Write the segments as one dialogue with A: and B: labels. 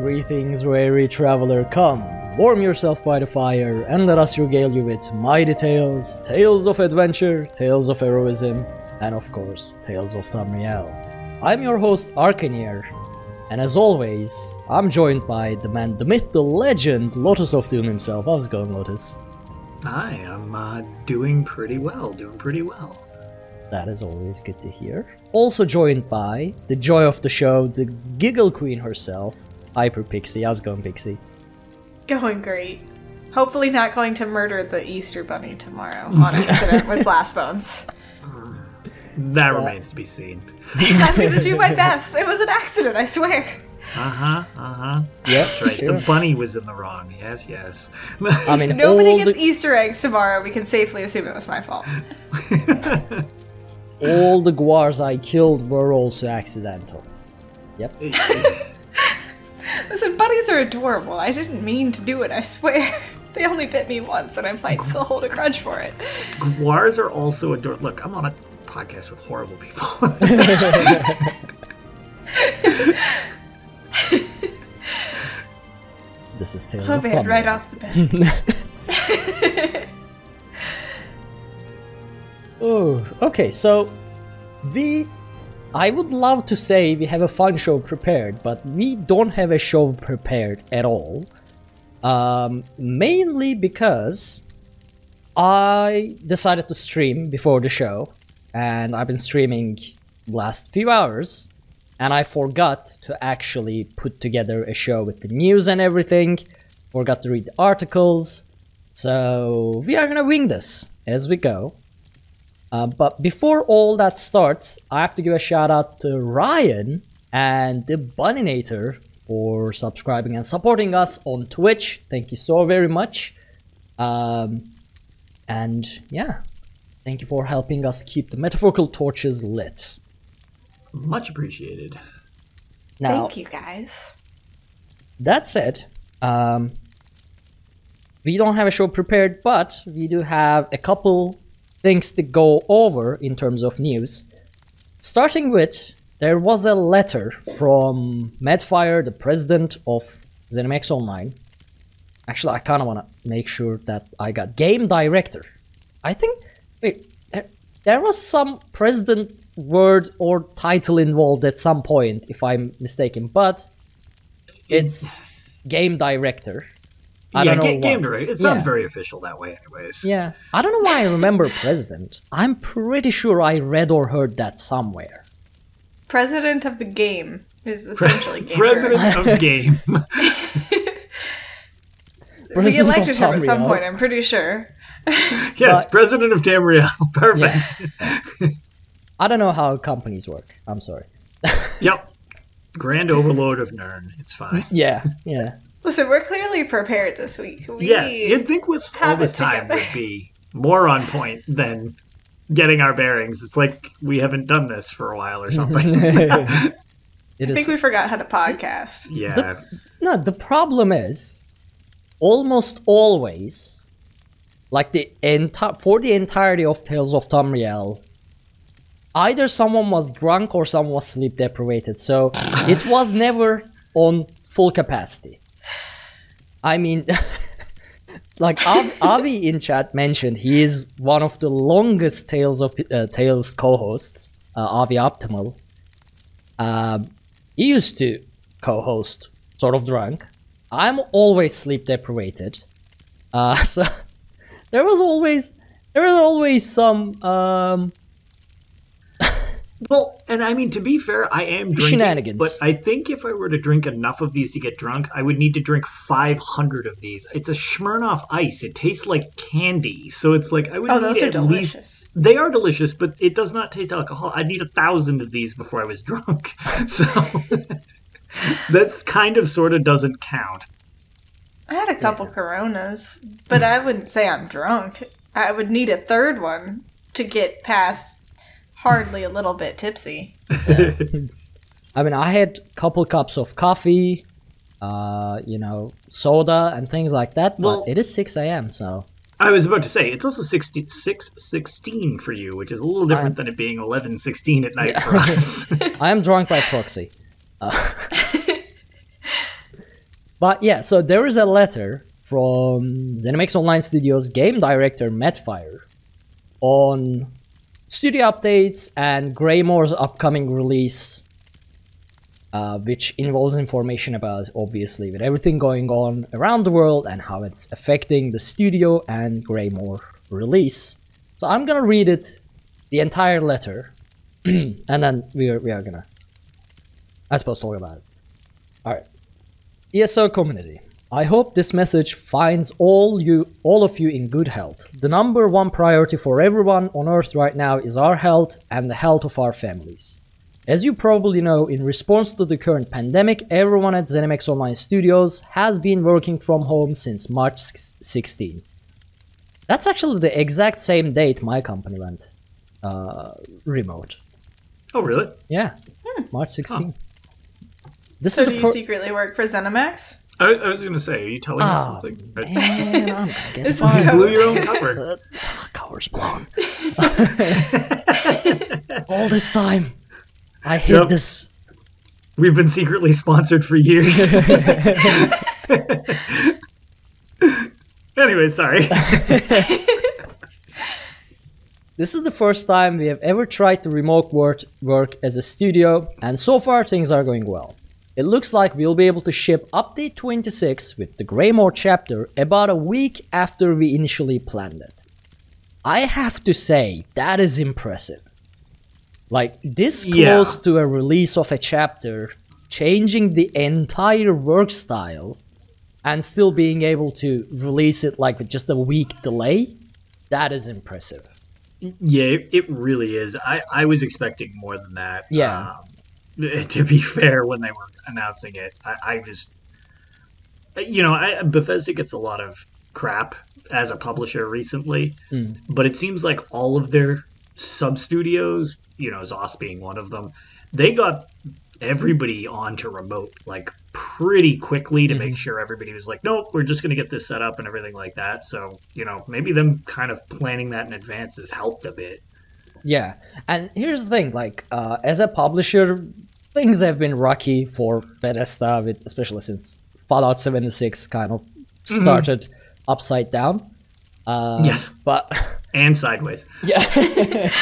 A: Greetings, weary traveler, come, warm yourself by the fire, and let us regale you with mighty tales, tales of adventure, tales of heroism, and of course, tales of Tamriel. I'm your host, Arkhaniir, and as always, I'm joined by the man, the myth, the legend, Lotus of Doom himself. How's it going, Lotus?
B: Hi, I'm doing pretty well.
A: That is always good to hear. Also joined by the joy of the show, the giggle queen herself, HyperPixie. How's it going, Pixie?
C: Going great. Hopefully not going to murder the Easter Bunny tomorrow on accident with blast bones.
B: That remains to be seen.
C: I'm going to do my best. It was an accident, I swear.
B: Yep, that's right.
A: Sure.
B: The bunny was in the wrong. Yes.
A: I mean,
C: If nobody gets Easter eggs tomorrow, we can safely assume it was my fault.
A: all the guars I killed were also accidental. Yep.
C: Listen, bunnies are adorable. I didn't mean to do it, I swear. They only bit me once, and I might still hold a grudge for it.
B: Guars are also adorable. Look, I'm on a podcast with horrible people.
A: This is Tales of
C: man,
A: Tamriel.
C: right off the bat.
A: Oh, okay, so I would love to say we have a fun show prepared, but we don't have a show prepared at all. Mainly because I decided to stream before the show, and I've been streaming last few hours, and I forgot to actually put together a show with the news and everything, forgot to read the articles, so we are gonna wing this as we go. But before all that starts, I have to give a shout out to Ryan and the Bunninator for subscribing and supporting us on Twitch. Thank you so very much. And yeah, thank you for helping us keep the metaphorical torches lit.
B: Much appreciated.
A: Now,
C: Thank you, guys.
A: that said, we don't have a show prepared, but we do have a couple things to go over in terms of news. Starting with, there was a letter from Medfire, the president of ZeniMax Online. Actually, I kind of want to make sure that I got game director. I think, wait, there was some president word or title involved at some point, if I'm mistaken, but it's game director. I don't know
B: game
A: why.
B: director. It sounds very official that way anyways.
A: Yeah, I don't know why I remember president. I'm pretty sure I read or heard that somewhere.
C: President of the game is essentially game
B: President
C: director.
B: of game.
C: We
A: President of
C: elected him at some
A: Tamriel.
C: point, I'm pretty sure.
B: Yes, President of Tamriel. Perfect.
A: I don't know how companies work. I'm sorry.
B: Yep. Grand Overlord of Nern. It's fine.
A: Yeah.
C: Listen, we're clearly prepared this week.
B: Yes, you'd think with all
C: have
B: this
C: it
B: time
C: together.
B: would be more on point than getting our bearings. It's like we haven't done this for a while or something.
C: I think we forgot how to podcast.
B: Yeah.
A: No, the problem is, almost always, like for the entirety of Tales of Tamriel, either someone was drunk or someone was sleep deprived, so it was never on full capacity. I mean, like Avi in chat mentioned, he is one of the longest Tales co-hosts, Avi Optimal. He used to co-host sort of drunk. I'm always sleep deprived, so there was always some
B: Well, and I mean, to be fair, I am drinking,
A: shenanigans.
B: but I think if I were to drink enough of these to get drunk, I would need to drink 500 of these. It's a Smirnoff Ice. It tastes like candy, so it's like I would.
C: Oh,
B: need
C: those are
B: at
C: delicious.
B: Least, they are delicious, but it does not taste alcohol. I'd need 1,000 of these before I was drunk, so that's kind of sort of doesn't count.
C: I had a couple Coronas, but I wouldn't say I'm drunk. I would need a third one to get past hardly a little bit tipsy. So.
A: I mean, I had a couple cups of coffee, soda and things like that, but
B: Well,
A: it is 6 a.m., so...
B: I was about to say, it's also 6:16 for you, which is a little different than it being 11:16 at night for us.
A: I am drunk by proxy. But yeah, so there is a letter from ZeniMax Online Studios game director Matt Firor on studio updates and Greymoor's upcoming release, which involves information about, obviously, with everything going on around the world and how it's affecting the studio and Greymoor release. So I'm gonna read it, the entire letter, and then we are gonna, I suppose, talk about it. Alright. ESO community, I hope this message finds all of you in good health. The number one priority for everyone on Earth right now is our health and the health of our families. As you probably know, in response to the current pandemic, everyone at ZeniMax Online Studios has been working from home since March 16. That's actually the exact same date my company went remote.
B: Oh, really?
A: Yeah, March 16.
B: Huh.
A: This
C: So
A: is
C: do you secretly work for ZeniMax?
B: I was going to say, are you telling us something?
A: Man, I'm gonna get
C: This is
A: fired.
B: You blew your own cover.
A: Cover's blown. All this time, I hid this.
B: We've been secretly sponsored for years. Anyway, sorry.
A: This is the first time we have ever tried to remote work as a studio, and so far things are going well. It looks like we'll be able to ship update 26 with the Greymoor chapter about a week after we initially planned it. I have to say, that is impressive. Like, this close to a release of a chapter, changing the entire work style, and still being able to release it like with just a week delay, that is impressive.
B: Yeah, it really is. I was expecting more than that.
A: Yeah.
B: To be fair, when they were announcing it, I just, Bethesda gets a lot of crap as a publisher recently, but it seems like all of their sub-studios, ZOS being one of them, they got everybody onto remote like pretty quickly to make sure everybody was like, nope, we're just going to get this set up and everything like that. So, maybe them kind of planning that in advance has helped a bit.
A: Yeah, and here's the thing, like, as a publisher, things have been rocky for Bethesda, especially since Fallout 76 kind of started upside down.
B: Yes. And sideways.
A: Yeah.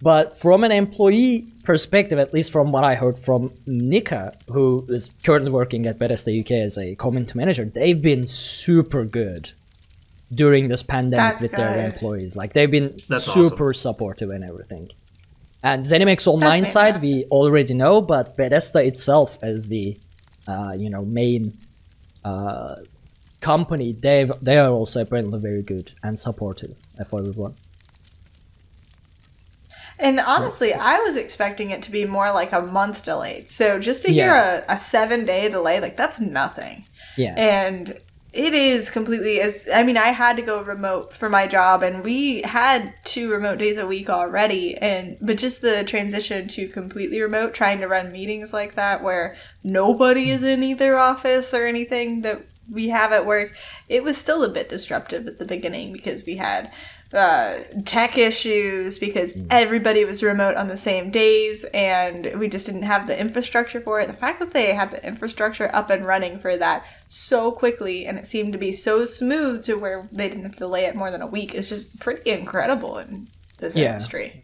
A: But from an employee perspective, at least from what I heard from Nika, who is currently working at Bethesda UK as a community manager, they've been super good during this pandemic with their employees. Like, they've been super supportive and everything. And ZeniMax Online side, we already know, but Bethesda itself as the, main company, they are also apparently very good and supportive for everyone.
C: And honestly, I was expecting it to be more like a month delayed. So just to hear a 7-day delay, like, that's nothing.
A: Yeah.
C: And it is completely, I had to go remote for my job, and we had 2 remote days a week already. But just the transition to completely remote, trying to run meetings like that where nobody is in either office or anything that we have at work, it was still a bit disruptive at the beginning because we had tech issues because everybody was remote on the same days and we just didn't have the infrastructure for it. The fact that they had the infrastructure up and running for that so quickly and it seemed to be so smooth to where they didn't have to delay it more than a week is just pretty incredible in this industry.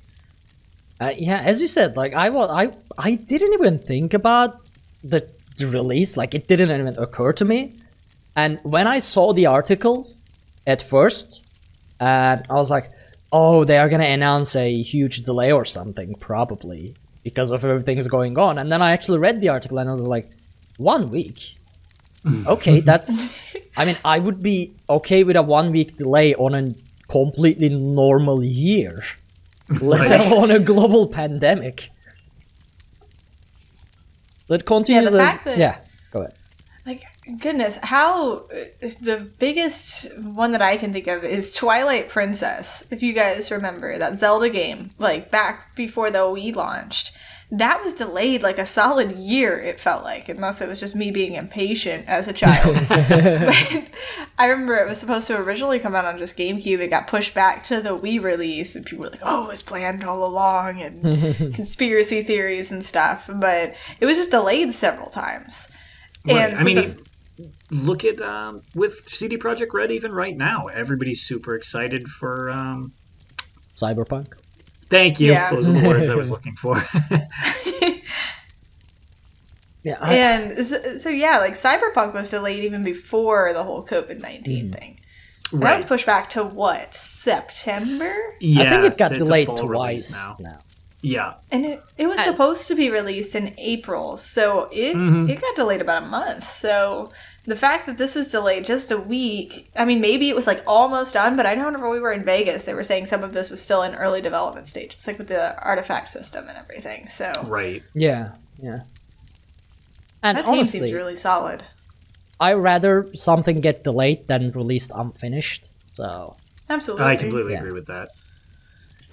A: As you said, like, I didn't even think about the release, like, it didn't even occur to me. And when I saw the article at first, I was like, oh, they are going to announce a huge delay or something, probably, because of everything's going on. And then I actually read the article and I was like, 1 week? Okay, that's... I would be okay with a 1 week delay on a completely normal year, let alone a global pandemic. Let continue.
C: Yeah, the fact that...
A: Go ahead.
C: Like, goodness, how the biggest one that I can think of is Twilight Princess. If you guys remember that Zelda game, like back before the Wii launched, that was delayed like a solid year, it felt like, unless it was just me being impatient as a child. But I remember it was supposed to originally come out on just GameCube. It got pushed back to the Wii release, and people were like, oh, it was planned all along, and conspiracy theories and stuff. But it was just delayed several times.
B: Right.
C: And
B: I
C: so
B: mean, look at with CD Projekt Red even right now. Everybody's super excited for.
A: Cyberpunk.
B: Thank you.
C: Yeah.
B: Those are the words I was looking for.
A: Yeah,
C: and so yeah, like Cyberpunk was delayed even before the whole COVID-19 thing. And that was pushed back to what, September?
B: Yeah,
A: I think it got
B: it's a
A: delayed
B: fall
A: twice
B: release
A: now.
B: Yeah.
C: And it was supposed to be released in April, so it got delayed about a month. So the fact that this was delayed just a week, I mean, maybe it was like almost done, but I know whenever we were in Vegas, they were saying some of this was still in early development stage. It's like with the artifact system and everything. So
B: Right.
A: Yeah. And
C: that team
A: honestly,
C: seems really solid.
A: I rather something get delayed than released unfinished. So
C: Absolutely.
B: I completely agree with that.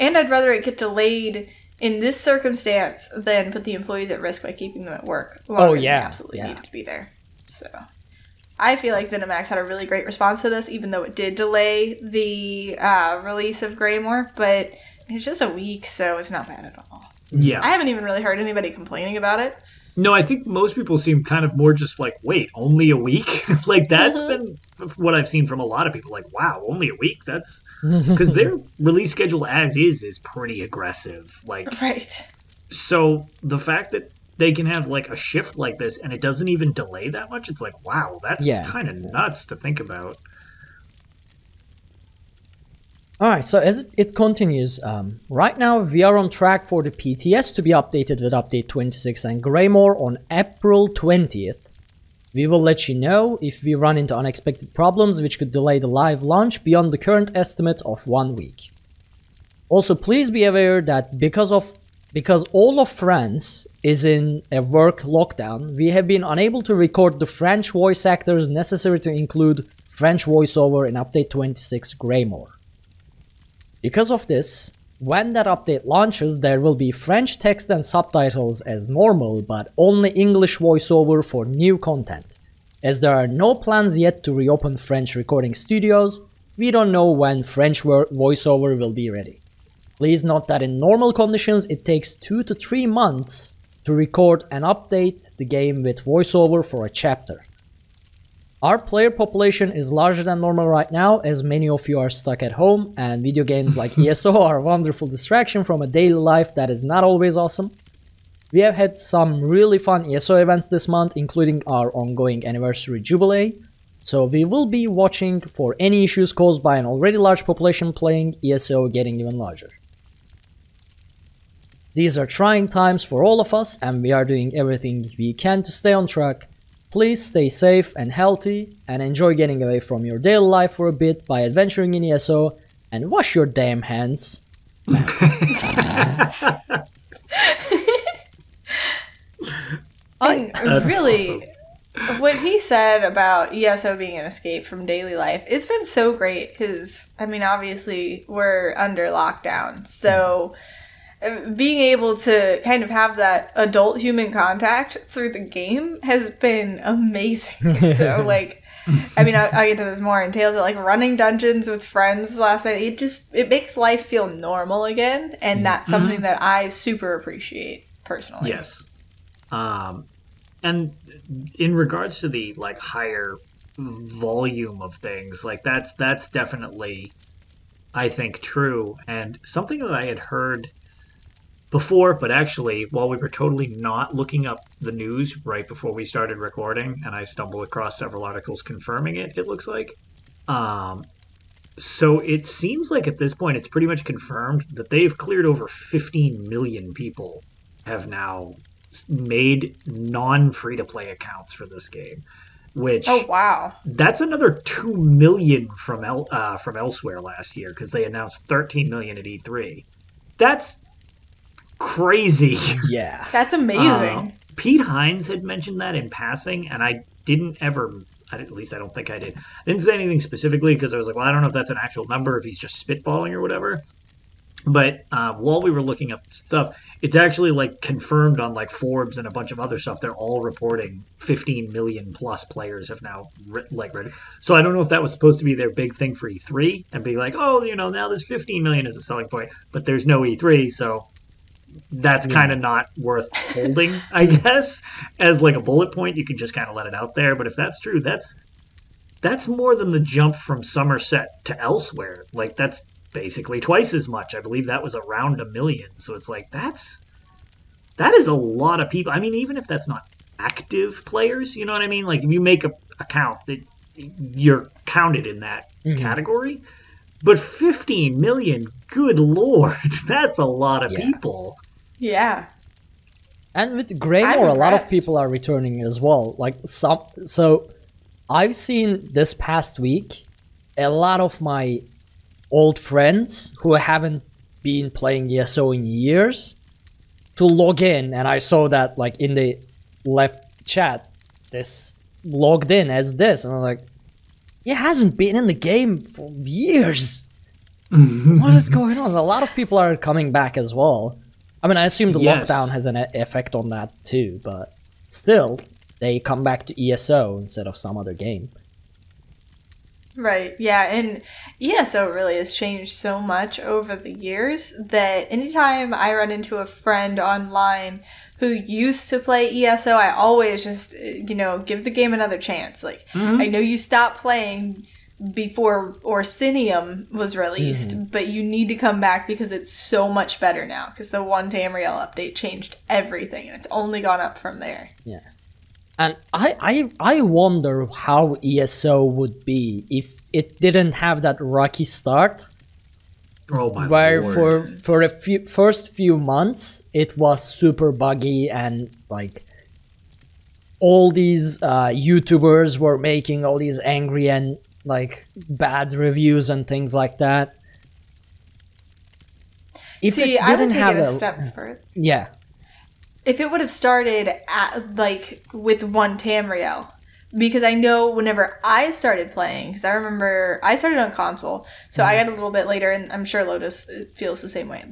C: And I'd rather it get delayed in this circumstance than put the employees at risk by keeping them at work longer than they absolutely needed to be there. So I feel like ZeniMax had a really great response to this, even though it did delay the release of Greymoor, but it's just a week, so it's not bad at all.
B: Yeah.
C: I haven't even really heard anybody complaining about it.
B: No, I think most people seem kind of more just like, wait, only a week? Like, that's been what I've seen from a lot of people. Like, wow, only a week? That's... Because their release schedule as is pretty aggressive. Like,
C: right.
B: So the fact that they can have, like, a shift like this and it doesn't even delay that much, it's like, wow, that's kind of nuts to think about.
A: Alright, so as it continues, right now we are on track for the PTS to be updated with update 26 and Greymoor on April 20th. We will let you know if we run into unexpected problems which could delay the live launch beyond the current estimate of 1 week. Also, please be aware that because all of France is in a work lockdown, we have been unable to record the French voice actors necessary to include French voiceover in update 26 Greymoor. Because of this, when that update launches, there will be French text and subtitles as normal, but only English voiceover for new content. As there are no plans yet to reopen French recording studios, we don't know when French voiceover will be ready. Please note that in normal conditions, it takes 2 to 3 months to record and update the game with voiceover for a chapter. Our player population is larger than normal right now, as many of you are stuck at home, and video games like ESO are a wonderful distraction from a daily life that is not always awesome. We have had some really fun ESO events this month, including our ongoing anniversary jubilee, so we will be watching for any issues caused by an already large population playing ESO getting even larger. These are trying times for all of us, and we are doing everything we can to stay on track. Please stay safe and healthy, and enjoy getting away from your daily life for a bit by adventuring in ESO, and wash your damn hands.
C: Really, awesome. What he said about ESO being an escape from daily life, it's been so great because, I mean, obviously we're under lockdown, so being able to kind of have that adult human contact through the game has been amazing. So, like, I mean, I'll get to this more in Tales, but like running dungeons with friends last night, it makes life feel normal again, and that's something that I super appreciate personally.
B: Yes. And in regards to the like higher volume of things, like that's definitely, I think, true. And something that I had heard before, but actually while we were totally not looking up the news right before we started recording, and I stumbled across several articles confirming it, it looks like. So it seems like at this point it's pretty much confirmed that they've cleared over 15 million people have now made non-free-to-play accounts for this game, which that's another 2 million from elsewhere last year, because they announced 13 million at E3. That's crazy.
A: Yeah,
C: that's amazing.
B: Pete Hines had mentioned that in passing, and I didn't ever, at least I don't think I did. I didn't say anything specifically because I was like, well, I don't know if that's an actual number, if he's just spitballing or whatever. But while we were looking up stuff, it's actually like confirmed on like Forbes and a bunch of other stuff. They're all reporting 15 million plus players have now ready. So I don't know if that was supposed to be their big thing for E3 and be like, oh, you know, now this 15 million is a selling point, but there's no E3, so that's kind of not worth holding, I guess, as like a bullet point. You can just kind of let it out there. But if that's true, that's more than the jump from Somerset to elsewhere. Like, that's basically twice as much. I believe that was around 1 million. So it's like, that is a lot of people. I mean, even if that's not active players, you know what I mean? Like, if you make a account, that you're counted in that category. But 15 million, good lord, that's a lot of people.
C: Yeah.
A: And with Greymoor, a lot of people are returning as well. Like, so I've seen this past week a lot of my old friends who haven't been playing ESO in years to log in, and I saw that like in the left chat, this logged in as this, and I'm like, it hasn't been in the game for years. What is going on? A lot of people are coming back as well. I mean, I assume the lockdown has an effect on that too, but still, they come back to ESO instead of some other game.
C: Right, yeah, and ESO really has changed so much over the years that anytime I run into a friend online who used to play ESO, I always just, give the game another chance. Like, I know you stopped playing before Orsinium was released, but you need to come back because it's so much better now, because the Tamriel update changed everything, and it's only gone up from there.
A: Yeah. And I wonder how ESO would be if it didn't have that rocky start.
B: Oh my
A: where
B: lord.
A: for the first few months it was super buggy, and like all these YouTubers were making all these angry and like bad reviews and things like that.
C: I would take it a step further.
A: Yeah.
C: If it would have started with Tamriel, because I know whenever I started playing, because I remember I started on console, so I got a little bit later, and I'm sure Lotus feels the same way.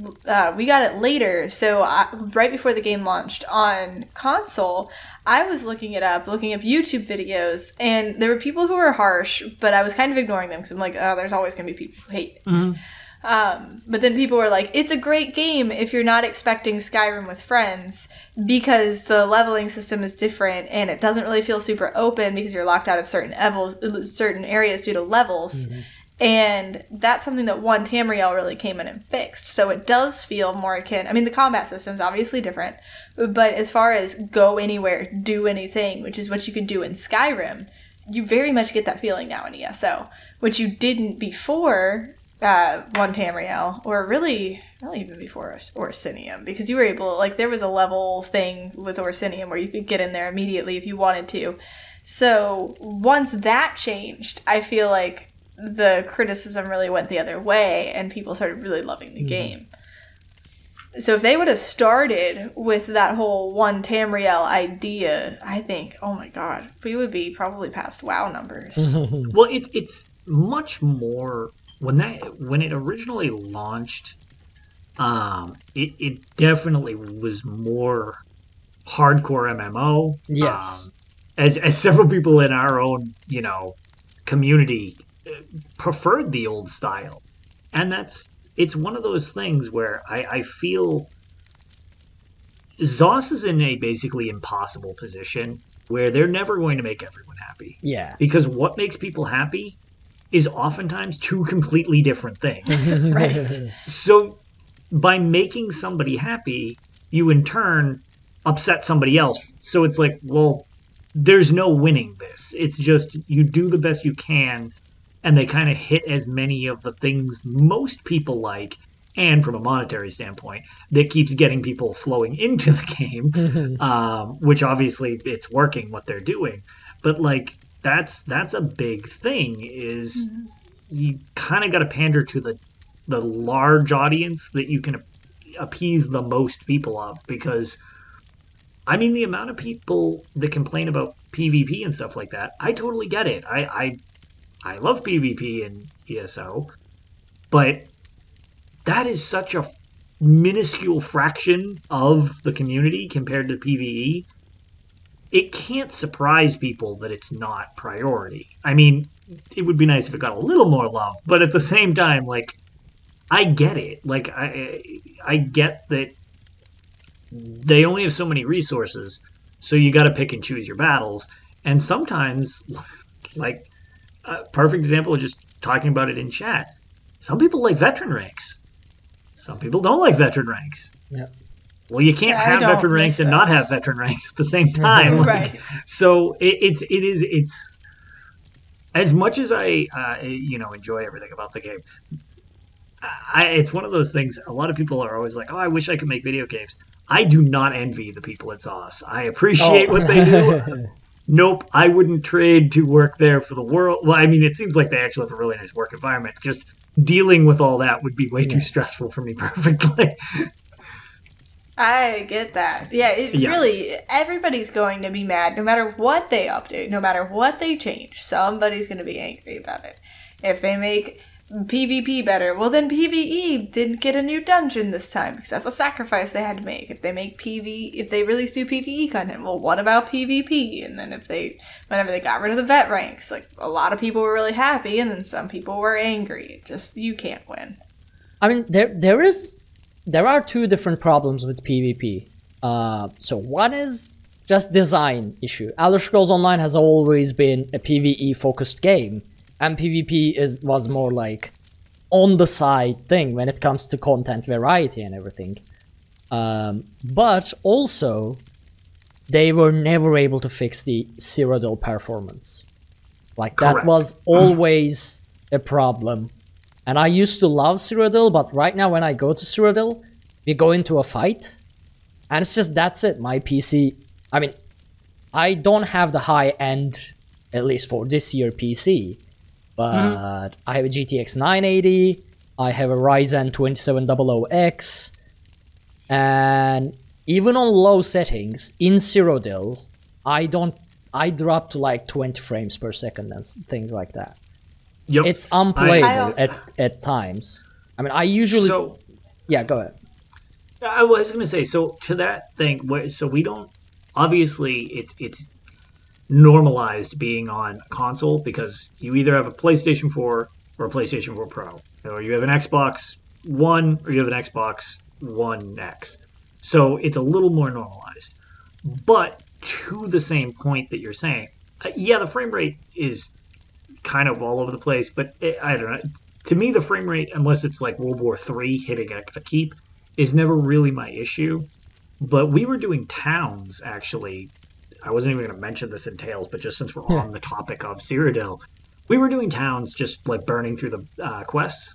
C: We got it later, so right before the game launched on console, I was looking up YouTube videos, and there were people who were harsh, but I was kind of ignoring them because I'm like, oh, there's always going to be people who hate this. But then people were like, it's a great game if you're not expecting Skyrim with friends, because the leveling system is different and it doesn't really feel super open because you're locked out of certain areas due to levels. And that's something that Tamriel really came in and fixed. So it does feel more akin. I mean, the combat system's obviously different, but as far as go anywhere, do anything, which is what you could do in Skyrim, you very much get that feeling now in ESO, which you didn't before Tamriel, or really even before Orsinium, because you were able, like, there was a level thing with Orsinium where you could get in there immediately if you wanted to. So once that changed, I feel like the criticism really went the other way and people started really loving the game. So if they would have started with that whole Tamriel idea, I think, oh my god, we would be probably past WoW numbers.
B: Well, it's much more. When it originally launched, it definitely was more hardcore MMO.
A: Yes.
B: As several people in our own, community preferred the old style. And it's one of those things where I feel ZOS is in a basically impossible position where they're never going to make everyone happy.
A: Yeah.
B: Because what makes people happy is oftentimes two completely different things.
C: Right.
B: So by making somebody happy, you in turn upset somebody else. So it's like, well, there's no winning this. It's just you do the best you can, and they kind of hit as many of the things most people like, and from a monetary standpoint, that keeps getting people flowing into the game, which obviously it's working what they're doing. But like, that's a big thing, is you kind of got to pander to the large audience that you can appease the most people of, because I mean, the amount of people that complain about PvP and stuff like that, I totally get it. I love PvP in ESO, but that is such a minuscule fraction of the community compared to PvE. It can't surprise people that it's not priority. I mean, it would be nice if it got a little more love, but at the same time, like, I get it. Like, I get that they only have so many resources, so you got to pick and choose your battles. And sometimes, like a perfect example of just talking about it in chat, some people like veteran ranks. Some people don't like veteran ranks.
A: Yeah.
B: Well, you can't have veteran ranks and not have veteran ranks at the same time.
C: Right.
B: So it's as much as I enjoy everything about the game. It's one of those things. A lot of people are always like, "Oh, I wish I could make video games." I do not envy the people at Sauce. I appreciate what they do. Nope, I wouldn't trade to work there for the world. Well, I mean, it seems like they actually have a really nice work environment. Just dealing with all that would be way too stressful for me perfectly.
C: I get that. Yeah, really, everybody's going to be mad no matter what they update, no matter what they change. Somebody's going to be angry about it. If they make PvP better, well then PvE didn't get a new dungeon this time because that's a sacrifice they had to make. If they make if they release new PvE content, well what about PvP? And then whenever they got rid of the vet ranks, like a lot of people were really happy and then some people were angry. Just, you can't win.
A: I mean, there are two different problems with PvP. So one is just design issue. Elder Scrolls Online has always been a PvE focused game. And PvP was more like on the side thing when it comes to content variety and everything. But also, they were never able to fix the Cyrodiil performance. Like,
B: Correct.
A: that was always a problem. And I used to love Cyrodiil, but right now when I go to Cyrodiil, we go into a fight, and it's just, that's it. My PC, I mean, I don't have the high-end, at least for this year, PC. But I have a GTX 980, I have a Ryzen 2700X, and even on low settings, in Cyrodiil, I drop to like 20 frames per second and things like that.
B: Yep.
A: It's unplayable at times. I mean, I usually... yeah, go ahead.
B: I was going to say, so to that thing, so we don't... Obviously, it's normalized being on console because you either have a PlayStation 4 or a PlayStation 4 Pro, or you have an Xbox One or you have an Xbox One X. So it's a little more normalized. But to the same point that you're saying, the frame rate is kind of all over the place, but I don't know. To me, the frame rate, unless it's like World War III hitting a keep, is never really my issue. But we were doing towns, actually. I wasn't even going to mention this in Tales, but just since we're on the topic of Cyrodiil, we were doing towns just like burning through the quests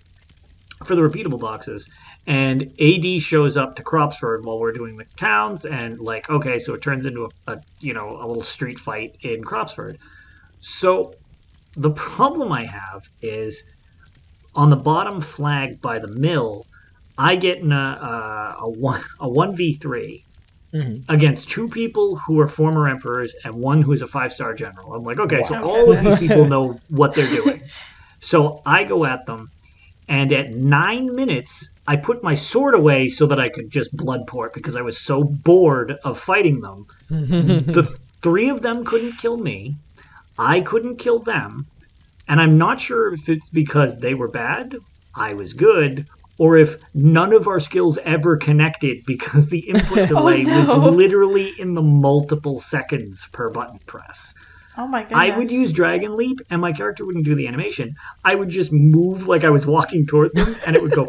B: for the repeatable boxes. And AD shows up to Cropsford while we're doing the towns, and like, okay, so it turns into a little street fight in Cropsford. So the problem I have is on the bottom flag by the mill, I get in a 1v3 against two people who are former emperors and one who's a 5-star general. I'm like, okay, so all of these people know what they're doing. So I go at them, and at 9 minutes, I put my sword away so that I could just blood port because I was so bored of fighting them. The three of them couldn't kill me. I couldn't kill them. And I'm not sure if it's because they were bad, I was good, or if none of our skills ever connected because the input delay was literally in the multiple seconds per button press.
C: Oh my goodness.
B: I would use Dragon Leap, and my character wouldn't do the animation. I would just move like I was walking toward them, and it would go,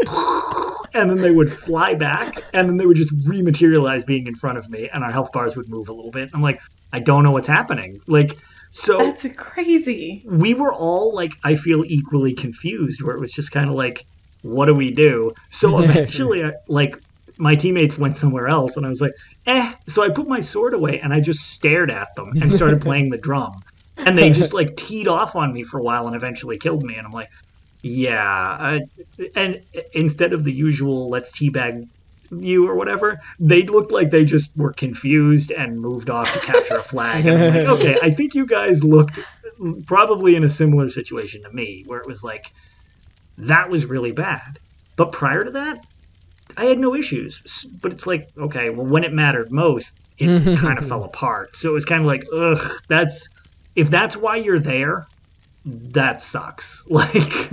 B: and then they would fly back, and then they would just rematerialize being in front of me, and our health bars would move a little bit. I'm like, I don't know what's happening. Like, so
C: that's crazy.
B: We were all like, I feel equally confused, where it was just kind of like, what do we do? So eventually, my teammates went somewhere else, and I was like, So I put my sword away, and I just stared at them and started playing the drum. And they just, like, teed off on me for a while and eventually killed me. And I'm like, yeah. And instead of the usual, let's teabag you or whatever, they looked like they just were confused and moved off to capture a flag. And I'm like, okay, I think you guys looked probably in a similar situation to me, where it was like, that was really bad. But prior to that, I had no issues. But it's like, okay, well, when it mattered most, it kind of fell apart. So it was kind of like, if that's why you're there, that sucks. Like,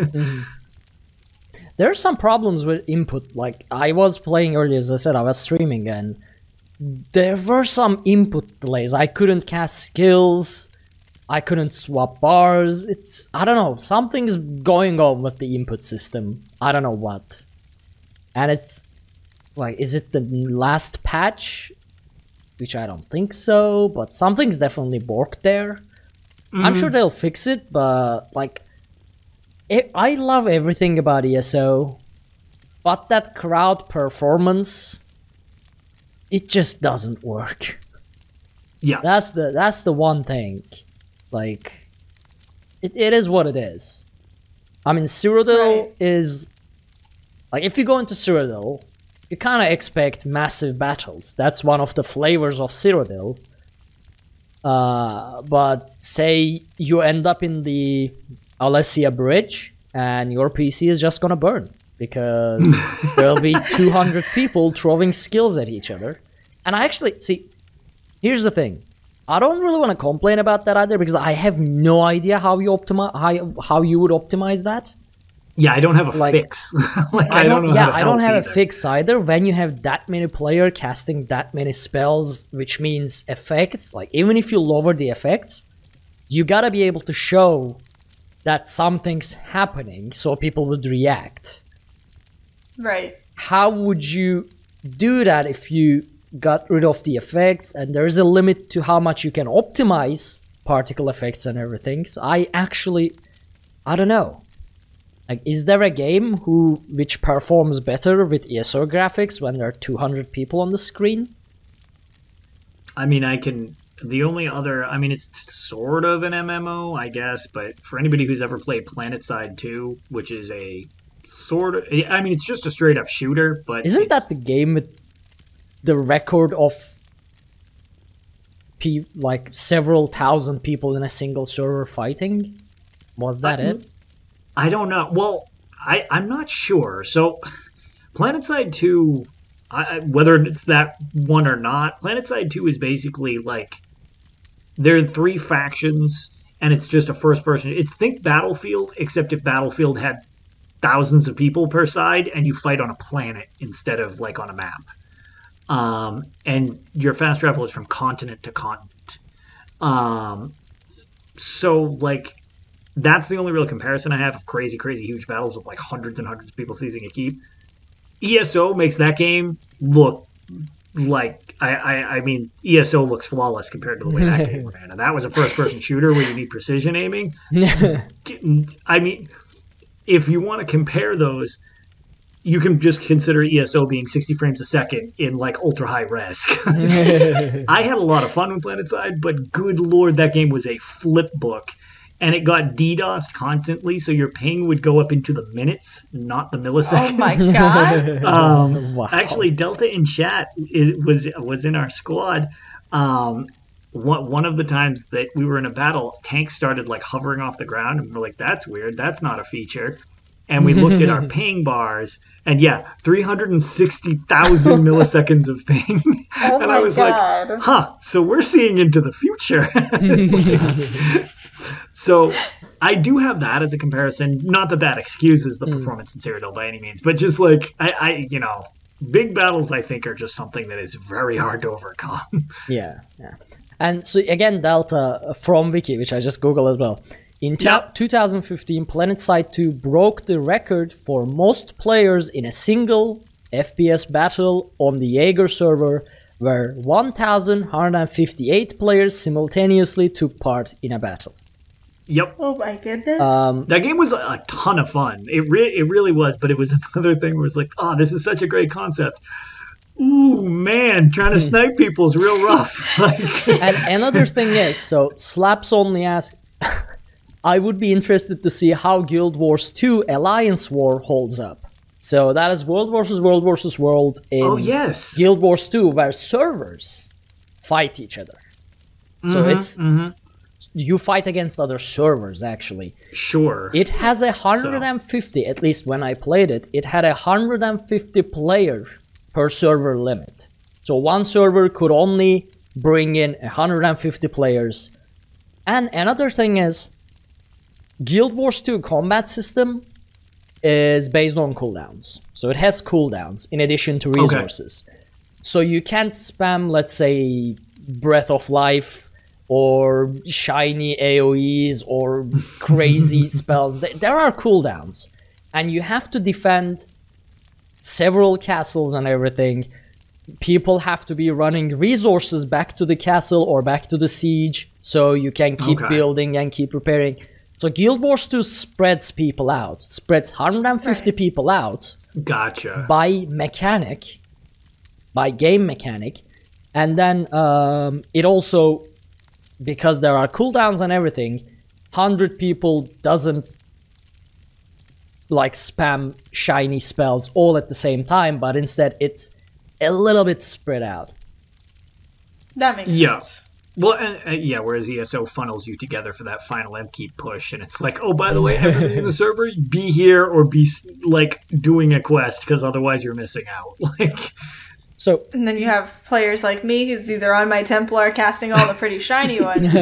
A: there are some problems with input. Like, I was playing earlier, as I said, I was streaming, and there were some input delays. I couldn't cast skills. I couldn't swap bars. I don't know, something's going on with the input system. I don't know what. And it's like, is it the last patch? Which I don't think so, but something's definitely borked there. I'm sure they'll fix it, but like, I love everything about ESO, but that crowd performance, it just doesn't work.
B: Yeah.
A: That's the one thing. Like, it is what it is. I mean, Cyrodiil is... Like, if you go into Cyrodiil, you kind of expect massive battles. That's one of the flavors of Cyrodiil. But say you end up in the Alessia Bridge, and your PC is just gonna burn. Because there'll be 200 people throwing skills at each other. And I actually... See, here's the thing. I don't really want to complain about that either, because I have no idea how you how you would optimize that.
B: Yeah, I don't have a fix. Like,
A: I don't know. Yeah, I don't have
B: either.
A: a fix either. When you have that many players casting that many spells, which means effects, like even if you lower the effects, you gotta be able to show that something's happening so people would react.
C: Right.
A: How would you do that if you got rid of the effects, and there is a limit to how much you can optimize particle effects and everything? So I don't know. Like, is there a game which performs better with ESO graphics when there are 200 people on the screen?
B: I mean, it's sort of an MMO, I guess, but for anybody who's ever played PlanetSide 2, which is a sort of... I mean, it's just a straight-up shooter, but...
A: Isn't that the game with the record of like several thousand people in a single server fighting? Was that it?
B: I don't know. Well, I'm not sure. So, PlanetSide 2, whether it's that one or not, PlanetSide 2 is basically like, there are 3 factions, and it's just a first-person. It's think Battlefield, except if Battlefield had thousands of people per side, and you fight on a planet instead of like on a map. And your fast travel is from continent to continent. So, like, that's the only real comparison I have of crazy, crazy huge battles with like hundreds and hundreds of people seizing a keep. ESO makes that game look like, I mean, ESO looks flawless compared to the way that game ran. And that was a first-person shooter where you need precision aiming. I mean, if you want to compare those, you can just consider ESO being 60 frames a second in like ultra high res. I had a lot of fun with PlanetSide, but good lord, that game was a flip book, and it got DDoSed constantly, so your ping would go up into the minutes, not the milliseconds.
C: Oh my god!
A: Wow.
B: Actually, Delta in chat was in our squad. One of the times that we were in a battle, tanks started like hovering off the ground, and we're like, "That's weird. That's not a feature." And we looked at our ping bars, and 360,000 milliseconds of ping.
C: Oh
B: and I was
C: God.
B: like, huh, so we're seeing into the future. So I do have that as a comparison. Not that excuses the performance in Cyrodiil by any means, but just like, I big battles, I think, are just something that is very hard to overcome.
A: Yeah. And so, again, Delta from Wiki, which I just Googled as well. In 2015, PlanetSide 2 broke the record for most players in a single FPS battle on the Jaeger server, where 1,158 players simultaneously took part in a battle.
B: Yep.
C: Oh my goodness.
B: That game was a ton of fun. It really was, but it was another thing where it's like, oh, this is such a great concept. Ooh, man, trying to snipe people is real rough.
A: And another thing is, so Slaps only asked, I would be interested to see how Guild Wars 2 Alliance War holds up. So that is World versus World in Guild Wars 2, where servers fight each other. So it's you fight against other servers, actually.
B: Sure.
A: It has 150, at least when I played it, it had 150 player per server limit. So one server could only bring in 150 players. And another thing is, Guild Wars 2 combat system is based on cooldowns. So it has cooldowns in addition to resources. So you can't spam, let's say, Breath of Life or shiny AoEs or crazy spells. There are cooldowns, and you have to defend several castles and everything. People have to be running resources back to the castle or back to the siege so you can keep building and keep repairing. So Guild Wars 2 spreads people out, spreads 150 people out.
B: Gotcha.
A: By game mechanic. And then it also, because there are cooldowns and everything, 100 people doesn't like spam shiny spells all at the same time, but instead it's a little bit spread out.
C: That makes sense.
B: Well, whereas ESO funnels you together for that final upkeep push, and it's like, oh, by the way, everybody in the server, be here or be, like, doing a quest, because otherwise you're missing out. Like...
C: And then you have players like me who's either on my Templar casting all the pretty shiny ones,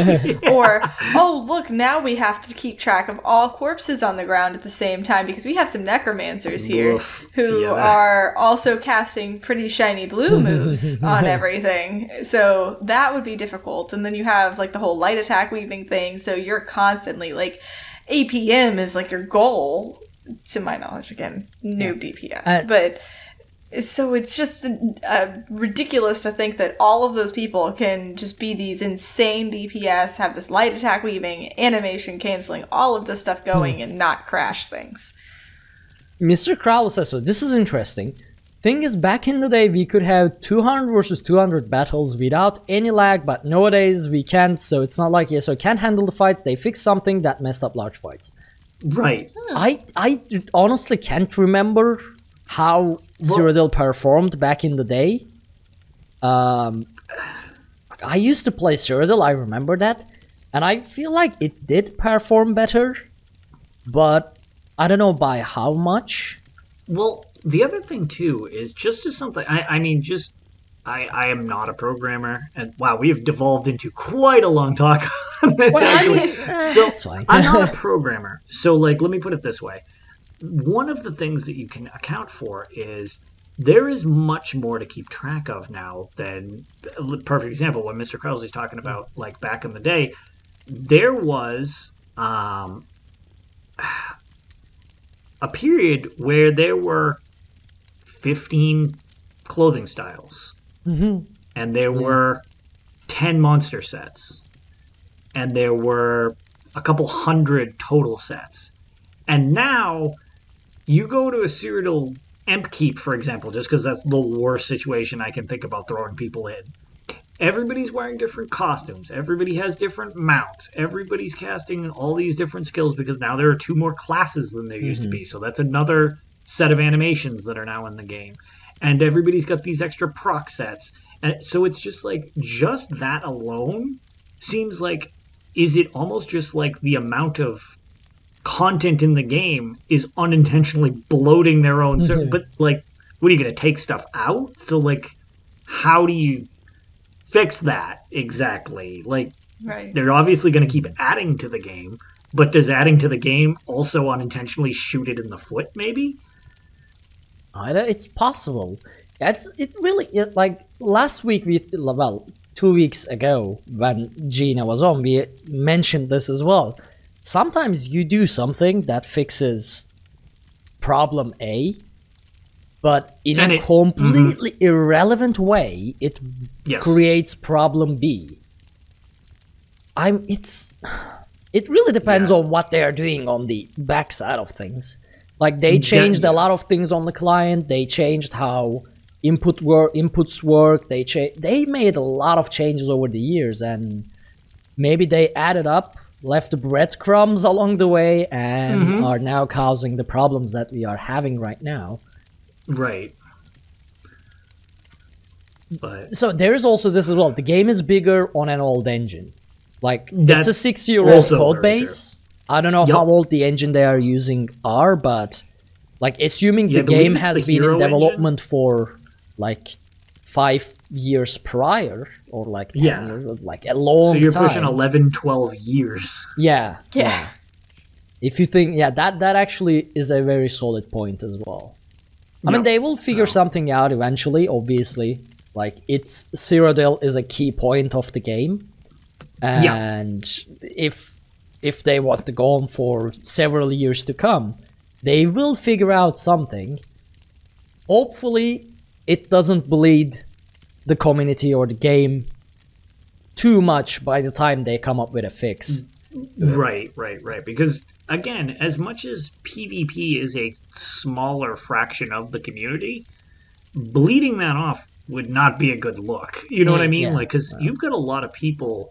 C: or, oh, look, now we have to keep track of all corpses on the ground at the same time, because we have some necromancers here who are also casting pretty shiny blue moves on everything. So that would be difficult. And then you have, like, the whole light attack weaving thing, so you're constantly, like, APM is, like, your goal, to my knowledge. Again, noob DPS. But... So it's just ridiculous to think that all of those people can just be these insane DPS, have this light attack weaving, animation canceling, all of this stuff going and not crash things.
A: Mr. Crowell says so. This is interesting. Thing is, back in the day, we could have 200 versus 200 battles without any lag, but nowadays we can't, so it's not like ESO can't handle the fights. They fixed something that messed up large fights.
B: Right.
A: I honestly can't remember how Cyrodiil performed back in the day. I used to play Cyrodiil, I remember that, and I feel like it did perform better, but I don't know by how much.
B: Well, the other thing too is just as something, I am not a programmer, and wow, we have devolved into quite a long talk on this. So
A: that's fine.
B: I'm not a programmer, so like, let me put it this way. One of the things that you can account for is there is much more to keep track of now than, perfect example, when Mr. Krause's talking about, like, back in the day, there was a period where there were 15 clothing styles, and there were 10 monster sets, and there were a couple hundred total sets. And now... you go to a Cyrodiil Emp Keep, for example, just because that's the worst situation I can think about throwing people in. Everybody's wearing different costumes. Everybody has different mounts. Everybody's casting all these different skills because now there are 2 more classes than there used to be. So that's another set of animations that are now in the game. And everybody's got these extra proc sets. And so it's just like, just that alone seems like, is it almost just like the amount of content in the game is unintentionally bloating their own but like, what are you going to take stuff out? So like, how do you fix that exactly? Like, they're obviously going to keep adding to the game, but does adding to the game also unintentionally shoot it in the foot maybe?
A: It's possible. Like last week, 2 weeks ago when Gina was on, we mentioned this as well. Sometimes you do something that fixes problem A, but in a completely irrelevant way, it creates problem B. It really depends on what they are doing on the backside of things. Like, they changed a lot of things on the client. They changed how inputs work. They made a lot of changes over the years, and maybe they added up, left breadcrumbs along the way, and are now causing the problems that we are having right now.
B: Right. But
A: so there is also this as well. The game is bigger on an old engine. Like, it's a 6-year-old code base. I don't know how old the engine they are using are, but like, assuming the game has been in development for like 5 years prior, or like 10 years, like a long time. So
B: you're pushing 11, 12 years.
A: Yeah. If you think, that actually is a very solid point as well. I mean, they will figure something out eventually, obviously. Like, it's Cyrodiil is a key point of the game, and if they want to go on for several years to come, they will figure out something. Hopefully, it doesn't bleed the community or the game too much by the time they come up with a fix.
B: Right. Because, again, as much as PvP is a smaller fraction of the community, bleeding that off would not be a good look. You know what I mean?
A: Yeah.
B: Like, because you've got a lot of people,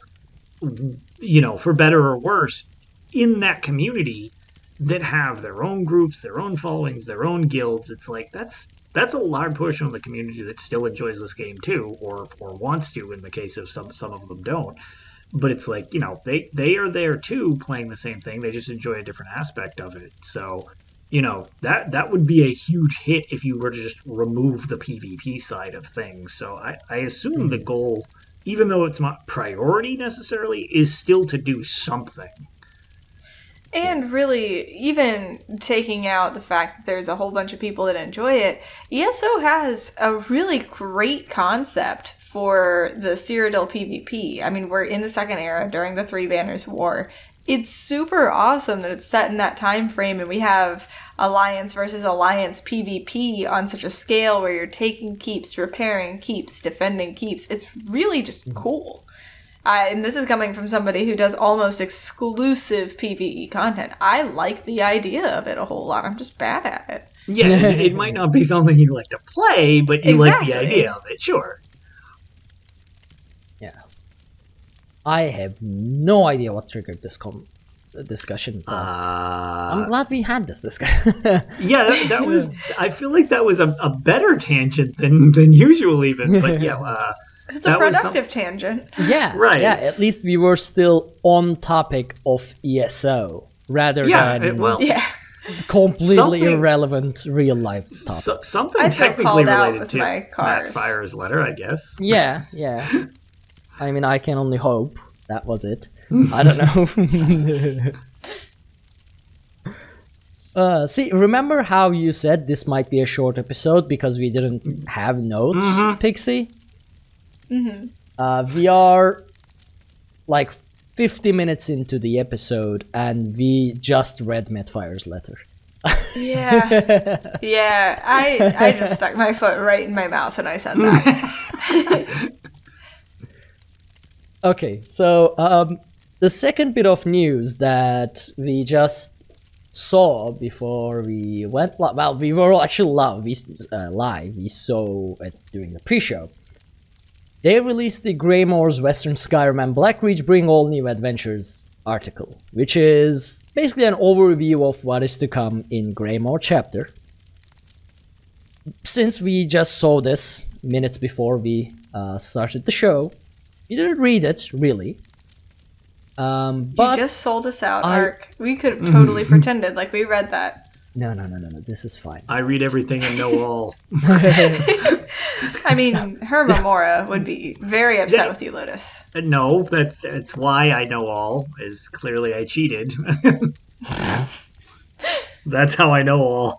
B: you know, for better or worse, in that community that have their own groups, their own followings, their own guilds. It's like, that's a large portion of the community that still enjoys this game too, or wants to, in the case of some of them don't. But it's like, you know, they are there too, playing the same thing. They just enjoy a different aspect of it. So, you know, that would be a huge hit if you were to just remove the PvP side of things. So I assume the goal, even though it's not priority necessarily, is still to do something.
C: And really, even taking out the fact that there's a whole bunch of people that enjoy it, ESO has a really great concept for the Cyrodiil PvP. I mean, we're in the Second Era during the Three Banners War. It's super awesome that it's set in that time frame, and we have Alliance versus Alliance PvP on such a scale where you're taking keeps, repairing keeps, defending keeps. It's really just cool. And this is coming from somebody who does almost exclusive PvE content. I like the idea of it a whole lot. I'm just bad at it.
B: Yeah, it might not be something you like to play, but you like the idea of it, sure.
A: Yeah. I have no idea what triggered this discussion. I'm glad we had this discussion.
B: Yeah, that was... I feel like that was a better tangent than usual even, but yeah...
C: It's a productive tangent.
A: Yeah,
B: right.
A: Yeah, at least we were still on topic of ESO rather than completely irrelevant real life topics.
B: Something technically related to Matt Fire's letter, I guess.
A: Yeah. I mean, I can only hope that was it. I don't know. See, remember how you said this might be a short episode because we didn't have notes, Pixie? We are like 50 minutes into the episode and we just read Medfire's letter.
C: Yeah, I just stuck my foot right in my mouth when I said that.
A: Okay, so the second bit of news that we just saw before we went live, well, we were actually live, we saw it during the pre-show. They released the Greymoor's Western Skyrim and Blackreach Bring All New Adventures article, which is basically an overview of what is to come in Greymoor chapter. Since we just saw this minutes before we started the show, we didn't read it, really. But
C: you just sold us out, Ark. We could have totally pretended like we read that.
A: No, this is fine.
B: I read everything and know all.
C: I mean, Hermamora would be very upset with you, Lotus.
B: No, that's why I know all, is clearly I cheated. That's how I know all.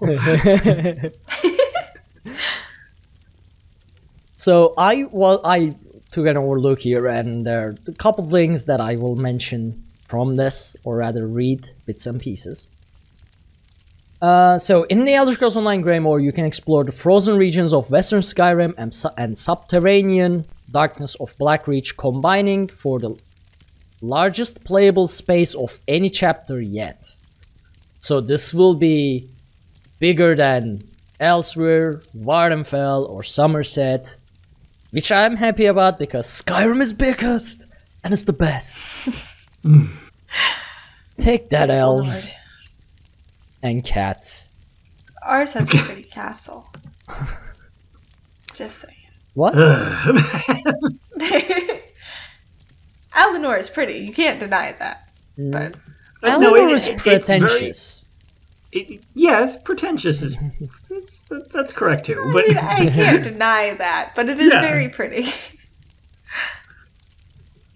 A: So I took an overlook here, and there are a couple things that I will mention from this, or rather read bits and pieces. So in the Elder Scrolls Online Greymoor, you can explore the frozen regions of Western Skyrim and subterranean darkness of Blackreach, combining for the largest playable space of any chapter yet. So this will be bigger than Elsewhere, Vardenfell, or Somerset, which I'm happy about because Skyrim is biggest and it's the best. Take that, elves. And cats.
C: Ours has a pretty castle. Just saying.
A: What?
C: Alinor is pretty. You can't deny that. But
A: Alinor is pretentious.
B: Yes, pretentious is... that's correct too. But
C: I can't deny that, but it is very pretty.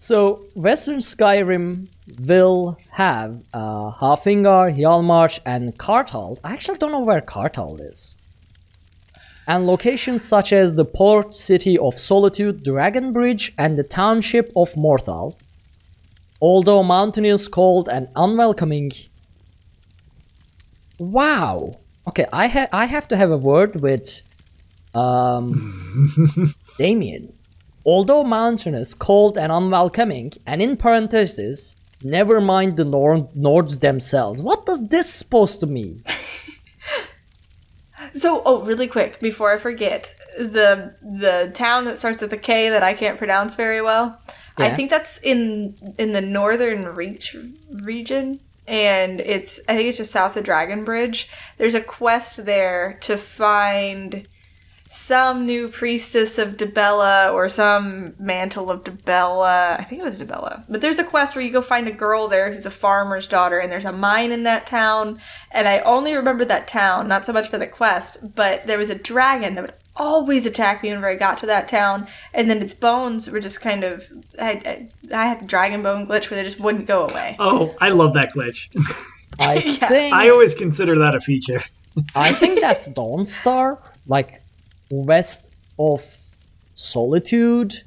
A: So, Western Skyrim will have Halfingar, Hjalmarch, and Karthald. I actually don't know where Karthald is. and locations such as the port city of Solitude, Dragon Bridge, and the township of Morthal. Although mountainous, cold, and unwelcoming. Wow. Okay, I have to have a word with Damien. Although mountainous, cold, and unwelcoming, and in parentheses, never mind the Nords themselves. What does this supposed to mean?
C: So, really quick, before I forget, the town that starts with a K that I can't pronounce very well, yeah. I think that's in the northern region, and I think it's just south of Dragon Bridge. There's a quest there to find some new priestess of Dibella or some mantle of Dibella. I think it was Dibella. But there's a quest where you go find a girl there who's a farmer's daughter, and there's a mine in that town. And I only remember that town, not so much for the quest, but there was a dragon that would always attack me whenever I got to that town. And then its bones were just kind of... I had the dragon bone glitch where they just wouldn't go away.
B: Oh, I love that glitch.
A: I
B: always consider that a feature.
A: I think that's Dawnstar, like... west of Solitude,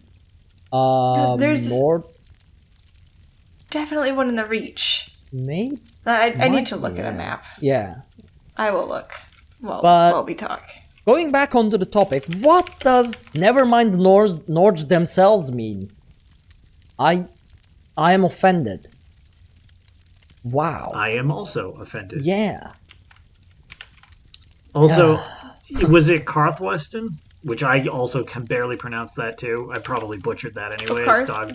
C: there's
A: north.
C: Definitely one in the Reach.
A: Maybe
C: I need to look at a map.
A: Yeah,
C: I will look while we talk.
A: Going back onto the topic, what does "never mind the Nords themselves" mean? I am offended. Wow.
B: I am also offended.
A: Yeah.
B: Also. Was it Karthweston? Which I also can barely pronounce that too. I probably butchered that anyways.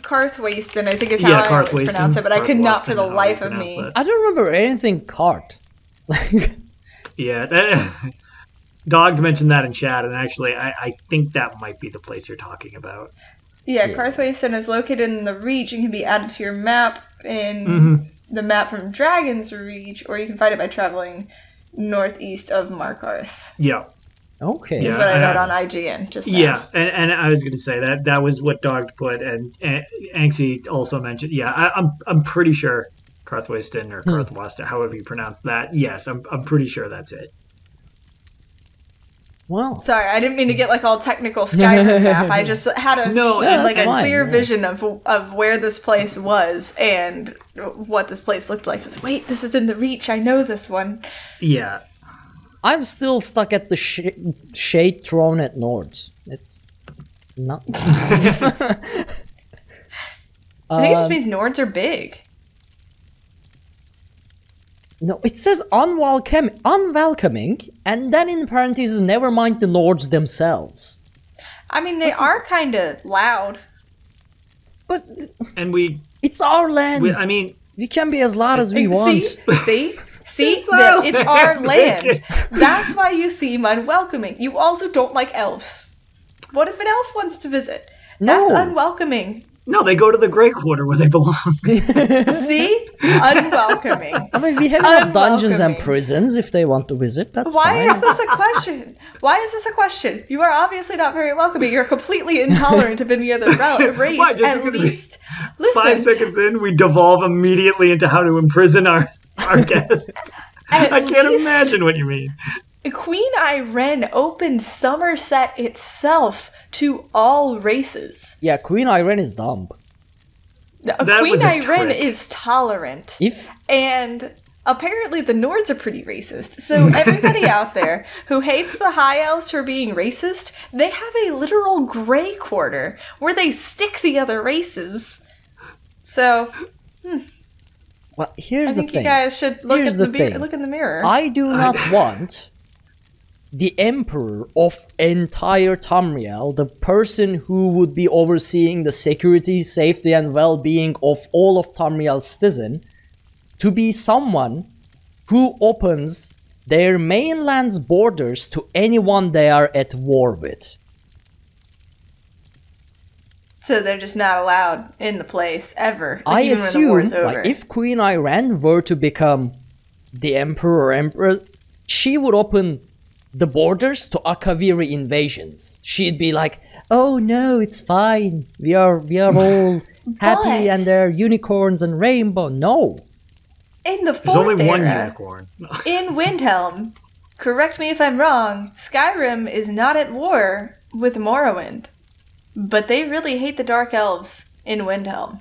C: Karthweston, I think is how I always pronounce it, but I could not for the life of me.
A: I don't remember anything Kart.
B: Yeah, Dog mentioned that in chat, and actually I think that might be the place you're talking about.
C: Yeah, Karthweston is located in the Reach and can be added to your map in the map from Dragon's Reach, or you can find it by traveling northeast of Markarth.
B: Yeah.
A: Okay.
C: Is what I wrote on IGN just now.
B: Yeah, and I was going to say that was what Dog put, and Anxie also mentioned. Yeah, I'm pretty sure Karthweston or Karthweston, however you pronounce that. Yes, I'm pretty sure that's it.
A: Well,
C: sorry, I didn't mean to get like all technical Skyrim map. I just had a clear vision of where this place was and what this place looked like. I was like, wait, this is in the Reach. I know this one.
B: Yeah.
A: I'm still stuck at the shade thrown at Nords. It's not.
C: I think it just means Nords are big.
A: No, it says unwelcoming, and then in parentheses, never mind the Nords themselves.
C: I mean, they are kind of loud.
A: But
B: it's
A: our land. We can be as loud as we want.
C: See? It's our land. That's why you seem unwelcoming. You also don't like elves. What if an elf wants to visit? That's unwelcoming.
B: No, they go to the Grey Quarter where they belong.
C: See? Unwelcoming.
A: I mean, we have enough dungeons and prisons if they want to visit. That's fine.
C: Why is this a question? You are obviously not very welcoming. You're completely intolerant of any other race, at least. Listen.
B: 5 seconds in, we devolve immediately into how to imprison our guests. I can't imagine what you mean.
C: Queen Irene opened Somerset itself to all races.
A: Yeah, Queen Irene is dumb.
C: Queen Irene is tolerant. And apparently the Nords are pretty racist. So everybody out there who hates the High Elves for being racist, they have a literal Grey Quarter where they stick the other races. So...
A: Well, here's the thing.
C: I think you guys should look in the mirror.
A: I do not want the Emperor of entire Tamriel, the person who would be overseeing the security, safety, and well-being of all of Tamriel's citizens, to be someone who opens their mainland's borders to anyone they are at war with.
C: So they're just not allowed in the place ever.
A: I assume, if Queen Irene were to become the Emperor or Empress, she would open the borders to Akaviri invasions. She'd be like, "Oh no, it's fine. We are all happy, and there are unicorns and rainbow." No.
C: In the
B: There's only
C: fourth
B: one
C: era,
B: unicorn.
C: in Windhelm, correct me if I'm wrong, Skyrim is not at war with Morrowind, but they really hate the Dark Elves in Windhelm.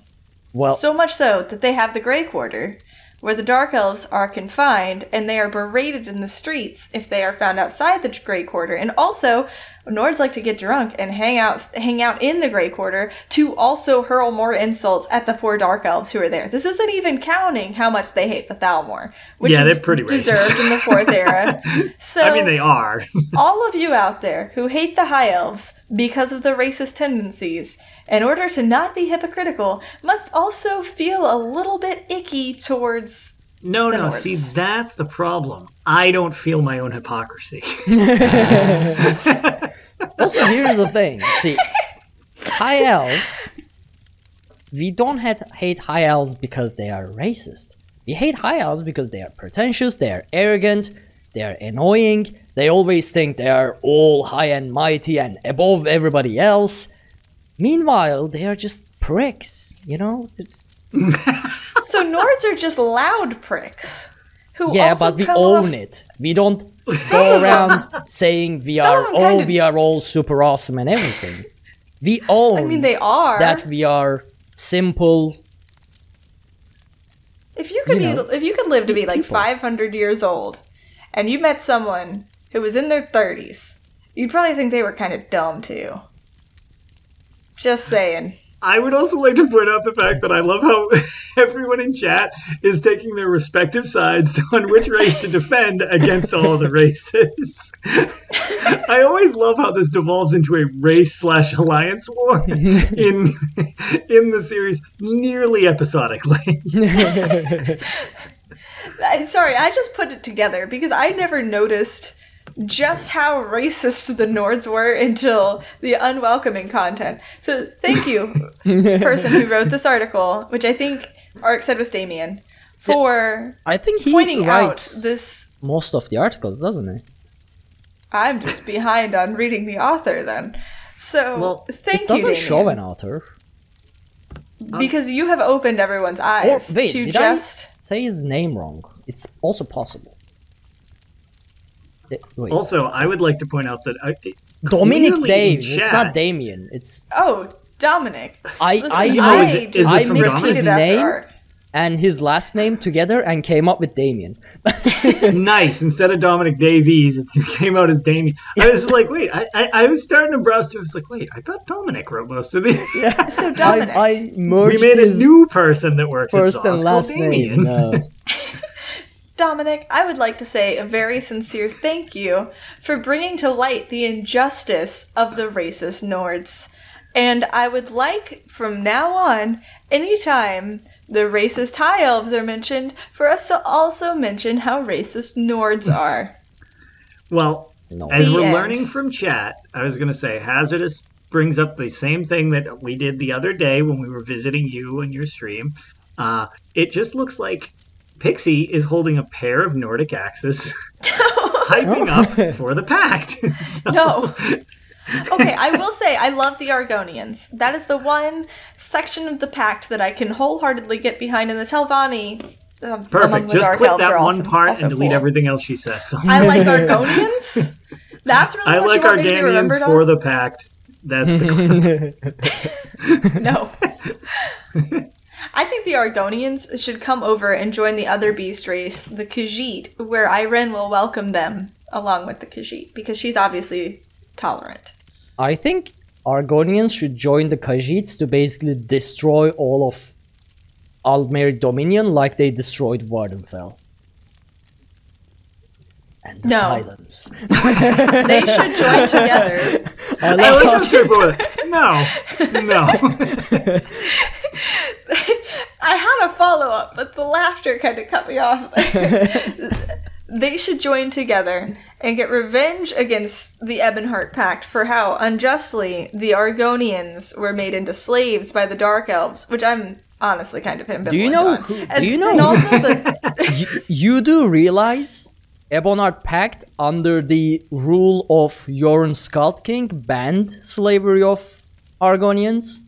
A: Well,
C: So much so that they have the Grey Quarter, where the Dark Elves are confined, and they are berated in the streets if they are found outside the Grey Quarter. And also, Nords like to get drunk and hang out in the Grey Quarter to also hurl more insults at the poor Dark Elves who are there. This isn't even counting how much they hate the Thalmor, which is
B: they're pretty racist.
C: deserved in the Fourth Era. So,
B: I mean, they are.
C: all of you out there who hate the High Elves because of their racist tendencies, in order to not be hypocritical, must also feel a little bit icky towards
B: No,
C: the
B: no,
C: Nords.
B: see, that's the problem. I don't feel my own hypocrisy.
A: also, here's the thing. See, High Elves, we don't hate High Elves because they are racist. We hate High Elves because they are pretentious, they are arrogant, they are annoying, they always think they are all high and mighty and above everybody else. Meanwhile, they are just pricks, you know?
C: So Nords are just loud pricks. Who
A: Yeah,
C: also
A: but we
C: come
A: own
C: off-
A: it. We don't go around saying we
C: Some
A: are
C: of them kind of-
A: we are all super awesome and everything. We own
C: I mean, they are.
A: that we are simple.
C: If you could
A: you know,
C: if you could live to be like
A: people.
C: 500 years old, and you met someone who was in their 30s, you'd probably think they were kind of dumb too. Just saying.
B: I would also like to point out the fact that I love how everyone in chat is taking their respective sides on which race to defend against all of the races. I always love how this devolves into a race/alliance war in the series nearly episodically.
C: Sorry, I just put it together because I never noticed just how racist the Nords were until the unwelcoming content. So thank you, person who wrote this article, which I think Ark said was Damien, for
A: I think he
C: pointing out
A: writes
C: this.
A: most of the articles, doesn't he?
C: I'm just behind on reading the author then. So
B: Well,
C: thank
A: It
C: you,
A: doesn't
C: Damien,
A: show an author.
C: because you have opened everyone's eyes
A: Wait,
C: to
A: did
C: just.
A: I say his name wrong? It's also possible. Wait.
B: Also, I would like to point out that
A: Dominic
B: clearly in
A: Dave. It's
B: chat-
A: not Damien. It's
C: Oh, Dominic.
A: I
C: Listen,
B: know, is it- is this
A: I
B: from
A: mixed
B: Dominic?
A: his
C: repeated after
A: name
C: Ark.
A: and his last name together and came up with Damien.
B: Nice. Instead of Dominic Davies, it came out as Damien. I was like, wait, I was starting to browse through. I was like, wait, I thought Dominic wrote most of these.
C: So Dominic.
A: I
B: We
A: merged
B: made a
A: his
B: new person that works
A: first
B: at
A: and
B: Zoss
A: last
B: called Damien.
A: name.
C: Dominic, I would like to say a very sincere thank you for bringing to light the injustice of the racist Nords. And I would like, from now on, anytime the racist High Elves are mentioned, for us to also mention how racist Nords are.
B: Well,
A: No.
B: as
C: The
B: we're
C: end.
B: learning from chat, I was going to say Hazardous brings up the same thing that we did the other day when we were visiting you and your stream. It just looks like Pixie is holding a pair of Nordic axes, hyping up for the pact. So-
C: No. Okay, I will say I love the Argonians. That is the one section of the pact that I can wholeheartedly get behind, and the Telvanni among
B: Perfect.
C: the
B: Just
C: Dark
B: click
C: Elves
B: that
C: are
B: one
C: also,
B: part
C: also
B: and delete
C: cool.
B: everything else she says. So.
C: I like Argonians. That's really
B: I
C: what
B: like
C: you want me to be
B: Arganians
C: remembered
B: for
C: on?
B: the pact. That's the
C: No. I think the Argonians should come over and join the other beast race, the Khajiit, where Irene will welcome them along with the Khajiit, because she's obviously tolerant.
A: I think Argonians should join the Khajiits to basically destroy all of Aldmeri Dominion like they destroyed Vardenfell. And the
C: No.
A: silence.
C: They should join together.
A: I
B: I
A: love
B: like
A: how
B: how straightforward. No.
C: I had a follow-up, but the laughter kind of cut me off. They should join together and get revenge against the Ebonheart Pact for how unjustly the Argonians were made into slaves by the Dark Elves, which I'm honestly kind of ambivalent
A: you know
C: on.
A: who-
C: And,
A: do you know
C: and
A: who-
C: also the
A: you do realize Ebonheart Pact, under the rule of Jorn Skald King, banned slavery of Argonians?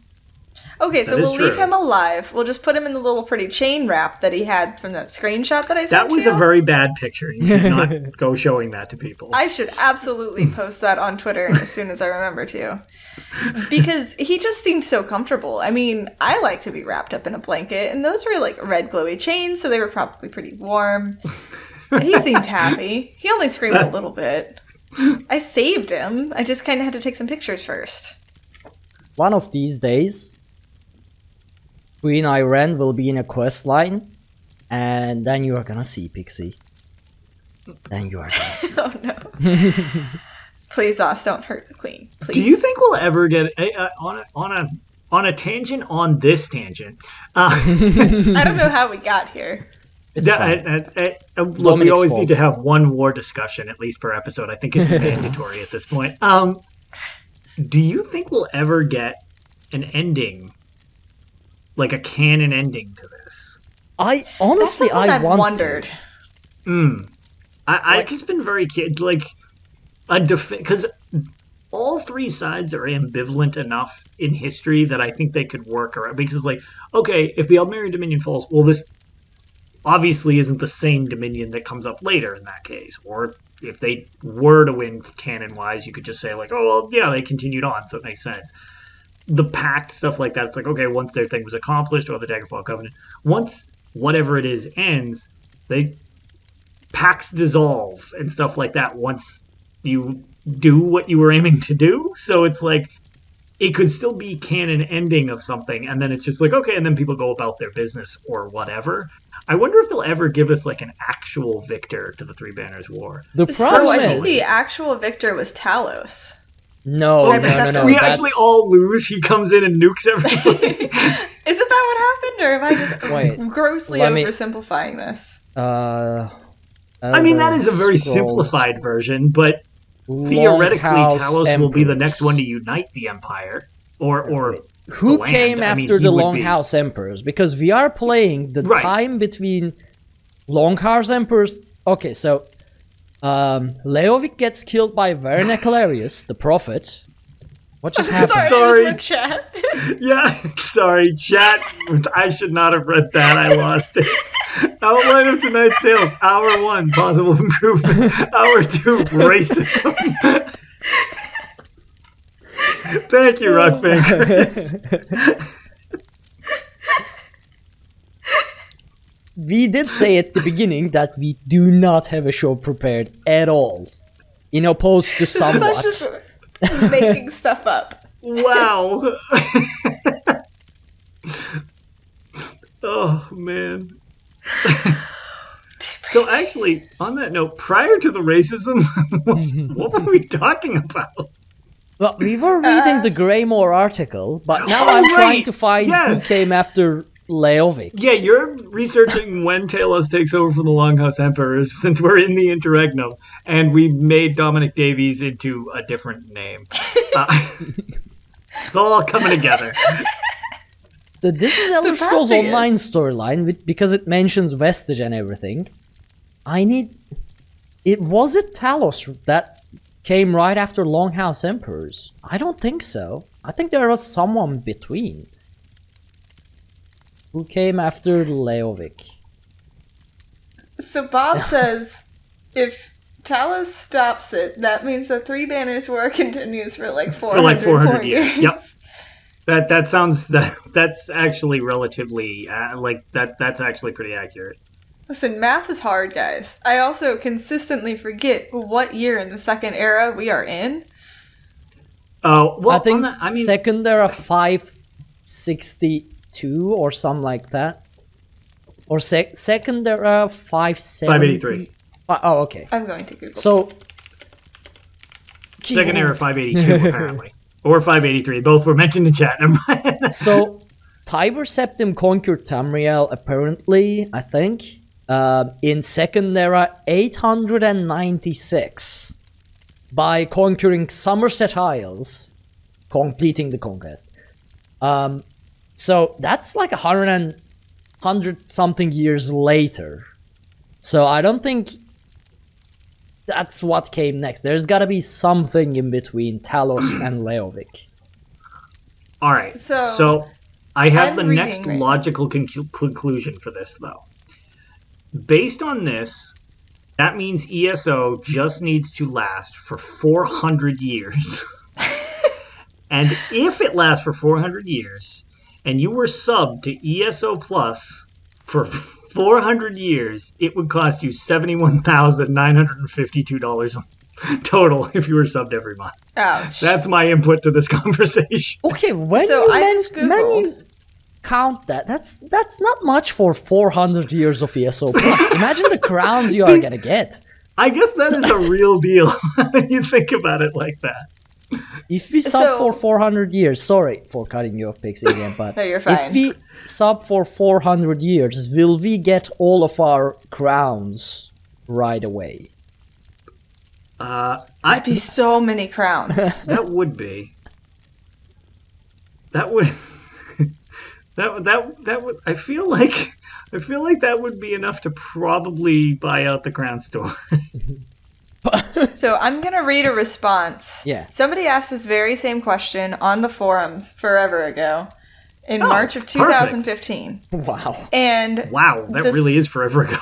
C: Okay, so
B: That is
C: we'll leave
B: true.
C: him alive. We'll just put him in the little pretty chain wrap that he had from that screenshot that I sent
B: That was
C: you.
B: a very bad picture. You should not go showing that to people.
C: I should absolutely post that on Twitter as soon as I remember to. Because he just seemed so comfortable. I mean, I like to be wrapped up in a blanket, and those were like red glowy chains, so they were probably pretty warm. He seemed happy. He only screamed a little bit. I saved him. I just kind of had to take some pictures first.
A: One of these days, Queen Iren will be in a quest line, and then you are gonna see Pixie. Then you are gonna see.
C: Oh no. Please, Oz, don't hurt the queen. Please.
B: Do you think we'll ever get on a tangent on this tangent?
C: I don't know how we got here.
A: It's fine.
B: Look, we
A: Dominic's
B: always
A: fault.
B: need to have one war discussion at least per episode. I think it's mandatory at this point. Do you think we'll ever get an ending, like a canon ending to this?
A: I honestly,
C: That's something
A: I
C: I've
A: want
C: wondered.
B: I've just been very like because all three sides are ambivalent enough in history that I think they could work around. Because, like, okay, if the Almerian Dominion falls, well, this obviously isn't the same Dominion that comes up later in that case. Or if they were to win canon-wise, you could just say, like, oh, well, yeah, they continued on, so it makes sense. The Pact, stuff like that, it's like, okay, once their thing was accomplished, or the Daggerfall Covenant, once whatever it is ends, pacts dissolve and stuff like that once you do what you were aiming to do. So it's like, it could still be canon ending of something, and then it's just like, okay, and then people go about their business or whatever. I wonder if they'll ever give us like an actual victor to the Three Banners War.
A: The problem
C: So I
A: is,
C: think the actual victor was Talos.
A: no,
C: We
B: We actually all lose. He comes in and nukes everybody.
C: Isn't that what happened, or am I just
A: Wait,
C: grossly
A: let me-
C: oversimplifying this?
B: I mean, that is a very
A: Scrolls.
B: simplified version, but theoretically,
A: Longhouse
B: Talos will be the next
A: Emperors.
B: one to unite the Empire. Or
A: Who
B: the land.
A: came
B: I mean,
A: after
B: he
A: the
B: would
A: Longhouse Emperors? Because we are playing the
B: Right.
A: time between Longhouse Emperors. Okay, so Leovic gets killed by Verna Calarius, the prophet. What just happened?
B: Sorry.
C: I just read chat.
B: Yeah, sorry, chat. I should not have read that. I lost it. Outline of tonight's tales. Hour 1, possible improvement. Hour 2, racism. Thank you, Rock Fingers.
A: We did say at the beginning that we do not have a show prepared at all. In opposed to somewhat.
C: That's just making stuff up.
B: Wow. Oh, man. So actually, on that note, prior to the racism, what were we talking about?
A: Well, we were reading the Greymoor article, but now
B: Oh,
A: I'm
B: right.
A: trying to find
B: Yes.
A: who came after Leovic.
B: Yeah, you're researching when Talos takes over from the Longhouse Emperors, since we're in the interregnum, and we made Dominic Davies into a different name. It's all coming together.
A: So this is Elder
C: bad
A: Scrolls
C: thing
A: Online
C: is-
A: storyline because it mentions Vestige and everything. Was it Talos that came right after Longhouse Emperors? I don't think so. I think there was someone between. Who came after Leovic?
C: So Bob says, if Talos stops it, that means the Three Banners War continues for like 400,
B: 400
C: more
B: years. Yep. That sounds that's actually relatively that's actually pretty accurate.
C: Listen, math is hard, guys. I also consistently forget what year in the Second Era we are in.
B: Oh, well,
A: I think
B: I mean,
A: second era 562 or something like that. Or second era 570.
B: 583.
A: Oh, okay.
C: I'm going to Google.
A: So
B: Second era 582 apparently, or 583. Both were mentioned in chat. Never mind.
A: So Tiber Septim conquered Tamriel apparently, I think, in second era 896 by conquering Somerset Isles, completing the conquest. So that's like 100 something years later. So I don't think that's what came next. There's gotta be something in between Talos and Leovic.
B: All right.
C: So-
B: So I have the
C: reading
B: next
C: right now.
B: logical conclusion for this, though. Based on this, that means ESO just needs to last for 400 years. And if it lasts for 400 years, and you were subbed to ESO Plus for 400 years, it would cost you $71,952 total if you were subbed every month.
C: Ouch.
B: That's my input to this conversation.
A: Okay, when
C: So
A: you,
C: I just
A: when
C: Googled.
A: you count that, that's not much for 400 years of ESO Plus. Imagine the crowns you are gonna get.
B: I guess that is a real deal when you think about it like that.
A: If we sub
C: So-
A: for 400 years, sorry for cutting you off, Pixie, again, but
C: No, you're fine.
A: if we sub for 400 years, will we get all of our crowns right away?
C: That'd be so many crowns.
B: That would be. That would. That would. I feel like that would be enough to probably buy out the Crown Store.
C: So I'm going to read a response.
A: Yeah.
C: Somebody asked this very same question on the forums forever ago in March of
B: perfect.
C: 2015.
A: Wow.
C: And
B: Wow, that
C: this-
B: really is forever ago.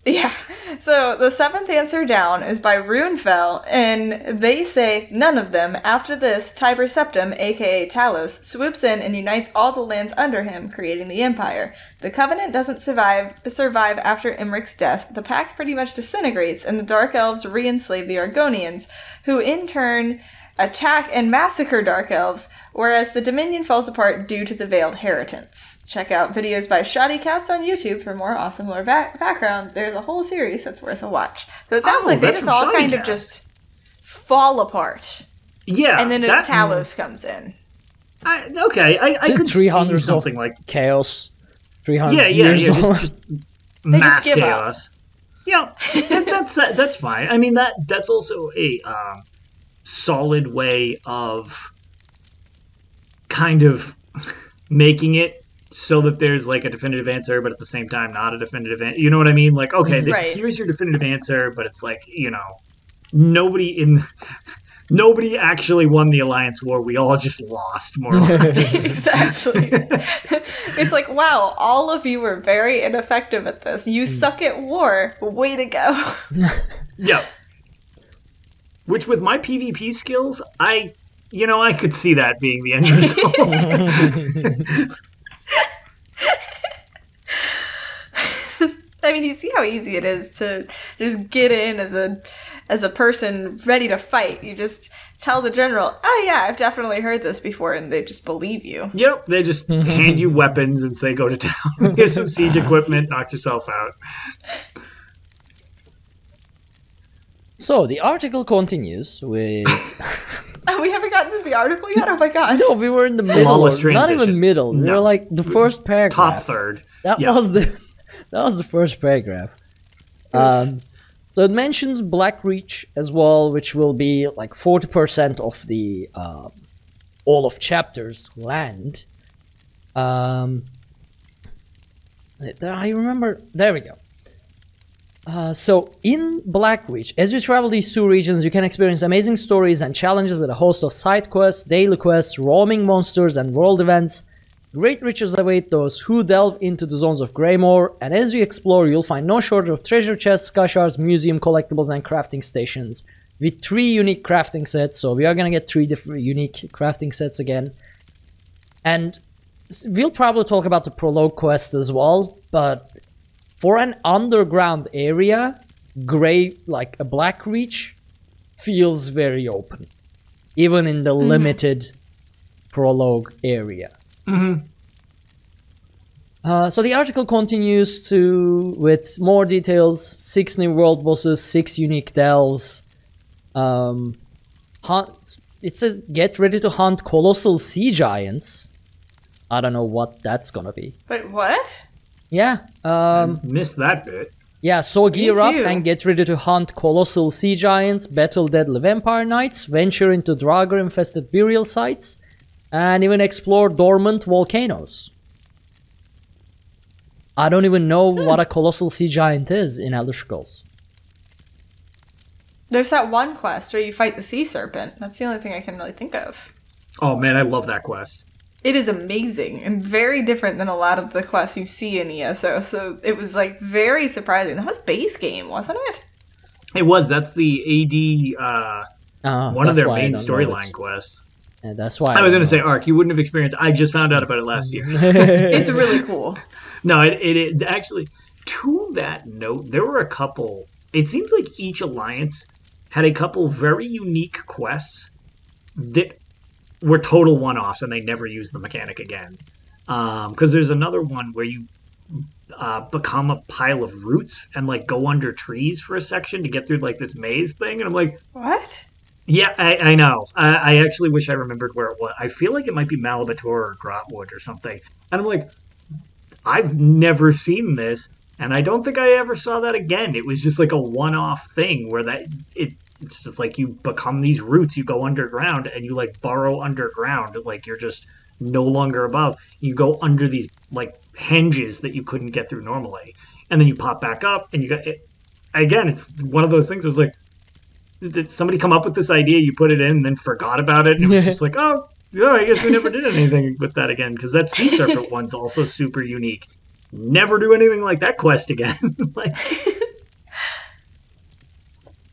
C: yeah. So the seventh answer down is by Runefell, and they say none of them. After this, Tiber Septim, aka Talos, swoops in and unites all the lands under him, creating the Empire. The Covenant doesn't survive after Imric's death. The Pact pretty much disintegrates, and the Dark Elves re-enslave the Argonians, who in turn attack and massacre Dark Elves, whereas the Dominion falls apart due to the Veiled Heritance. Check out videos by Shoddycast on YouTube for more awesome lore background. There's a whole series that's worth a watch. So it sounds
B: Oh,
C: like they
B: that's
C: just
B: from
C: all kind of
B: Shoddycast.
C: just fall apart.
B: Yeah,
C: And then
B: that,
C: Talos comes in.
B: I could see
A: 300
B: something
A: of
B: like
A: chaos. 300
B: yeah,
A: years
B: just
A: of...
B: mass
C: give up.
B: chaos. Yeah, that's fine. I mean that's also a solid way of kind of making it so that there's like a definitive answer, but at the same time not a definitive answer. You know what I mean? Like, okay,
C: Right.
B: here's your definitive answer, but it's like, you know, nobody actually won the Alliance War. We all just lost, more or less.
C: Exactly. It's like, wow, all of you were very ineffective at this. You suck at war. Way to go.
B: Yeah. Which, with my PvP skills, I could see that being the end result.
C: I mean, you see how easy it is to just get in as a person ready to fight. You just tell the general, oh yeah, I've definitely heard this before, and they just believe you.
B: Yep, they just hand you weapons and say, go to town. Here's some siege equipment, knock yourself out.
A: So, the article continues with...
C: Oh, we haven't gotten to the article yet? Oh my god.
A: No, we were in the middle.
B: Flawless
A: Not even
B: transition.
A: middle. We
B: No.
A: were like the first paragraph.
B: Top third.
A: That
B: Yeah.
A: was the first paragraph. So it mentions Blackreach as well, which will be like 40% of the all of chapters land. I remember. There we go. So in Blackreach, as you travel these two regions, you can experience amazing stories and challenges with a host of side quests, daily quests, roaming monsters, and world events. Great riches await those who delve into the zones of Greymoor, and as you explore, you'll find no shortage of treasure chests, kashars, museum collectibles, and crafting stations, with 3 unique crafting sets. So we are gonna get 3 different unique crafting sets again. And we'll probably talk about the prologue quest as well, but for an underground area, like a Blackreach feels very open, even in the limited prologue area. So the article continues with more details: 6 new world bosses, 6 unique delves. It says get ready to hunt colossal sea giants. I don't know what that's gonna be.
C: Wait, what?
A: Yeah.
B: Missed that bit.
A: Yeah, so gear up
C: too.
A: and get ready to hunt colossal sea giants, battle deadly vampire knights, venture into Draugr-infested burial sites, and even explore dormant volcanoes. I don't even know what a colossal sea giant is in Elder Scrolls.
C: There's that one quest where you fight the sea serpent. That's the only thing I can really think of.
B: Oh man, I love that quest.
C: It is amazing and very different than a lot of the quests you see in ESO. So it was like very surprising. That was base game, wasn't it?
B: It was. That's the AD, one of their main storyline quests.
A: And that's why
B: I was going to say, Ark, you wouldn't have experienced. I just found out about it last year.
C: It's really cool.
B: No, it actually. To that note, there were a couple. It seems like each alliance had a couple very unique quests that were total one-offs, and they never used the mechanic again. Because there's another one where you become a pile of roots and like go under trees for a section to get through like this maze thing, and I'm like,
C: what?
B: Yeah, I know. I actually wish I remembered where it was. I feel like it might be Malabator or Grotwood or something, and I'm like, I've never seen this. And I don't think I ever saw that again. It was just like a one-off thing where it's just like you become these roots, you go underground, and you like burrow underground, like you're just no longer above. You go under these like henges that you couldn't get through normally, and then you pop back up, and you got it. Again, it's one of those things. It was like, did somebody come up with this idea? You put it in, and then forgot about it, and it was just like, oh, yeah, I guess we never did anything with that again, because that sea serpent one's also super unique. Never do anything like that quest again. Like...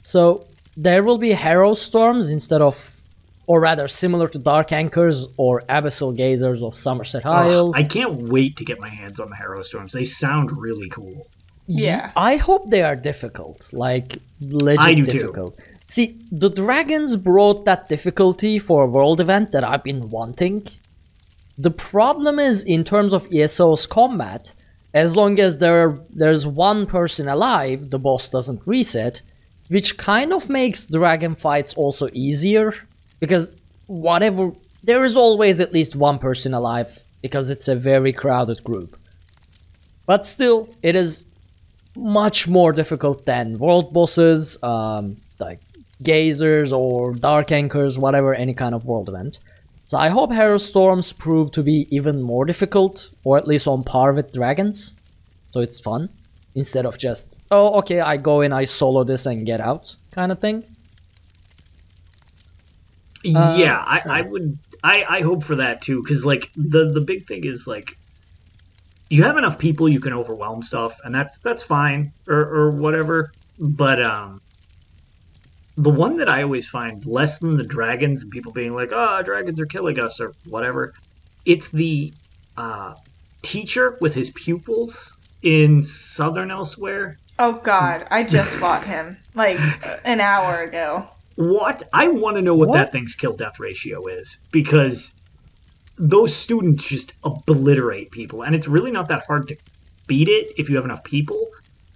A: So there will be Harrow Storms instead of, or rather similar to Dark Anchors or Abyssal Gazers of Somerset Isle.
B: I can't wait to get my hands on the Harrow Storms. They sound really cool.
C: Yeah.
A: I hope they are difficult, like legit
B: I do
A: difficult.
B: Too.
A: See, the dragons brought that difficulty for a world event that I've been wanting. The problem is, in terms of ESO's combat, as long as there's one person alive, the boss doesn't reset, which kind of makes dragon fights also easier, because there is always at least one person alive, because it's a very crowded group. But still, it is much more difficult than world bosses, like Gazers or Dark Anchors, whatever, any kind of world event. So I hope Harrow Storms prove to be even more difficult, or at least on par with dragons. So it's fun, instead of just, oh, okay, I go in, I solo this and get out, kind of thing.
B: Yeah, I hope for that too, because like the big thing is like, you have enough people, you can overwhelm stuff, and that's fine, or whatever. But the one that I always find less than the dragons and people being like, oh, dragons are killing us or whatever, it's the teacher with his pupils in Southern Elsewhere.
C: Oh god, I just fought him like an hour ago.
B: What? I want to know what that thing's kill-death ratio is, because those students just obliterate people, and it's really not that hard to beat it if you have enough people,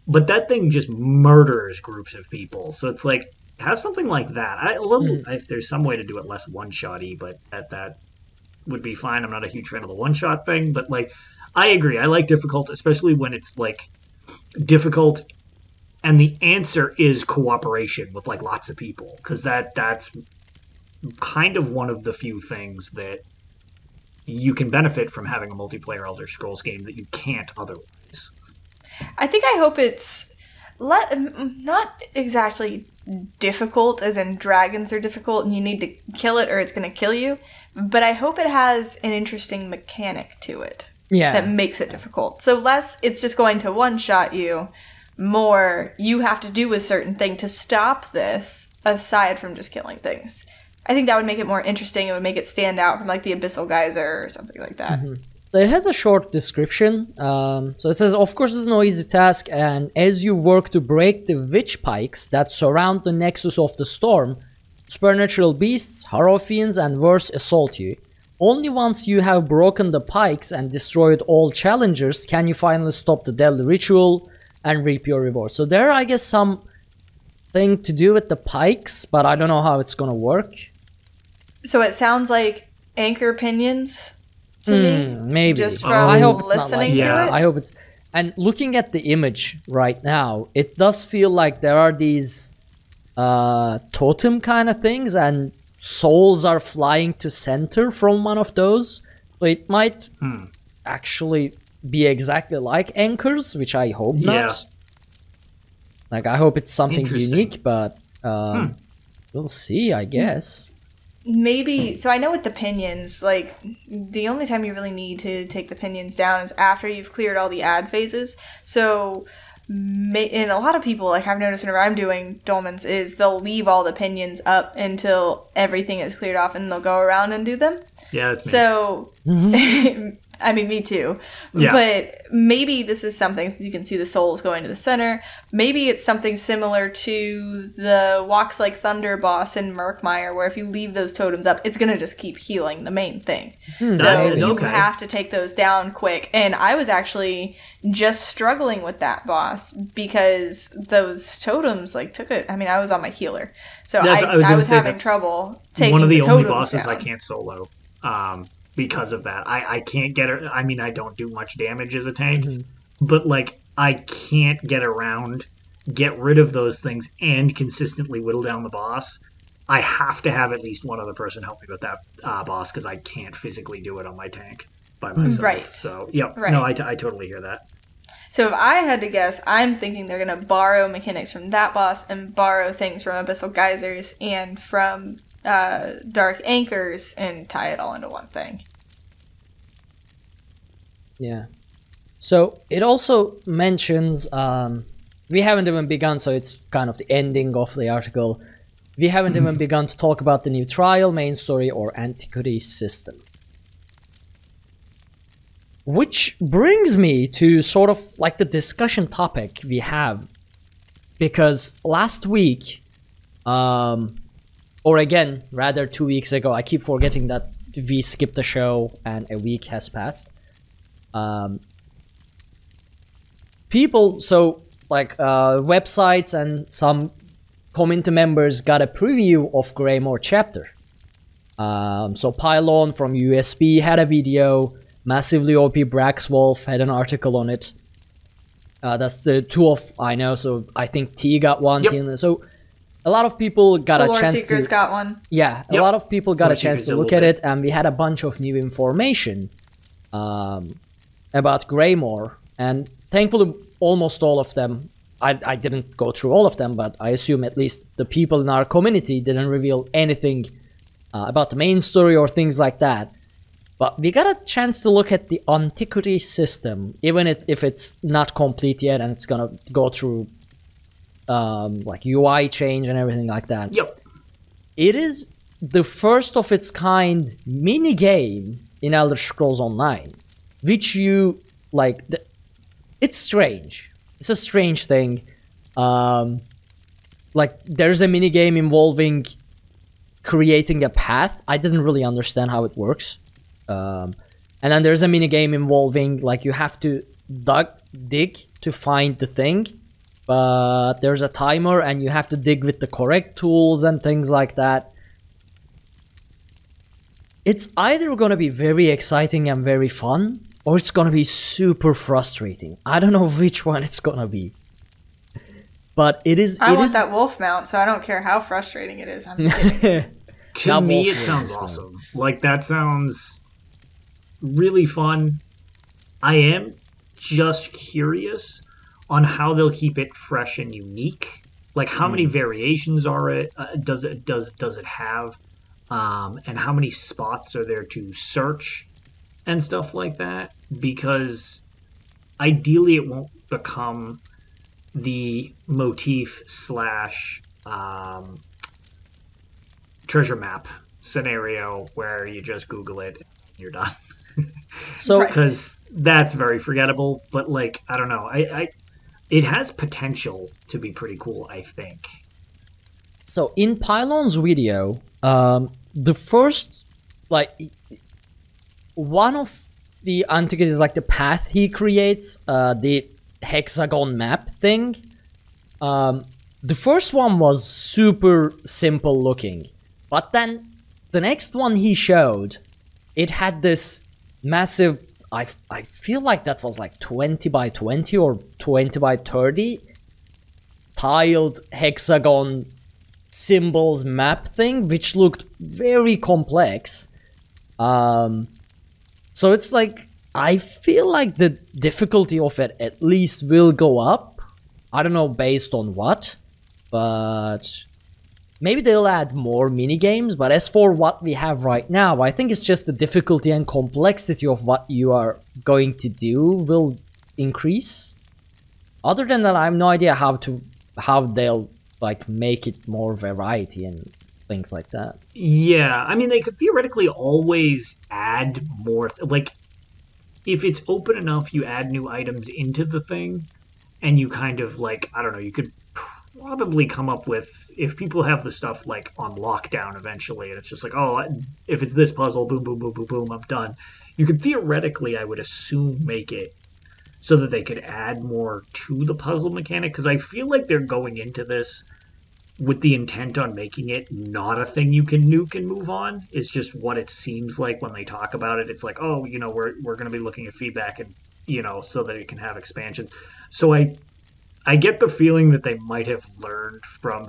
B: but that thing just murders groups of people. So it's like, have something like that. If there's some way to do it less one-shotty, but that would be fine. I'm not a huge fan of the one-shot thing, but like, I agree. I like difficult, especially when it's like difficult and the answer is cooperation with like lots of people, because that's kind of one of the few things that you can benefit from having a multiplayer Elder Scrolls game that you can't otherwise.
C: I hope it's not exactly difficult as in dragons are difficult and you need to kill it or it's going to kill you, but I hope it has an interesting mechanic to it that makes it difficult. So less it's just going to one-shot you, more you have to do a certain thing to stop this aside from just killing things. I think that would make it more interesting. It would make it stand out from like the Abyssal Geyser or something like that.
A: Mm-hmm. So it has a short description. So it says, of course, it's no easy task, and as you work to break the witch pikes that surround the nexus of the storm, supernatural beasts, Harrow-fiends, and worse assault you. Only once you have broken the pikes and destroyed all challengers can you finally stop the deadly ritual and reap your reward. So there, I guess, some thing to do with the pikes, but I don't know how it's gonna work.
C: So it sounds like anchor pinions to me.
A: Maybe.
C: Just from
A: I hope it's
C: listening
A: not like
C: to it.
A: I hope it's... And looking at the image right now, it does feel like there are these totem kind of things, and souls are flying to center from one of those. So it might actually be exactly like anchors, which I hope not. Like, I hope it's something unique, but we'll see, I guess.
C: maybe, so I know with the pinions, like, the only time you really need to take the pinions down is after you've cleared all the ad phases. So, and a lot of people, like I've noticed whenever I'm doing dolmens, is they'll leave all the pinions up until everything is cleared off, and they'll go around and do them.
B: Yeah, that's me.
C: So, I mean, me too.
B: Yeah.
C: But maybe this is something, since you can see the souls going to the center, maybe it's something similar to the Walks Like Thunder boss in Murkmire, where if you leave those totems up, it's going to just keep healing the main thing. So you have to take those down quick. And I was actually just struggling with that boss because those totems, like, took it. I mean, I was on my healer. So I was having trouble taking
B: one of the only
C: totems
B: bosses
C: down.
B: I can't solo. Because of that, I can't get her. I mean, I don't do much damage as a tank, but like I can't get rid of those things, and consistently whittle down the boss. I have to have at least one other person help me with that boss because I can't physically do it on my tank by myself.
C: Right.
B: So, yep.
C: Right.
B: No, I totally hear that.
C: So if I had to guess, I'm thinking they're going to borrow mechanics from that boss and borrow things from Abyssal Geysers and from Dark Anchors and tie it all into one thing.
A: Yeah. So it also mentions, we haven't even begun, so it's kind of the ending of the article. We haven't even begun to talk about the new trial, main story, or antiquity system. Which brings me to sort of like the discussion topic we have. Because last week, or again, rather 2 weeks ago, I keep forgetting that we skipped the show and a week has passed. People, so like websites and some community members got a preview of Greymoor chapter. So Pylon from USB had a video, Massively OP Braxwolf had an article on it. That's the two of I know, so I think T got one.
B: Yep.
A: So a lot of people got
C: The
A: a
C: Lore
A: chance
C: Seekers
A: to...
C: got one.
A: Yeah,
B: Yep.
A: a lot of people got
B: Lore
A: a chance
B: Seekers
A: to
B: did a
A: look
B: little
A: at
B: bit.
A: it, and we had a bunch of new information about Greymoor. And thankfully, almost all of them, I didn't go through all of them, but I assume at least the people in our community didn't reveal anything about the main story or things like that. But we got a chance to look at the antiquity system, even if it's not complete yet and it's gonna go through like UI change and everything like that.
B: Yep.
A: It is the first of its kind mini game in Elder Scrolls Online, which you like. It's strange. It's a strange thing. Like there's a mini game involving creating a path. I didn't really understand how it works. And then there's a mini game involving like you have to dig to find the thing, but there's a timer and you have to dig with the correct tools and things like that. It's either going to be very exciting and very fun, or it's going to be super frustrating. I don't know which one it's going to be. But it is...
C: I want that wolf mount, so I don't care how frustrating it is. I'm kidding.
B: To me, it sounds awesome. Like, that sounds really fun. I am just curious on how they'll keep it fresh and unique. Like, how many variations does it have? And how many spots are there to search and stuff like that? Because ideally it won't become the motif / treasure map scenario where you just Google it and you're done.
A: So,
B: because that's very forgettable. But like, I don't know. It has potential to be pretty cool, I think.
A: So in Pylon's video, the first, like, one of the antiquities, like the path he creates, the hexagon map thing, the first one was super simple looking, but then the next one he showed, it had this massive, I feel like that was like 20 by 20 or 20 by 30 tiled hexagon symbols map thing, which looked very complex. So it's like, I feel like the difficulty of it at least will go up. I don't know based on what, but maybe they'll add more minigames, but as for what we have right now, I think it's just the difficulty and complexity of what you are going to do will increase. Other than that, I have no idea how they'll like make it more variety and things like that.
B: Yeah, I mean, they could theoretically always add more. Like, if it's open enough, you add new items into the thing, and you kind of like, I don't know, you could probably come up with, if people have the stuff like on lockdown eventually, and it's just like, oh, if it's this puzzle, boom, boom, boom, boom, boom, I'm done. You could theoretically, I would assume, make it so that they could add more to the puzzle mechanic, because I feel like they're going into this with the intent on making it not a thing you can nuke and move on. It's just what it seems like when they talk about it. It's like, oh, you know, we're going to be looking at feedback and, you know, so that it can have expansions. So I get the feeling that they might have learned from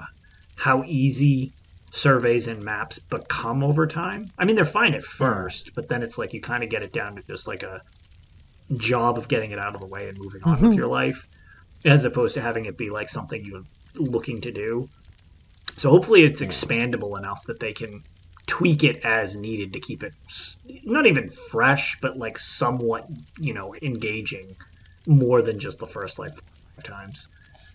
B: how easy surveys and maps become over time. I mean, they're fine at first, but then it's like you kind of get it down to just like a job of getting it out of the way and moving on with your life, as opposed to having it be like something you're looking to do. So hopefully it's expandable enough that they can tweak it as needed to keep it not even fresh, but like somewhat, you know, engaging more than just the first like 5 times.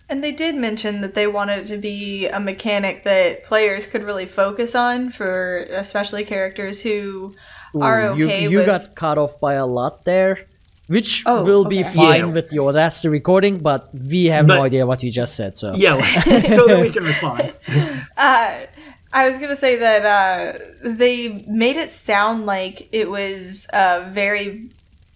C: And they did mention that they wanted it to be a mechanic that players could really focus on, for especially characters who are okay with...
A: You got cut off by a lot there, which will be fine with the Audacity recording, but we have no idea what you just said, so...
B: Yeah, so that we can respond.
C: I was going to say that they made it sound like it was a very...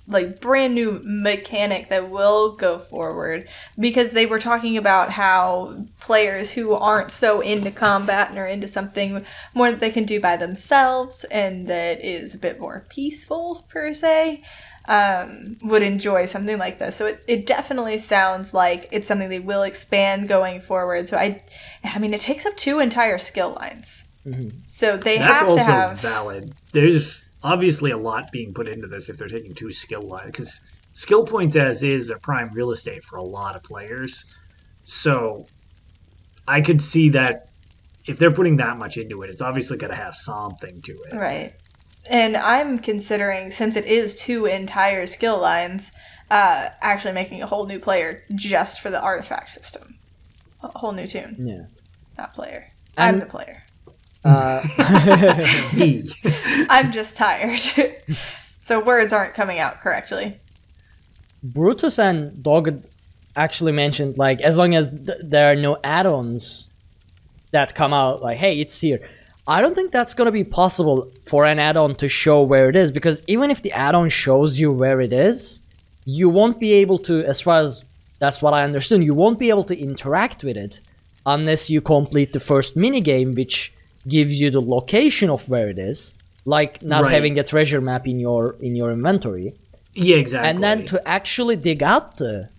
C: like brand new mechanic that will go forward, because they were talking about how players who aren't so into combat and are into something more that they can do by themselves and that is a bit more peaceful per se, would enjoy something like this. So it definitely sounds like it's something they will expand going forward. So I mean, it takes up 2 entire skill lines. So they have to have...
B: That's also valid. There's obviously a lot being put into this if they're taking 2 skill lines, because skill points as is are prime real estate for a lot of players. So I could see that if they're putting that much into it, it's obviously got to have something to it.
C: Right. And I'm considering, since it is 2 entire skill lines, actually making a whole new player just for the artifact system. A whole new tune.
A: Yeah.
C: Not player. I'm the player. I'm just tired. So words aren't coming out correctly.
A: Brutus and Dogged actually mentioned, like, as long as there are no add-ons that come out, like, hey, it's here. I don't think that's going to be possible for an add-on to show where it is, because even if the add-on shows you where it is, you won't be able to, as far as that's what I understood, you won't be able to interact with it unless you complete the first minigame, which gives you the location of where it is, like not having a treasure map in your inventory.
B: Yeah, exactly.
A: And then to actually dig out the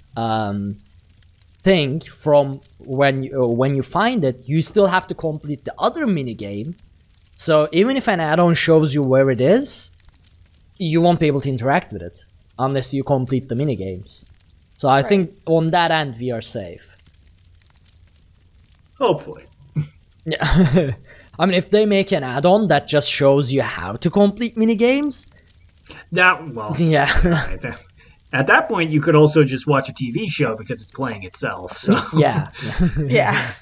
A: thing from when you find it, you still have to complete the other minigame. So even if an add-on shows you where it is, you won't be able to interact with it unless you complete the minigames. So I think on that end we are safe.
B: Hopefully.
A: Yeah. I mean, if they make an add-on that just shows you how to complete minigames...
B: Yeah. Right. At that point, you could also just watch a TV show because it's playing itself. So
A: Yeah.
C: Yeah.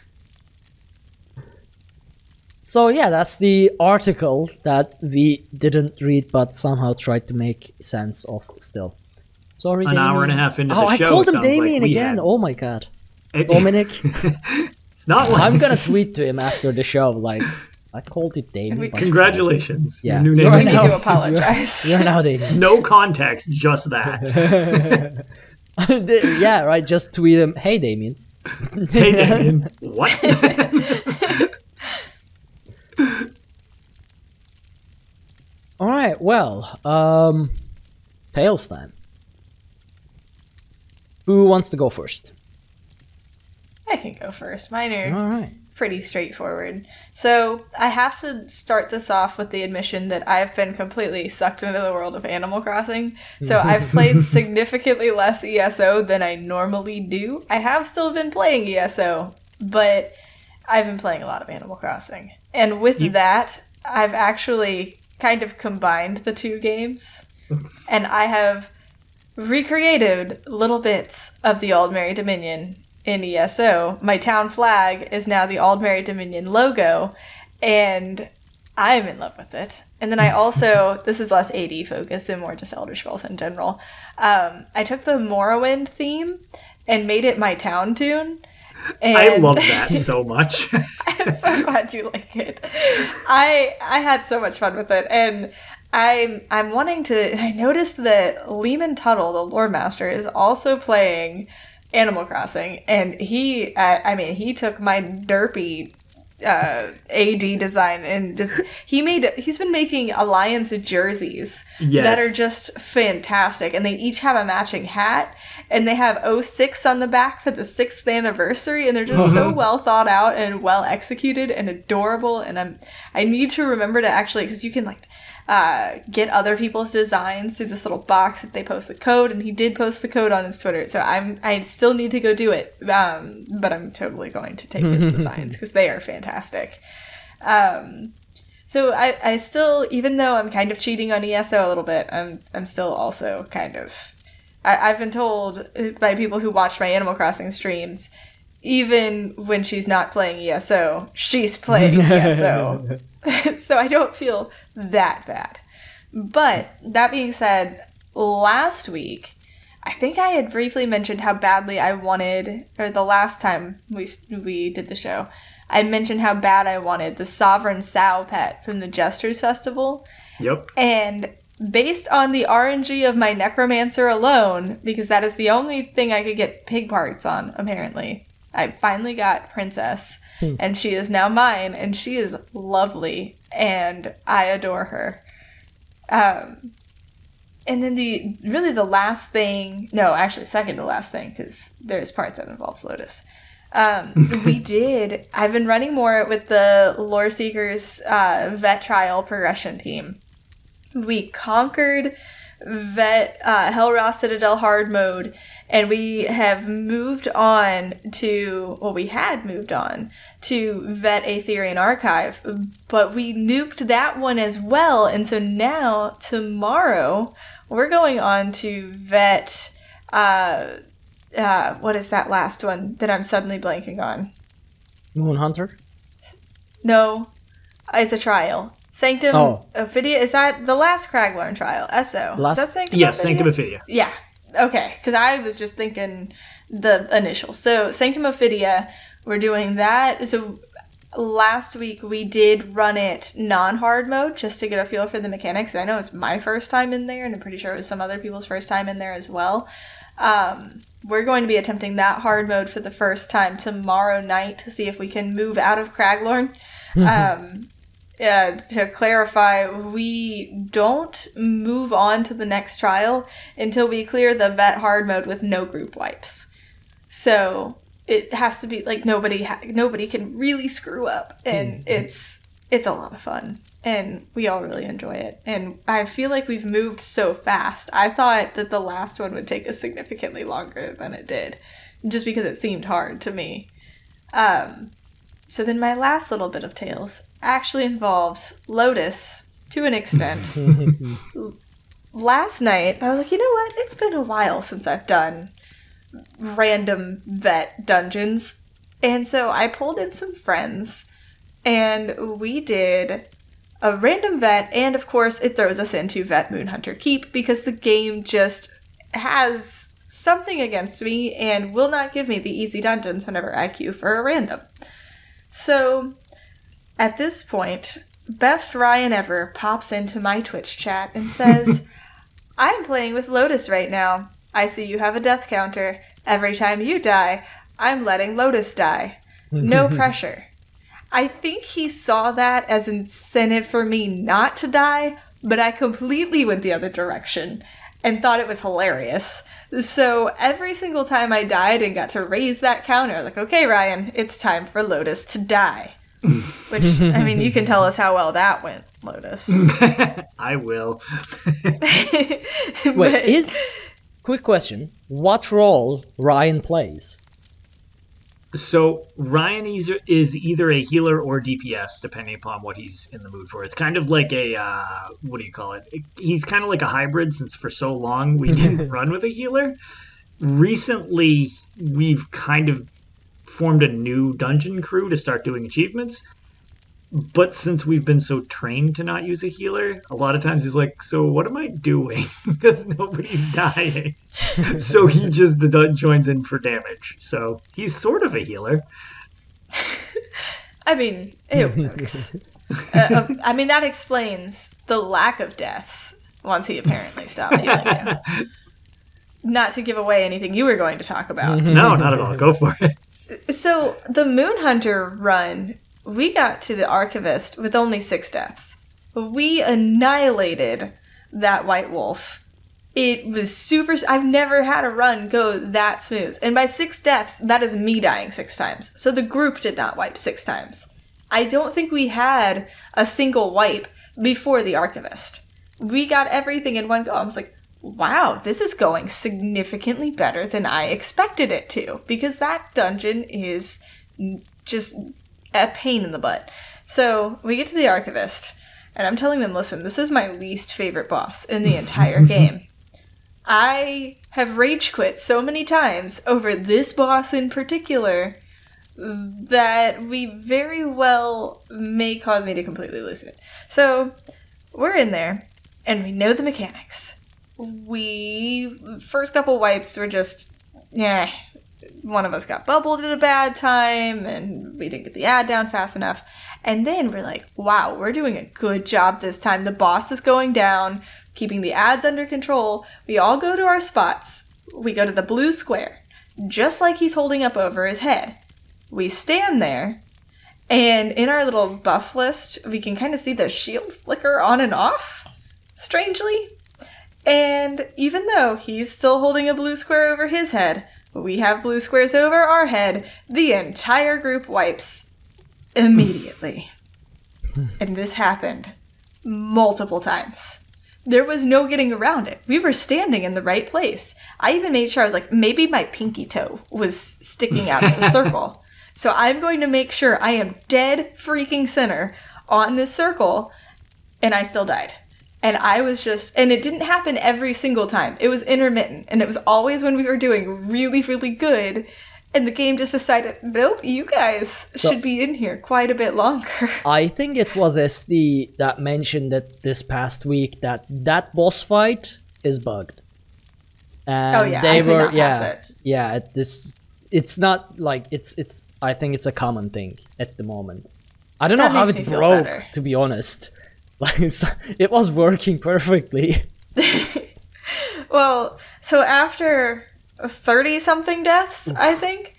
A: So yeah, that's the article that we didn't read but somehow tried to make sense of still. Sorry,
B: An hour and a half into the show.
A: I called him Damien again. Oh my god. Dominic.
B: Not one.
A: I'm gonna tweet to him after the show, like, I called it Damien.
B: Congratulations.
A: Yeah.
B: Your new name
C: I need to apologize.
A: You're now Damien.
B: No context, just that.
A: Yeah, right, just tweet him, hey Damien.
B: Hey Damien. What?
A: Alright, well, Tales time. Who wants to go first?
C: I can go first. Mine are
A: Alright.
C: pretty straightforward. So I have to start this off with the admission that I've been completely sucked into the world of Animal Crossing. So I've played significantly less ESO than I normally do. I have still been playing ESO, but I've been playing a lot of Animal Crossing. And with that, I've actually kind of combined the two games. And I have recreated little bits of the Aldmeri Dominion in ESO. My town flag is now the Aldmeri Dominion logo, and I'm in love with it. And then I also, this is less AD focused and more just Elder Scrolls in general, I took the Morrowind theme and made it my town tune. And
B: I love that so much.
C: I'm so glad you like it. I had so much fun with it, and I'm wanting to. I noticed that Lehman Tuttle, the lore master, is also playing Animal Crossing, and he took my derpy AD design and just he's been making Alliance jerseys that are just fantastic, and they each have a matching hat, and they have 06 on the back for the 6th anniversary, and they're just so well thought out and well executed and adorable. And I need to remember to actually, because you can like get other people's designs through this little box if they post the code, and he did post the code on his Twitter, so I still need to go do it, but I'm totally going to take his designs because they are fantastic. So I still, even though I'm kind of cheating on ESO a little bit, I'm still also kind of, I've been told by people who watch my Animal Crossing streams, even when she's not playing ESO, she's playing ESO. So I don't feel that bad. But that being said, last week, I think I had briefly mentioned how badly I wanted, or the last time we did the show, I mentioned how bad I wanted the Sovereign Sow pet from the Jesters Festival.
B: Yep.
C: And based on the RNG of my Necromancer alone, because that is the only thing I could get pig parts on, apparently, I finally got Princess, and she is now mine, and she is lovely, and I adore her. And then the last thing, no, actually second to last thing, because there's part that involves Lotus. I've been running more with the Lore Seekers vet trial progression team. We conquered vet Hellraw Citadel hard mode, and we have moved on to, we had moved on to vet Aetherian Archive, but we nuked that one as well, and so now, tomorrow, we're going on to vet, what is that last one that I'm suddenly blanking on?
A: Moon Hunter?
C: No, it's a trial. Sanctum Ophidia, is that the last Craglorn trial? SO. Is that Sanctum
B: Yes,
C: Ophidia?
B: Sanctum Ophidia.
C: Yeah. Okay, because I was just thinking the initials. So Sanctum Ophidia, we're doing that. So last week we did run it non-hard mode just to get a feel for the mechanics. I know it's my first time in there, and I'm pretty sure it was some other people's first time in there as well. We're going to be attempting that hard mode for the first time tomorrow night to see if we can move out of Craglorn. To clarify, we don't move on to the next trial until we clear the vet hard mode with no group wipes. So it has to be like nobody can really screw up, and it's a lot of fun, and we all really enjoy it. And I feel like we've moved so fast. I thought that the last one would take us significantly longer than it did, just because it seemed hard to me. So then my last little bit of Tales actually involves Lotus to an extent. Last night, I was like, you know what? It's been a while since I've done random vet dungeons. And so I pulled in some friends, and we did a random vet, and of course it throws us into Vet Moonhunter Keep, because the game just has something against me and will not give me the easy dungeons whenever I queue for a random. So, at this point, Best Ryan Ever pops into my Twitch chat and says, I'm playing with Lotus right now. I see you have a death counter. Every time you die, I'm letting Lotus die. No pressure. I think he saw that as incentive for me not to die, but I completely went the other direction and thought it was hilarious. So every single time I died and got to raise that counter, like, okay, Ryan, it's time for Lotus to die. Which, I mean, you can tell us how well that went, Lotus.
B: I will.
A: Wait, quick question. What role Ryan plays?
B: So Ryan is either a healer or DPS, depending upon what he's in the mood for. It's kind of like a, what do you call it? He's kind of like a hybrid, since for so long we didn't run with a healer. Recently, we've kind of formed a new dungeon crew to start doing achievements. But since we've been so trained to not use a healer, a lot of times he's like, so what am I doing? Because nobody's dying. So he just joins in for damage. So he's sort of a healer.
C: I mean, it works. I mean, that explains the lack of deaths once he apparently stopped healing you. Not to give away anything you were going to talk about.
B: No, not at all. Go for it.
C: So the Moonhunter run, we got to the Archivist with only 6 deaths. We annihilated that White Wolf. It was super... I've never had a run go that smooth. And by 6 deaths, that is me dying 6 times. So the group did not wipe 6 times. I don't think we had a single wipe before the Archivist. We got everything in one go. I was like, wow, this is going significantly better than I expected it to. Because that dungeon is just... a pain in the butt. So we get to the Archivist, and I'm telling them, listen, this is my least favorite boss in the entire game. I have rage quit so many times over this boss in particular that we very well may cause me to completely lose it. So we're in there, and we know the mechanics. First couple wipes were just, one of us got bubbled at a bad time, and we didn't get the ad down fast enough. And then we're like, wow, we're doing a good job this time. The boss is going down, keeping the ads under control. We all go to our spots. We go to the blue square, just like he's holding up over his head. We stand there, and in our little buff list, we can kind of see the shield flicker on and off, strangely. And even though he's still holding a blue square over his head, we have blue squares over our head, the entire group wipes immediately. And this happened multiple times. There was no getting around it. We were standing in the right place. I even made sure, I was like, maybe my pinky toe was sticking out of the circle. So I'm going to make sure I am dead freaking center on this circle, and I still died. And I was just, and it didn't happen every single time. It was intermittent. And it was always when we were doing really, really good. And the game just decided, nope, you guys should be in here quite a bit longer.
A: I think it was SD that mentioned that this past week that boss fight is bugged. And they were, it's not like, it's, I think it's a common thing at the moment. I don't know how it broke, to be honest. Like, it was working perfectly.
C: Well, so after 30-something deaths, I think,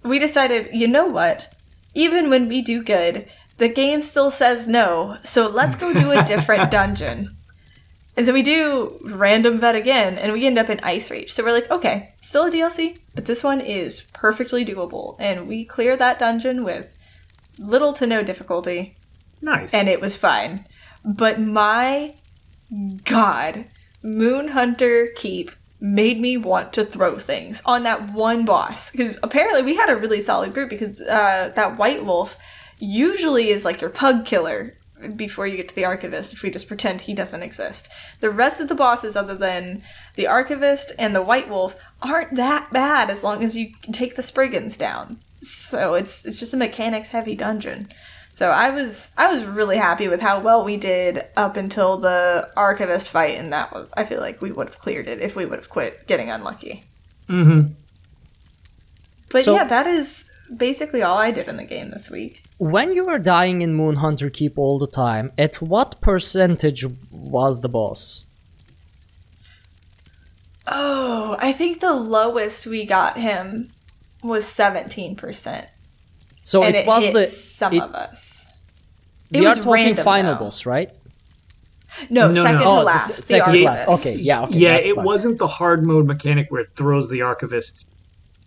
C: we decided, you know what? Even when we do good, the game still says no, so let's go do a different dungeon. And so we do random vet again, and we end up in Ice Rage. So we're like, okay, still a DLC, but this one is perfectly doable. And we clear that dungeon with little to no difficulty.
B: Nice.
C: And it was fine. But my God, Moonhunter Keep made me want to throw things on that one boss. Because apparently we had a really solid group, because that White Wolf usually is like your pug killer before you get to the Archivist, if we just pretend he doesn't exist. The rest of the bosses, other than the Archivist and the White Wolf, aren't that bad as long as you can take the Spriggans down. So it's just a mechanics-heavy dungeon. So I was really happy with how well we did up until the Archivist fight, and that was, I feel like we would have cleared it if we would have quit getting unlucky.
B: Mm-hmm.
C: But so, yeah, that is basically all I did in the game this week.
A: When you were dying in Moonhunter Keep all the time, at what percentage was the boss?
C: Oh, I think the lowest we got him was 17%.
A: So
C: and
A: it was
C: hit
A: the
C: some of us.
A: We are talking final boss, right?
C: No, second to last.
A: Second to last. Okay, yeah, okay.
B: Yeah, it wasn't the hard mode mechanic where it throws the Archivist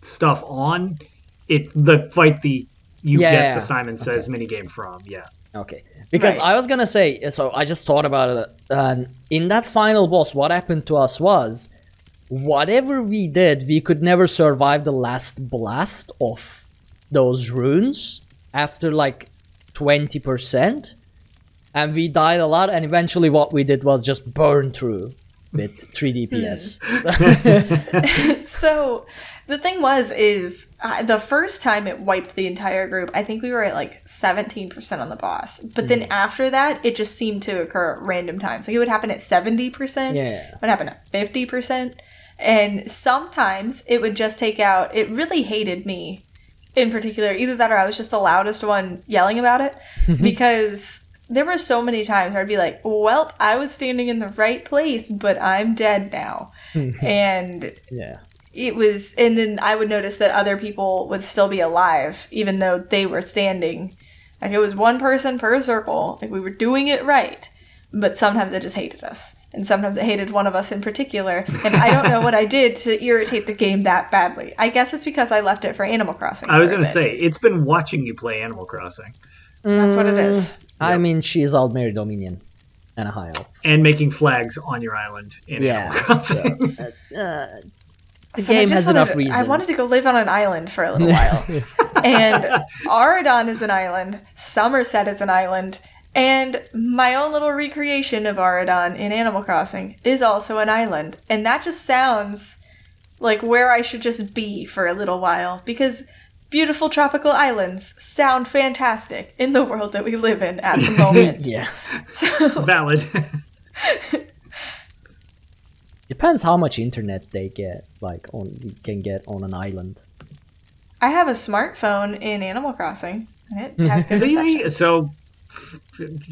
B: stuff on. It's the fight you get the Simon Says minigame from. Yeah.
A: Okay. Because I was gonna say, so I just thought about it. In that final boss, what happened to us was, whatever we did, we could never survive the last blast of those runes after like 20%, and we died a lot, and eventually what we did was just burn through with 3 DPS.
C: So the thing is the first time it wiped the entire group, I think we were at like 17% on the boss. But then after that, it just seemed to occur at random times. Like it would happen at 70%.
A: Yeah.
C: It would happen at 50%. And sometimes it would just take out, it really hated me in particular. Either that or I was just the loudest one yelling about it. Because there were so many times where I'd be like, well, I was standing in the right place, but I'm dead now. And
A: Yeah.
C: it was, and then I would notice that other people would still be alive, even though they were standing. Like it was one person per circle. Like we were doing it right. But sometimes it just hated us. And sometimes it hated one of us in particular. And I don't know what I did to irritate the game that badly. I guess it's because I left it for Animal Crossing.
B: I was going to say, it's been watching you play Animal Crossing.
C: That's what it is.
A: I mean, she is Aldmeri Dominion and a high elf.
B: And making flags on your island in Animal Crossing.
A: So the game has enough reason.
C: I wanted to go live on an island for a little while. And Aradon is an island. Somerset is an island. And my own little recreation of Aradon in Animal Crossing is also an island. And that just sounds like where I should just be for a little while. Because beautiful tropical islands sound fantastic in the world that we live in at the moment.
A: Yeah.
C: So,
B: Valid.
A: Depends how much internet they get, like, you can get on an island.
C: I have a smartphone in Animal Crossing. And it has good reception.
B: So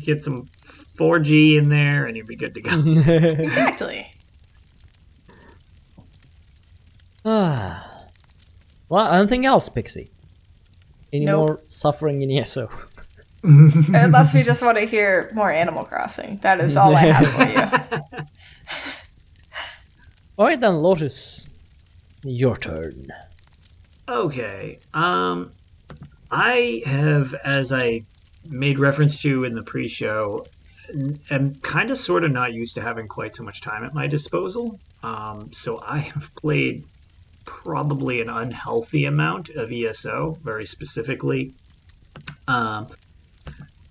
B: get some 4G in there and you'll be good to go.
C: Exactly.
A: Well, anything else, Pixie? Any
C: Nope.
A: more suffering in ESO?
C: Unless we just want to hear more Animal Crossing. That is all I have for you.
A: Alright then, Lotus. Your turn.
B: Okay. I have, as I made reference to in the pre-show, am kind of sort of not used to having quite so much time at my disposal. So I have played probably an unhealthy amount of ESO, very specifically.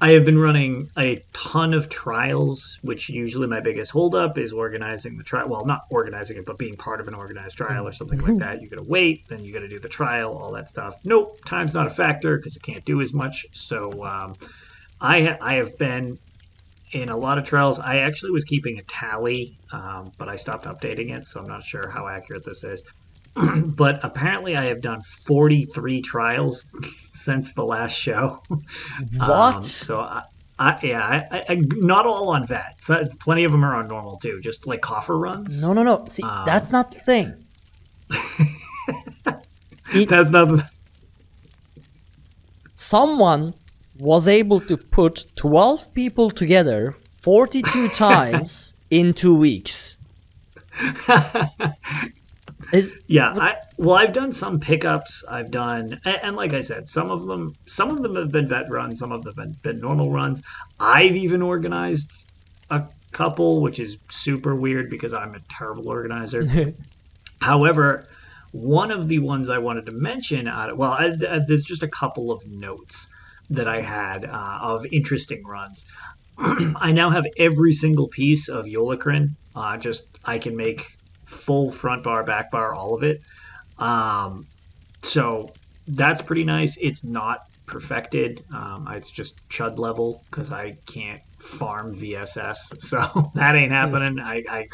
B: I have been running a ton of trials, which usually my biggest holdup is organizing the trial. Well, not organizing it, but being part of an organized trial or something like that. You got to wait, then you got to do the trial, all that stuff. Nope, time's not a factor because I can't do as much. So I have been in a lot of trials. I actually was keeping a tally, but I stopped updating it, so I'm not sure how accurate this is. But apparently I have done 43 trials since the last show.
A: What?
B: So I not all on vet. So plenty of them are on normal too, just like coffer runs.
A: No. See, that's not the thing.
B: That's not the...
A: Someone was able to put 12 people together 42 times in 2 weeks. I've done some pickups. I've done, and like I said, some of them have been vet runs, some of them have been normal runs. I've even organized a couple, which is super weird because I'm a terrible organizer. However, one of the ones I wanted to mention, there's just a couple of notes that I had of interesting runs. I now have every single piece of Yolakrin. I can make full front bar, back bar, all of it. So that's pretty nice. It's not perfected. It's just chud level because I can't farm VSS. So that ain't happening. I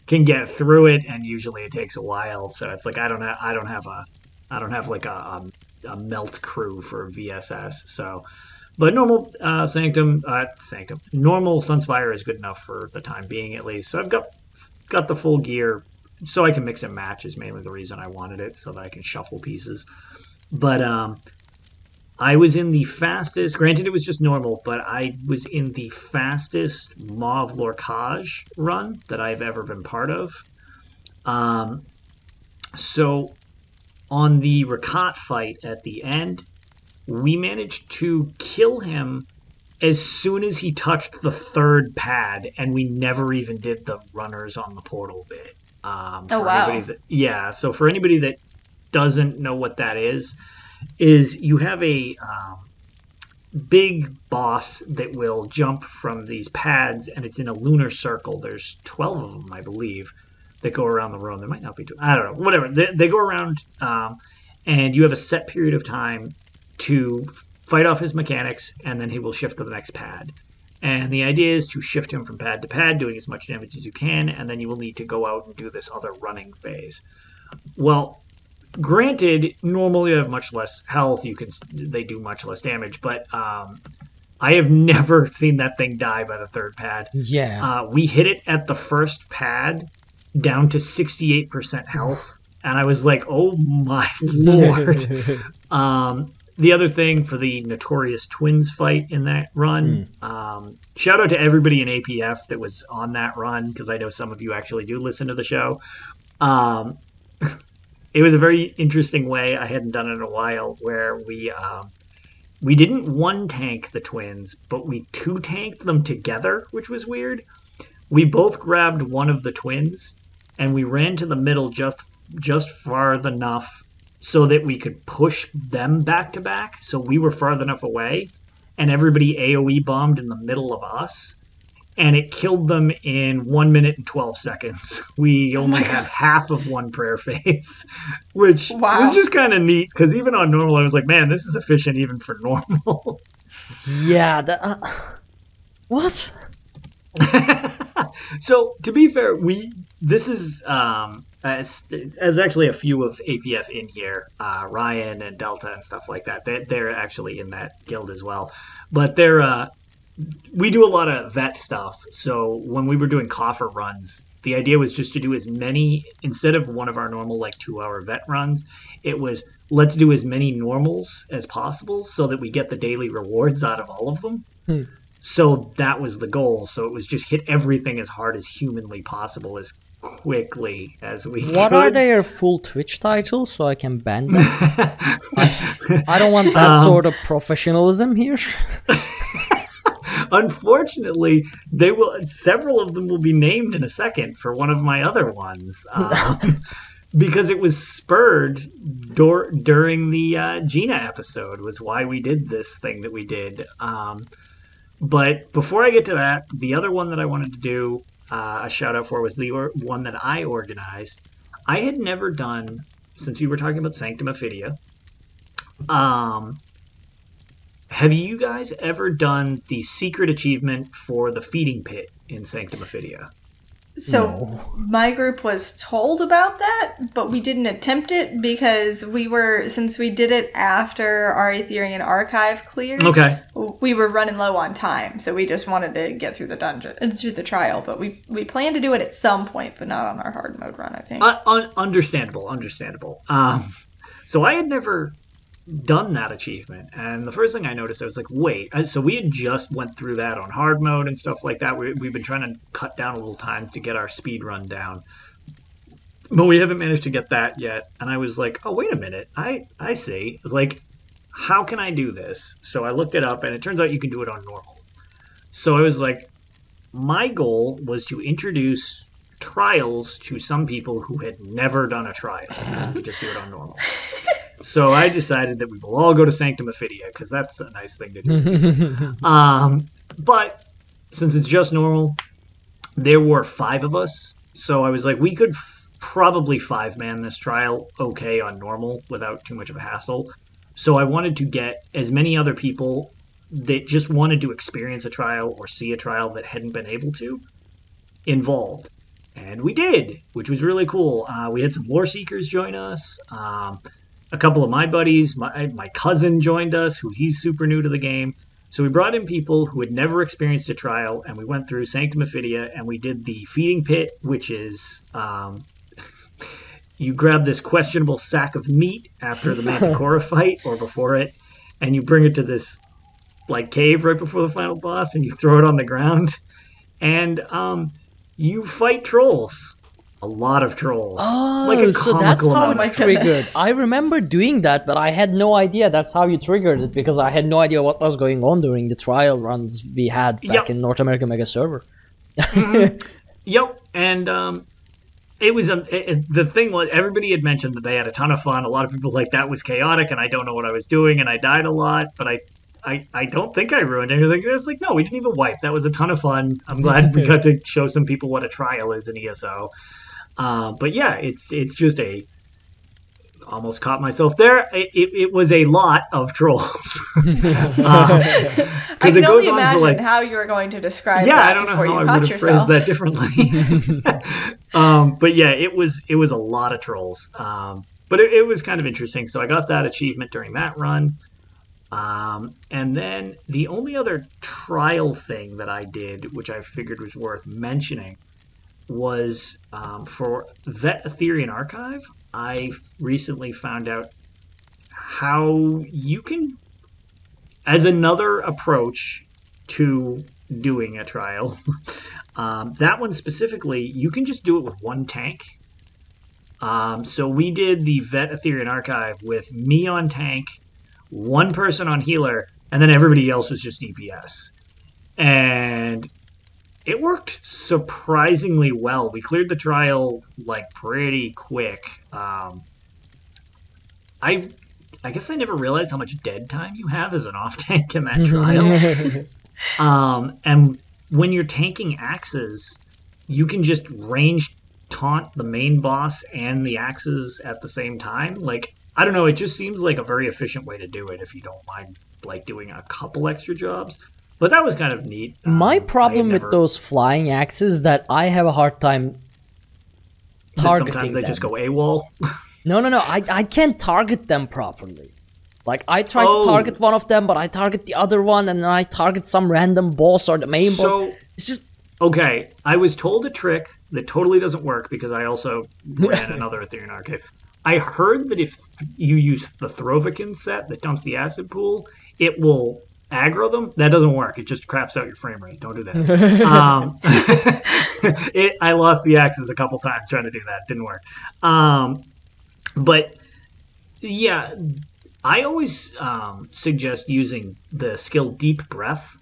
A: can get through it, and usually it takes a while. So it's like I don't have like a melt crew for VSS. So, but normal Sanctum, normal Sunspire is good enough for the time being at least. So I've got the full gear. So I can mix and match is mainly the reason I wanted it, so that I can shuffle pieces. But I was in the fastest, granted it was just normal, but I was in the fastest Mauve Lorcage run that I've ever been part of. So on the Rakat fight at the end, we managed to kill him as soon as he touched the third pad, and we never even did the runners on the portal bit.
C: Oh, wow.
B: So for anybody that doesn't know what that is, is you have a big boss that will jump from these pads, and it's in a lunar circle. There's 12 of them, I believe, that go around the room. There might not be two. I don't know. Whatever. They go around, and you have a set period of time to fight off his mechanics, and then he will shift to the next pad. And the idea is to shift him from pad to pad, doing as much damage as you can, and then you will need to go out and do this other running phase. Well, granted, normally you have much less health. They do much less damage, but I have never seen that thing die by the third pad.
A: Yeah.
B: We hit it at the first pad down to 68% health, and I was like, oh my lord. The other thing for the Notorious Twins fight in that run, shout out to everybody in APF that was on that run, because I know some of you actually do listen to the show. It was a very interesting way, I hadn't done it in a while, where we didn't one-tank the twins, but we two-tanked them together, which was weird. We both grabbed one of the twins, and we ran to the middle just far enough so that we could push them back to back. So we were far enough away, and everybody AoE bombed in the middle of us, and it killed them in 1 minute and 12 seconds. We only had half of one prayer phase, which was just kind of neat, because even on normal, I was like, man, this is efficient even for normal.
A: Yeah. What?
B: So, to be fair, this is as actually a few of APF in here, Ryan and Delta and stuff like that. They're actually in that guild as well. But we do a lot of vet stuff. So when we were doing coffer runs, the idea was just to do as many, instead of one of our normal 2-hour vet runs, it was let's do as many normals as possible so that we get the daily rewards out of all of them. So that was the goal. So it was just hit everything as hard as humanly possible, as quickly as we could.
A: What are their full Twitch titles so I can ban them? I don't want that sort of professionalism here.
B: Unfortunately, several of them will be named in a second for one of my other ones. Because it was spurred during the Gina episode was why we did this thing that we did. But before I get to that, the other one that I wanted to do a shout out for was the one that I organized. I had never done, since we were talking about Sanctum Ophidia, have you guys ever done the secret achievement for the feeding pit in Sanctum Ophidia?
C: So my group was told about that, but we didn't attempt it because since we did it after our Aetherian archive cleared, we were running low on time. So we just wanted to get through the dungeon and through the trial, but we plan to do it at some point, but not on our hard mode run, I think.
B: Understandable. So I had never done that achievement, and the first thing I noticed, I was like, wait, so we had just went through that on hard mode and stuff like that. We've been trying to cut down a little times to get our speed run down, but we haven't managed to get that yet. And I was like, oh, wait a minute, I see. I was like, how can I do this? So I looked it up, and it turns out you can do it on normal. So I was like, my goal was to introduce trials to some people who had never done a trial. We just do it on normal. So I decided that we will all go to Sanctum Ophidia, because that's a nice thing to do. But since it's just normal, there were 5 of us. So I was like, we could probably 5-man this trial okay on normal without too much of a hassle. So I wanted to get as many other people that just wanted to experience a trial or see a trial that hadn't been able to involved. And we did, which was really cool. We had some lore seekers join us. A couple of my buddies, my cousin joined us, he's super new to the game. So we brought in people who had never experienced a trial, and we went through Sanctum Ophidia, and we did the feeding pit, which is you grab this questionable sack of meat after the Manticora fight or before it, and you bring it to this cave right before the final boss, and you throw it on the ground, and you fight trolls. A lot of trolls.
A: Oh, so that's how it's triggered. I remember doing that, but I had no idea that's how you triggered it, because I had no idea what was going on during the trial runs we had back in North American Mega Server.
B: Yep, and it was the thing was everybody had mentioned that they had a ton of fun. A lot of people like that was chaotic, and I don't know what I was doing, and I died a lot. But I don't think I ruined anything. It was like, no, we didn't even wipe. That was a ton of fun. I'm glad we got to show some people what a trial is in ESO. But yeah, it's just almost caught myself there. It was a lot of trolls.
C: I can only imagine how you were going to describe that.
B: I don't know how I would have phrased that differently. But yeah, it was a lot of trolls. But it was kind of interesting. So I got that achievement during that run. And then the only other trial thing that I did, which I figured was worth mentioning, was for Vet Ethereal Archive. I recently found out how you can, as another approach to doing a trial, that one specifically, you can just do it with one tank. So we did the Vet Ethereal Archive with me on tank, one person on healer, and then everybody else was just DPS. And it worked surprisingly well. We cleared the trial like pretty quick. I guess I never realized how much dead time you have as an off tank in that trial. And when you're tanking axes, you can just range taunt the main boss and the axes at the same time. Like, I don't know, it just seems like a very efficient way to do it if you don't mind like doing a couple extra jobs. But that was kind of neat.
A: My problem with those flying axes that I have a hard time targeting
B: sometimes they
A: them.
B: just go AWOL.
A: No. I can't target them properly. Like, I try to target one of them, but I target the other one, and then I target some random boss or the main boss. It's just...
B: Okay, I was told a trick that totally doesn't work because I also ran another Ethereal Archive. I heard that if you use the Throvikin set that dumps the acid pool, it will aggro them. That doesn't work. It just craps out your frame rate. Don't do that. I lost the axes a couple times trying to do that. Didn't work. But yeah, I always suggest using the skill Deep Breath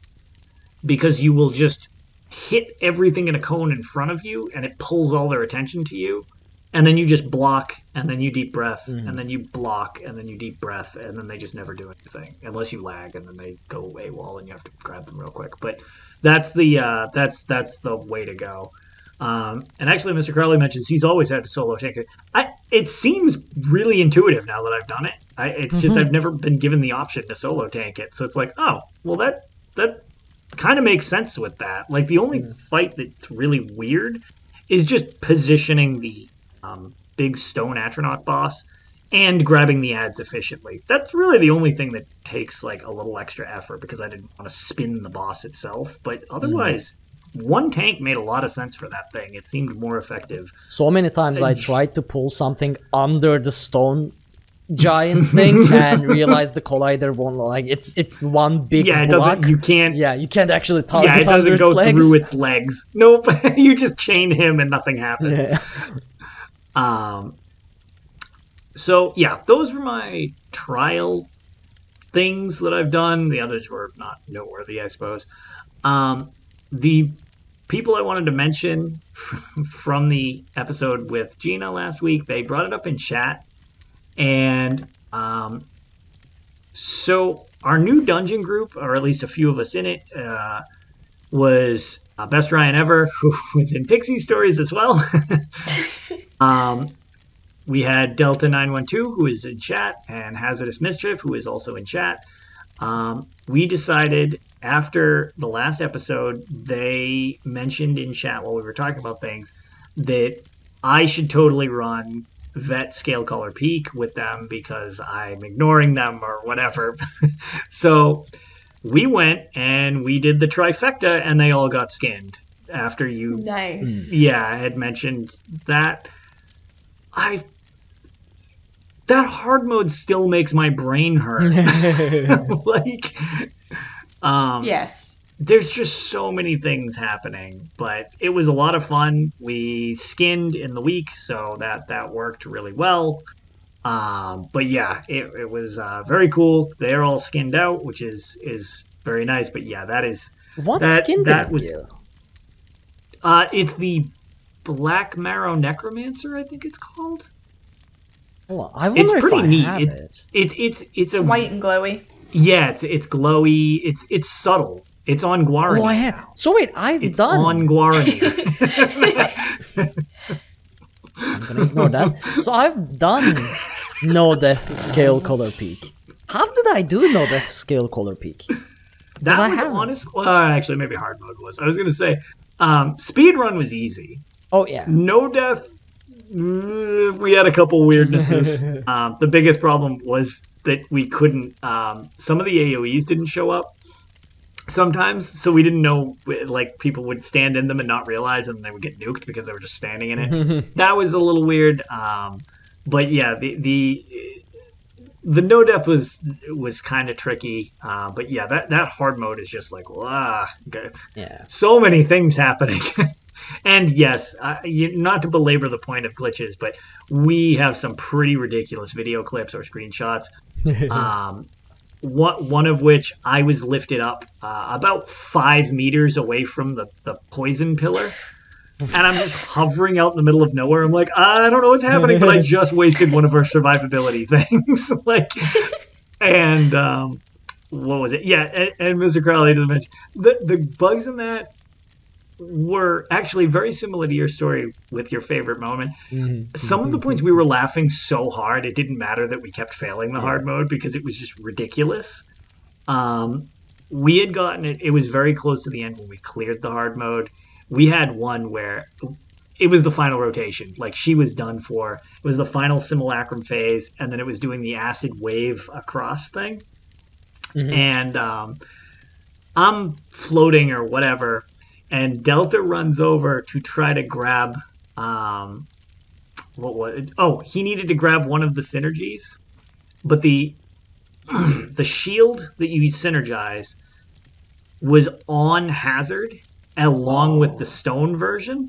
B: because you will just hit everything in a cone in front of you and it pulls all their attention to you. And then you just block, and then you deep breath, and then you block, and then you deep breath, and then they just never do anything unless you lag, and then they go AWOL, and you have to grab them real quick. But that's the way to go. And actually, Mr. Crowley mentions he's always had to solo tank it. It seems really intuitive now that I've done it. It's just I've never been given the option to solo tank it, so it's like, oh, well that kind of makes sense with that. Like the only fight that's really weird is just positioning the big stone Atronach boss and grabbing the ads efficiently. That's really the only thing that takes like a little extra effort because I didn't want to spin the boss itself. But otherwise, one tank made a lot of sense for that thing. It seemed more effective.
A: So many times I tried to pull something under the stone giant thing and realized the collider won't, like, it's one big block.
B: It doesn't, you can't
A: actually target
B: it doesn't
A: under
B: go
A: its legs.
B: through its legs. Nope. You just chain him and nothing happens.
A: Yeah.
B: So yeah, those were my trial things that I've done. The others were not noteworthy, I suppose. The people I wanted to mention from the episode with Gina last week, they brought it up in chat. And so our new dungeon group, or at least a few of us in it, was Best Ryan Ever, who was in Pixie Stories as well. We had Delta 912, who is in chat, and Hazardous Mischief, who is also in chat. We decided after the last episode, they mentioned in chat while we were talking about things that I should totally run Vet Scale Color Peak with them because I'm ignoring them or whatever. So we went and we did the trifecta and they all got skinned after you.
C: Nice.
B: Yeah, I had mentioned that. That hard mode still makes my brain hurt. Like,
C: yes.
B: There's just so many things happening, but it was a lot of fun. We skinned in the week, so that worked really well. But yeah, it was very cool. They're all skinned out, which is very nice. But yeah, that is
A: what skin did
B: that was.
A: You?
B: It's the Black Marrow Necromancer, I think it's called.
A: Hold on, I wonder
B: It's pretty
A: if I
B: neat.
A: have it.
B: It's a
C: white and glowy.
B: Yeah, it's glowy. It's subtle. It's on Guarani.
A: Oh, I have. So wait,
B: It's on Guarani.
A: I'm gonna ignore that. So I've done No Death Scale Color Peak. How did I do No Death Scale Color Peak?
B: That
A: I
B: was
A: haven't.
B: honest. Well, actually, maybe hard mode was. I was gonna say, speedrun was easy.
A: Oh yeah.
B: No death. We had a couple weirdnesses. The biggest problem was that we couldn't. Some of the AOE's didn't show up sometimes, so we didn't know. Like people would stand in them and not realize, and they would get nuked because they were just standing in it. That was a little weird. But yeah, the no death was kind of tricky. But yeah, that hard mode is just like
A: Yeah.
B: so many things happening. And yes, not to belabor the point of glitches, but we have some pretty ridiculous video clips or screenshots. One of which I was lifted up about 5 meters away from the poison pillar. And I'm just hovering out in the middle of nowhere. I'm like, I don't know what's happening, but I just wasted one of our survivability things. What was it? Yeah, and Mr. Crowley did mention the bugs in that were actually very similar to your story with your favorite moment. Some of the points we were laughing so hard it didn't matter that we kept failing the hard mode because it was just ridiculous. We had gotten it was very close to the end when we cleared the hard mode. We had one where it was the final rotation, like she was done for. It was the final simulacrum phase, and then it was doing the acid wave across thing. And I'm floating or whatever, and Delta runs over to try to grab what was it? Oh, he needed to grab one of the synergies, but the shield that you synergize was on Hazard along with the stone version,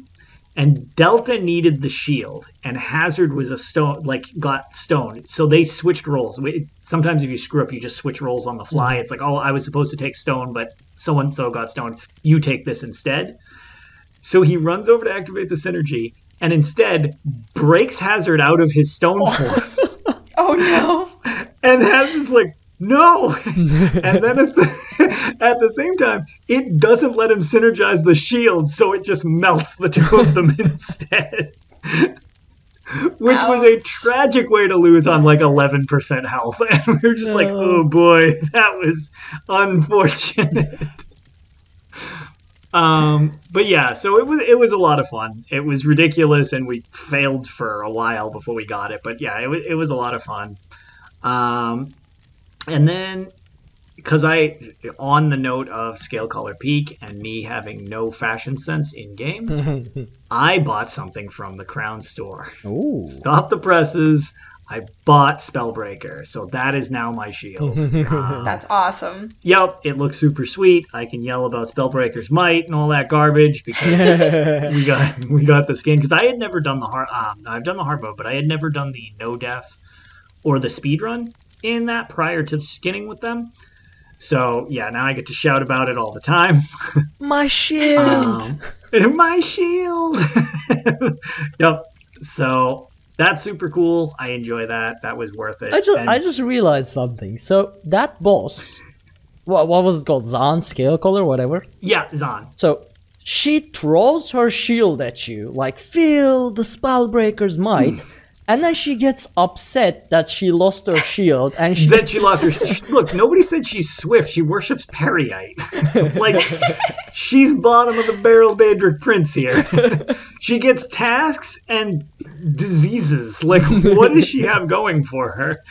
B: and Delta needed the shield and Hazard was a stone, got stone, so they switched roles. Sometimes if you screw up you just switch roles on the fly. It's like, oh, I was supposed to take stone but so and so got stone, you take this instead. So he runs over to activate the synergy and instead breaks Hazard out of his stone form.
C: Oh no.
B: And Hazard's like, no. And then at the same time, it doesn't let him synergize the shield, so it just melts the two of them instead. Which was a tragic way to lose on 11% health. And we were just like, oh boy, that was unfortunate. But yeah, so it was a lot of fun. It was ridiculous, and we failed for a while before we got it. But yeah, it was a lot of fun. And then, because on the note of Scale Color Peak and me having no fashion sense in game, I bought something from the Crown store.
A: Ooh.
B: Stop the presses. I bought Spellbreaker, so that is now my shield.
C: That's awesome.
B: Yep, it looks super sweet. I can yell about Spellbreaker's might and all that garbage because we got the skin. Because I had never done the hard. I've done the hard mode, but I had never done the no death or the speedrun in that prior to skinning with them. So yeah, now I get to shout about it all the time.
A: My shield.
B: My shield. Yep. So that's super cool. I enjoy that. That was worth it.
A: I just realized something. So that boss, what was it called? Zahn, Scale Color, whatever?
B: Yeah, Zahn.
A: So she throws her shield at you, like, feel the Spellbreaker's might. And then she gets upset that she lost her shield, and she
B: lost her. Look, nobody said she's swift. She worships Periite. She's bottom of the barrel Daedric Prince here. She gets tasks and diseases. What does she have going for her?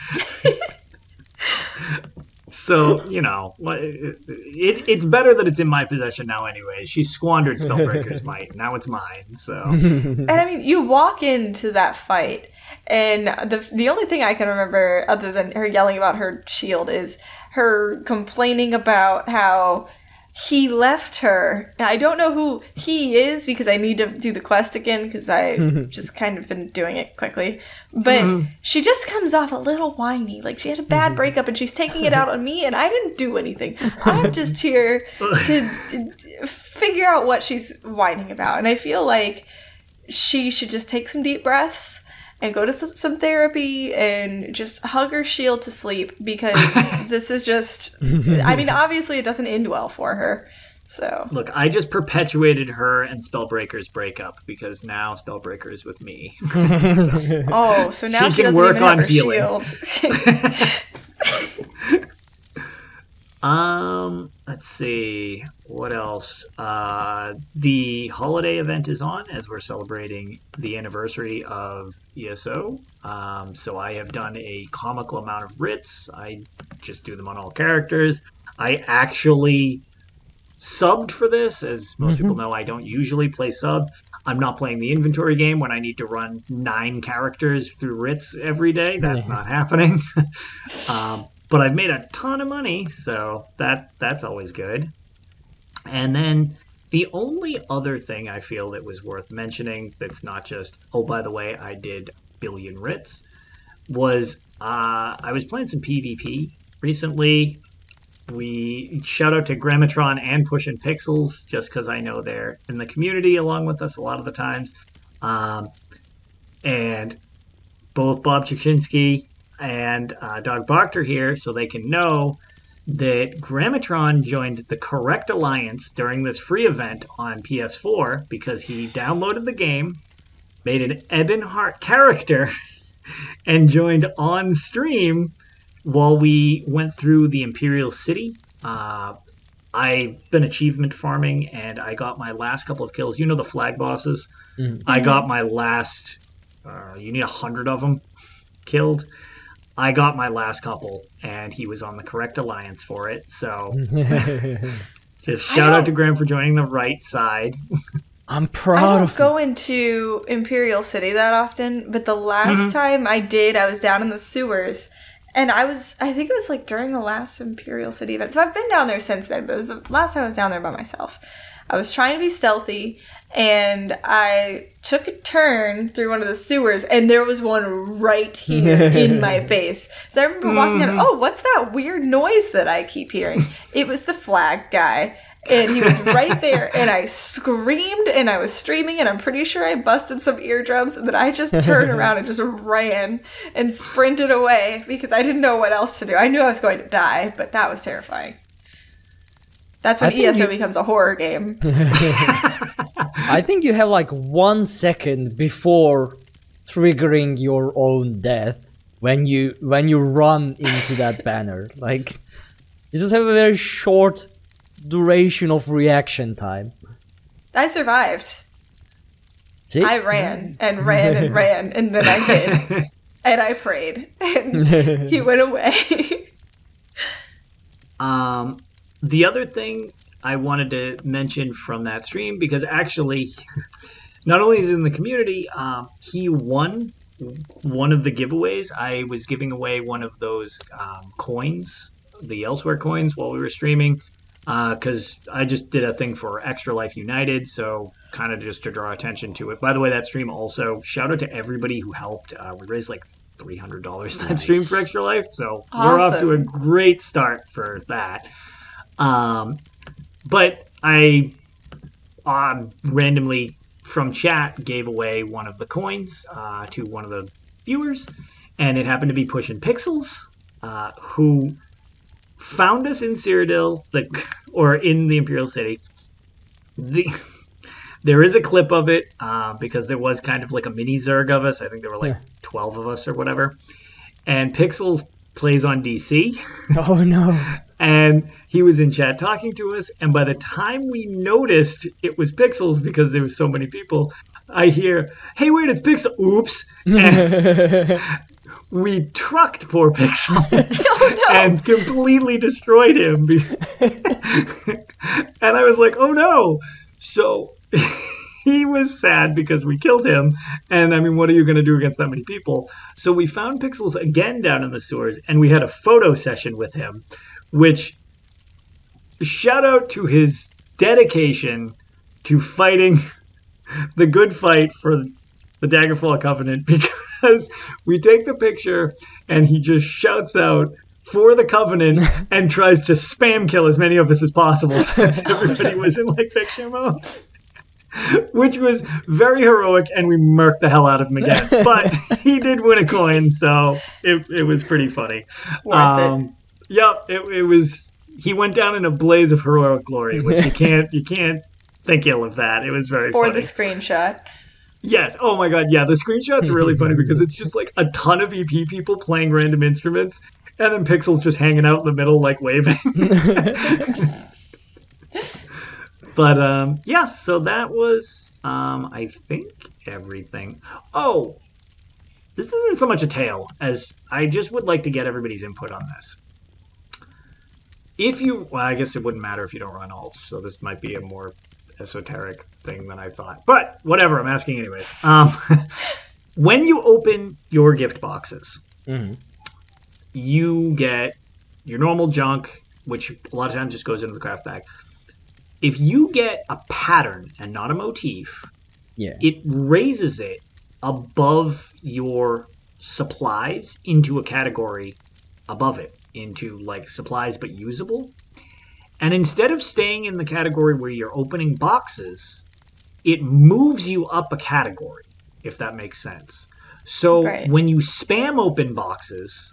B: So, it's better that it's in my possession now anyway. She squandered Spellbreaker's might. Now it's mine, so.
C: And I mean, you walk into that fight, and the only thing I can remember other than her yelling about her shield is her complaining about how he left her. I don't know who he is because I need to do the quest again because I just kind of been doing it quickly. But she just comes off a little whiny. Like she had a bad breakup and she's taking it out on me and I didn't do anything. I'm just here to figure out what she's whining about. And I feel like she should just take some deep breaths and go to some therapy and just hug her shield to sleep, because this is just, I mean, obviously it doesn't end well for her. So
B: look, I just perpetuated her and Spellbreaker's breakup, because now Spellbreaker is with me.
C: Oh, so now she
B: can
C: doesn't
B: work
C: even have
B: on
C: her
B: healing.
C: shield.
B: Let's see. What else? The holiday event is on as we're celebrating the anniversary of ESO. So I have done a comical amount of writs. I just do them on all characters. I actually subbed for this. As most people know, I don't usually play sub. I'm not playing the inventory game when I need to run 9 characters through writs every day. That's not happening. But I've made a ton of money, so that's always good. And then the only other thing I feel that was worth mentioning that's not just, oh, by the way, I did billion writs, was I was playing some PvP recently. We shout out to Greymoor and Pushin' Pixels, just because I know they're in the community along with us a lot of the times. And both Bob Chichinski and Doug Barker here, so they can know that Greymoor joined the correct alliance during this free event on PS4 because he downloaded the game, made an Ebonheart character, and joined on stream while we went through the Imperial City. I've been achievement farming, and I got my last couple of kills. You know the flag bosses? I got my last, you need 100 of them killed. I got my last couple, and he was on the correct alliance for it. So just shout out to Graham for joining the right side.
A: I'm proud of
C: I don't go into Imperial City that often, but the last time I did, I was down in the sewers, and I think it was like during the last Imperial City event. So I've been down there since then, but it was the last time I was down there by myself. I was trying to be stealthy, and I took a turn through one of the sewers, and there was one right here in my face. So I remember walking out, oh, what's that weird noise that I keep hearing? It was the flag guy, and he was right there, and I screamed, and I was streaming, and I'm pretty sure I busted some eardrums, and then I just turned around and just ran and sprinted away because I didn't know what else to do. I knew I was going to die, but that was terrifying. That's when ESO becomes a horror game.
A: I think you have like 1 second before triggering your own death when you run into that banner. Like, you just have a very short duration of reaction time.
C: I survived.
A: See?
C: I ran and ran and ran, and then I hid. And I prayed. And he went away.
B: The other thing I wanted to mention from that stream, because actually, not only is he in the community, he won one of the giveaways. I was giving away one of those coins, the Elsewhere coins, while we were streaming, because I just did a thing for Extra Life United, so kind of just to draw attention to it. By the way, that stream also, shout out to everybody who helped. We raised like $300 that stream for Extra Life, so we're off to a great start for that. But I randomly from chat gave away one of the coins to one of the viewers, and it happened to be Pushin' Pixels, who found us in Cyrodiil, or in the Imperial City. There is a clip of it because there was kind of like a mini Zerg of us. I think there were like 12 of us or whatever. And Pixels plays on DC.
A: Oh no.
B: And he was in chat talking to us, and by the time we noticed it was Pixels, because there was so many people, I hear, "Hey, wait, it's Pixel!" Oops! And we trucked poor Pixels and completely destroyed him. And I was like, "Oh no!" So he was sad because we killed him, and I mean, what are you going to do against that many people? So we found Pixels again down in the sewers, and we had a photo session with him. Which, shout out to his dedication to fighting the good fight for the Daggerfall Covenant, because we take the picture and he just shouts out for the Covenant and tries to spam kill as many of us as possible since everybody was in like picture mode. which was very heroic, and we murked the hell out of him again. But he did win a coin, so it was pretty funny.
C: Worth it.
B: Yep, it was. He went down in a blaze of heroic glory, which you can't think ill of that. It was very
C: For
B: funny.
C: the screenshot.
B: Yes. Oh my god. Yeah, the screenshot's really funny because it's just like a ton of EP people playing random instruments, and then Pixel's just hanging out in the middle, like waving. But yeah, so that was I think everything. Oh, this isn't so much a tale as I just would like to get everybody's input on this. Well, I guess it wouldn't matter if you don't run alts, so this might be a more esoteric thing than I thought. But whatever, I'm asking anyways. When you open your gift boxes, you get your normal junk, which a lot of times just goes into the craft bag. If you get a pattern and not a motif, it raises it above your supplies into a category above it, into like supplies but usable. And instead of staying in the category where you're opening boxes, it moves you up a category, if that makes sense. So when you spam open boxes,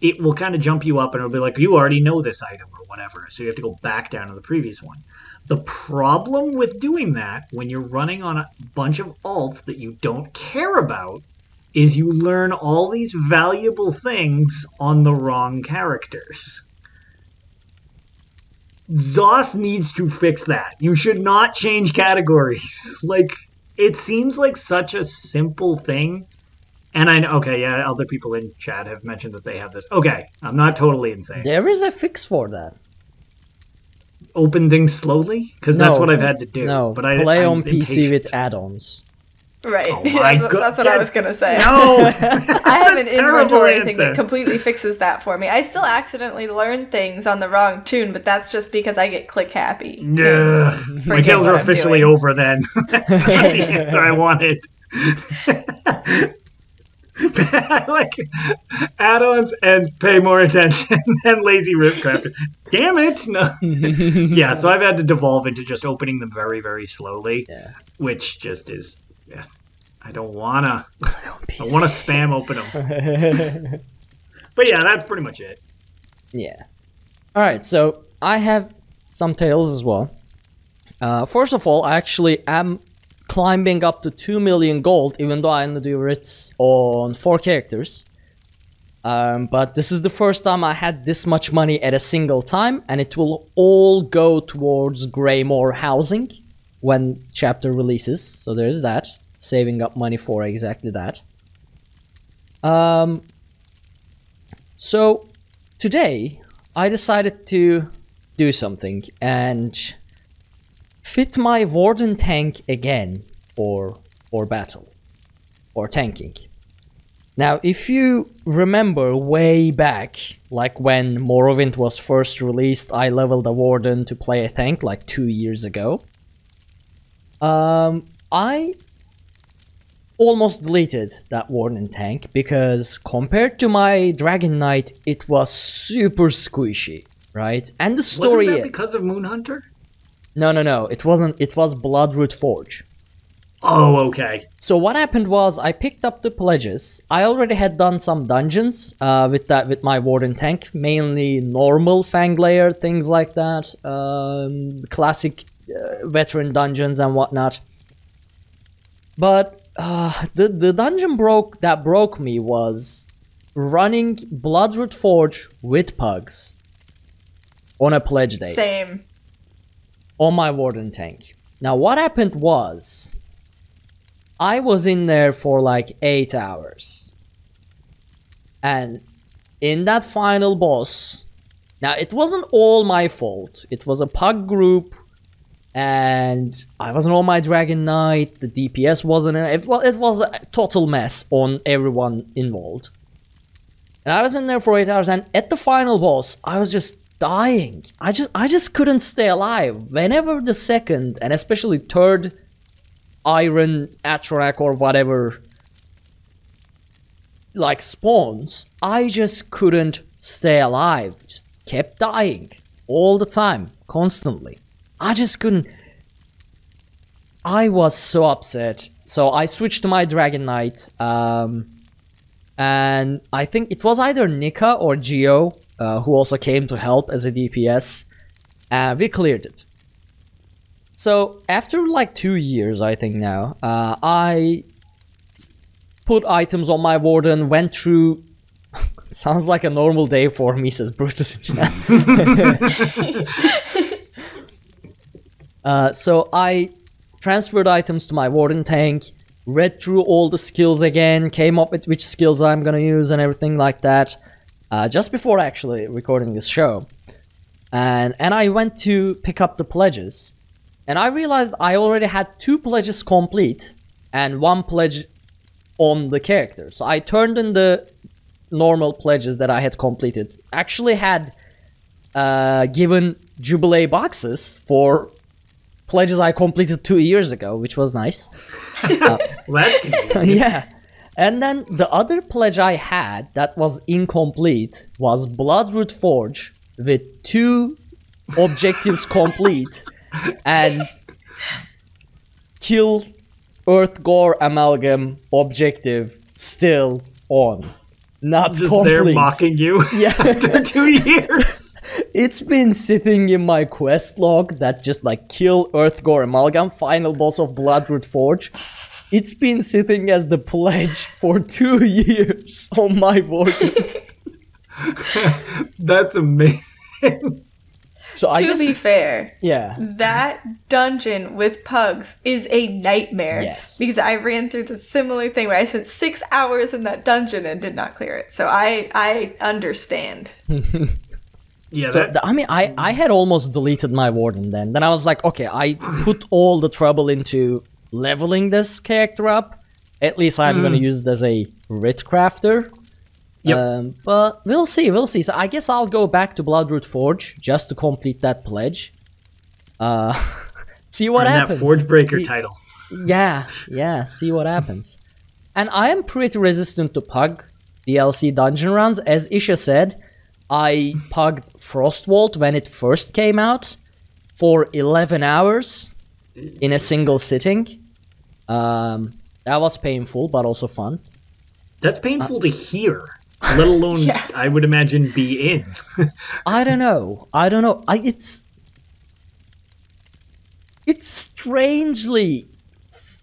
B: it will kind of jump you up and it'll be like, you already know this item or whatever. So you have to go back down to the previous one. The problem with doing that when you're running on a bunch of alts that you don't care about is you learn all these valuable things on the wrong characters. ZOS needs to fix that. You should not change categories. Like, it seems like such a simple thing. And I know, okay, yeah, other people in chat have mentioned that they have this. Okay, I'm not totally insane.
A: There is a fix for that.
B: Open things slowly? Because that's what I've had to do.
A: No,
B: but
A: play
B: I'm
A: on PC
B: impatient.
A: with add-ons.
C: Right.
B: Oh my
C: That's what I was going to say.
B: No!
C: I have an inventory thing
B: answer.
C: that completely fixes that for me. I still accidentally learn things on the wrong tune, but that's just because I get click happy.
B: Yeah. My tails are officially over then. That's not the answer I wanted. Like add-ons and pay more attention than lazy ripcraft. Damn it! No. Yeah, so I've had to devolve into just opening them very, very slowly, which just is, I don't wanna. I wanna spam open them. But yeah, that's pretty much it.
A: Yeah. All right, so I have some tales as well. First of all, I actually am climbing up to 2 million gold, even though I only do writs on 4 characters. But this is the first time I had this much money at a single time, and it will all go towards Greymoor housing when chapter releases. So there's that, saving up money for exactly that. So today I decided to do something and fit my Warden tank again for battle, or tanking. Now, if you remember way back, like when Morrowind was first released, I leveled a Warden to play a tank like 2 years ago. I almost deleted that Warden tank because compared to my Dragon Knight, it was super squishy, right? And the story...
B: Wasn't that because of Moonhunter?
A: No. It wasn't. It was Bloodroot Forge.
B: Oh, okay.
A: So what happened was I picked up the pledges. I already had done some dungeons with my Warden tank, mainly normal Fang layer, things like that, classic veteran dungeons and whatnot. But the dungeon that broke me was running Bloodroot Forge with pugs on a pledge day.
C: Same.
A: On my Warden tank. Now what happened was I was in there for like 8 hours, and in that final boss, now it wasn't all my fault, it was a pug group and I wasn't on my Dragon Knight, the DPS wasn't, it was a total mess on everyone involved. And I was in there for 8 hours, and at the final boss I was just dying. I just couldn't stay alive. Whenever the second and especially third iron Atrak or whatever like spawns, I just couldn't stay alive. Just kept dying all the time, constantly. I just couldn't. I was so upset. So I switched to my Dragon Knight, and I think it was either Nika or Geo who also came to help as a DPS. We cleared it. So after like 2 years, I think now, I put items on my Warden, went through... Sounds like a normal day for me, says Brutus in chat. So I transferred items to my Warden tank, read through all the skills again, came up with which skills I'm gonna use and everything like that, just before actually recording this show. And I went to pick up the pledges, and I realized I already had 2 pledges complete and 1 pledge on the character. So I turned in the normal pledges that I had completed. Actually had given Jubilee boxes for pledges I completed 2 years ago, which was nice.
B: That's convenient.
A: Yeah. And then the other pledge I had that was incomplete was Bloodroot Forge with 2 objectives complete and kill Earth Gore Amalgam objective still on. Not
B: Just
A: complete.
B: there mocking you after 2 years.
A: It's been sitting in my quest log that just like kill Earthgore Amalgam, final boss of Bloodroot Forge. It's been sitting as the pledge for 2 years on my board.
B: That's amazing.
A: So I
C: To
A: guess,
C: be fair,
A: yeah.
C: that dungeon with pugs is a nightmare.
A: Yes.
C: Because I ran through the similar thing where I spent 6 hours in that dungeon and did not clear it. So I understand.
B: Yeah,
A: So, I had almost deleted my Warden then. Then I was like, okay, I put all the trouble into leveling this character up. At least I'm going to use it as a Writ Crafter.
B: Yep.
A: But we'll see. So I guess I'll go back to Bloodroot Forge just to complete that pledge. See what happens.
B: That Forge Breaker
A: See-
B: title.
A: Yeah, see what happens. And I am pretty resistant to Pug DLC dungeon runs. As Isha said, I pugged Frostvault when it first came out for 11 hours in a single sitting. That was painful, but also fun.
B: That's painful to hear, let alone,
C: Yeah.
B: I would imagine, be in.
A: I don't know. It's strangely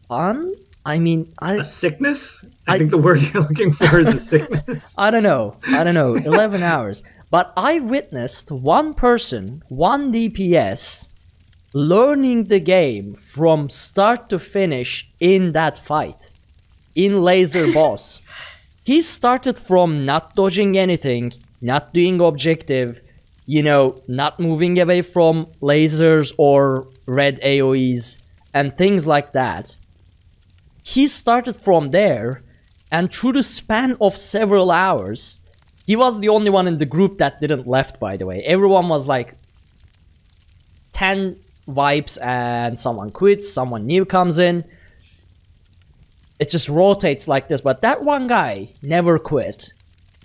A: fun. I mean,
B: A sickness? I think the word you're looking for is a sickness.
A: I don't know. 11 hours. But I witnessed one person, one DPS, learning the game from start to finish in that fight. In Laser Boss. He started from not dodging anything, not doing objective, not moving away from lasers or red AoEs and things like that. He started from there, and through the span of several hours, he was the only one in the group that didn't left, by the way. Everyone was like 10 wipes and someone quits, someone new comes in. It just rotates like this, but that one guy never quit.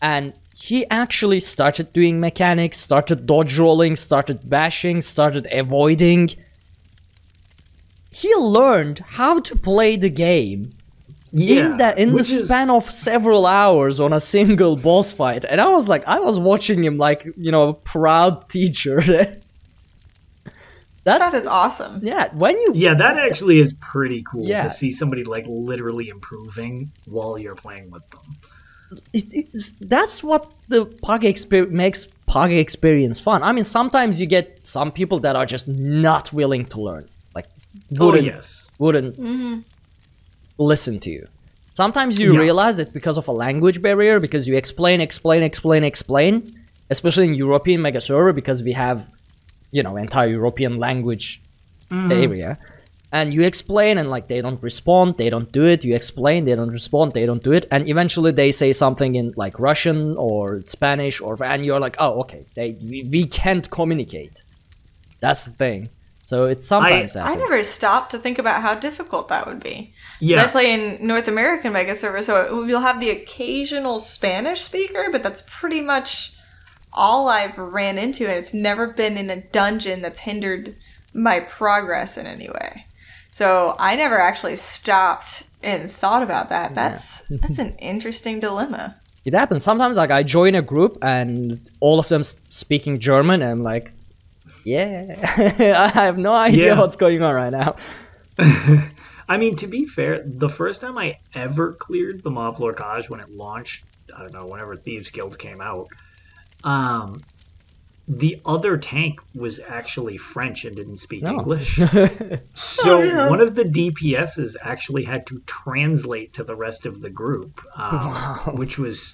A: And he actually started doing mechanics, started dodge rolling, started bashing, started avoiding. He learned how to play the game in the span of several hours on a single boss fight. And I was watching him like, a proud teacher.
C: That is awesome.
A: Yeah,
B: that actually is pretty cool
A: Yeah.
B: to see somebody like literally improving while you're playing with them.
A: That's what the Pug makes Pug experience fun. I mean, sometimes you get some people that are just not willing to learn. Like, wouldn't listen to you. Sometimes you realize it because of a language barrier, because you explain, especially in European mega server, because we have, entire European language area. And you explain and like they don't respond, they don't do it. You explain, they don't respond, they don't do it. And eventually they say something in like Russian or Spanish and you're like, oh, okay, we can't communicate. That's the thing. So it sometimes happens.
C: I never stopped to think about how difficult that would be.
B: Yeah.
C: I play in North American mega server, so you'll have the occasional Spanish speaker, but that's pretty much all I've ran into, and it's never been in a dungeon that's hindered my progress in any way. So I never actually stopped and thought about that. That's an interesting dilemma.
A: It happens sometimes. Like I join a group and all of them speaking German, and I'm like, I have no idea what's going on right now.
B: I mean, to be fair, the first time I ever cleared the Mauvre Lorcage when it launched, I don't know, whenever Thieves Guild came out, the other tank was actually French and didn't speak English. So one of the DPSs actually had to translate to the rest of the group, which was...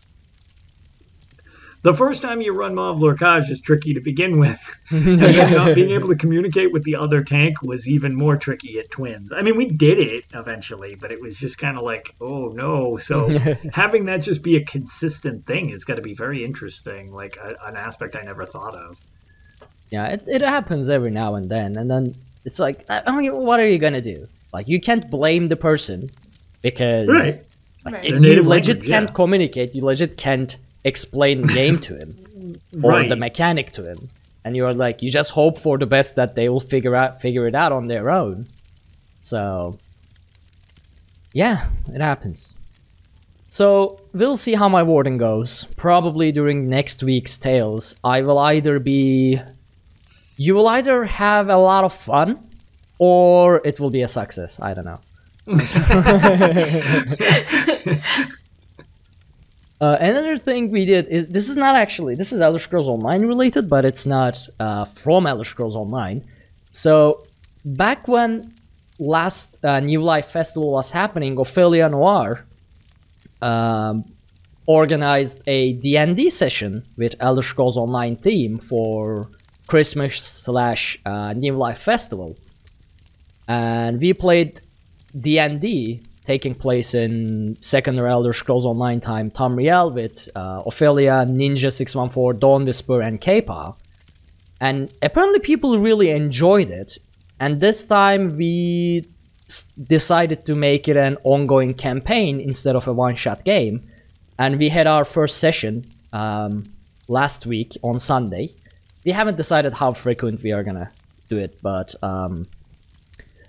B: The first time you run Mauvre Lorcage is tricky to begin with. And then not being able to communicate with the other tank was even more tricky at Twins. I mean, we did it eventually, but it was just kind of like, oh no. So having that just be a consistent thing is got to be very interesting, like an aspect I never thought of.
A: Yeah, it happens every now and then it's like, I mean, what are you gonna do? Like, you can't blame the person because if you legit can't communicate, you legit can't explain the game to him or the mechanic to him, and you're like, you just hope for the best that they will figure it out on their own. So yeah, it happens. So we'll see how my warding goes. Probably during next week's Tales, you will either have a lot of fun or it will be a success. I don't know. Another thing we did is, this is Elder Scrolls Online related, but it's not from Elder Scrolls Online. So back when last New Life Festival was happening, Ophelia Noir organized a D&D session with Elder Scrolls Online theme for Christmas/New Life Festival. And we played D&D taking place in secondary Elder Scrolls Online time Tamriel with Ophelia, Ninja 614, Dawn Whisper, and K-Paw. And apparently people really enjoyed it. And this time we decided to make it an ongoing campaign instead of a one-shot game. And we had our first session last week on Sunday. We haven't decided how frequent we are gonna do it, but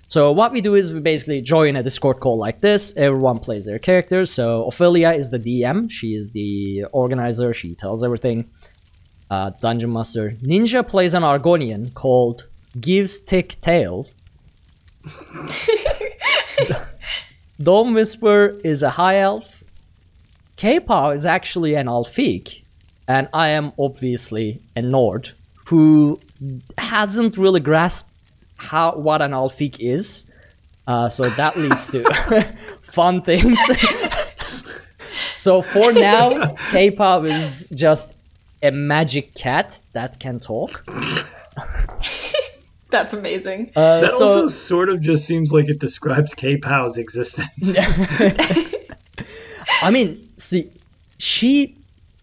A: so what we do is we basically join a Discord call like this. Everyone plays their characters. So Ophelia is the DM. She is the organizer. She tells everything. Dungeon Master. Ninja plays an Argonian called Gives Tick Tail. Dawn Whisper is a high elf. K-Paw is actually an Alfiq. And I am obviously a Nord who hasn't really grasped what an Alfiq is. So that leads to fun things. So for now, K-Paw is just a magic cat that can talk.
C: That's amazing.
B: That also sort of just seems like it describes K-Paw's existence.
A: I mean, see, she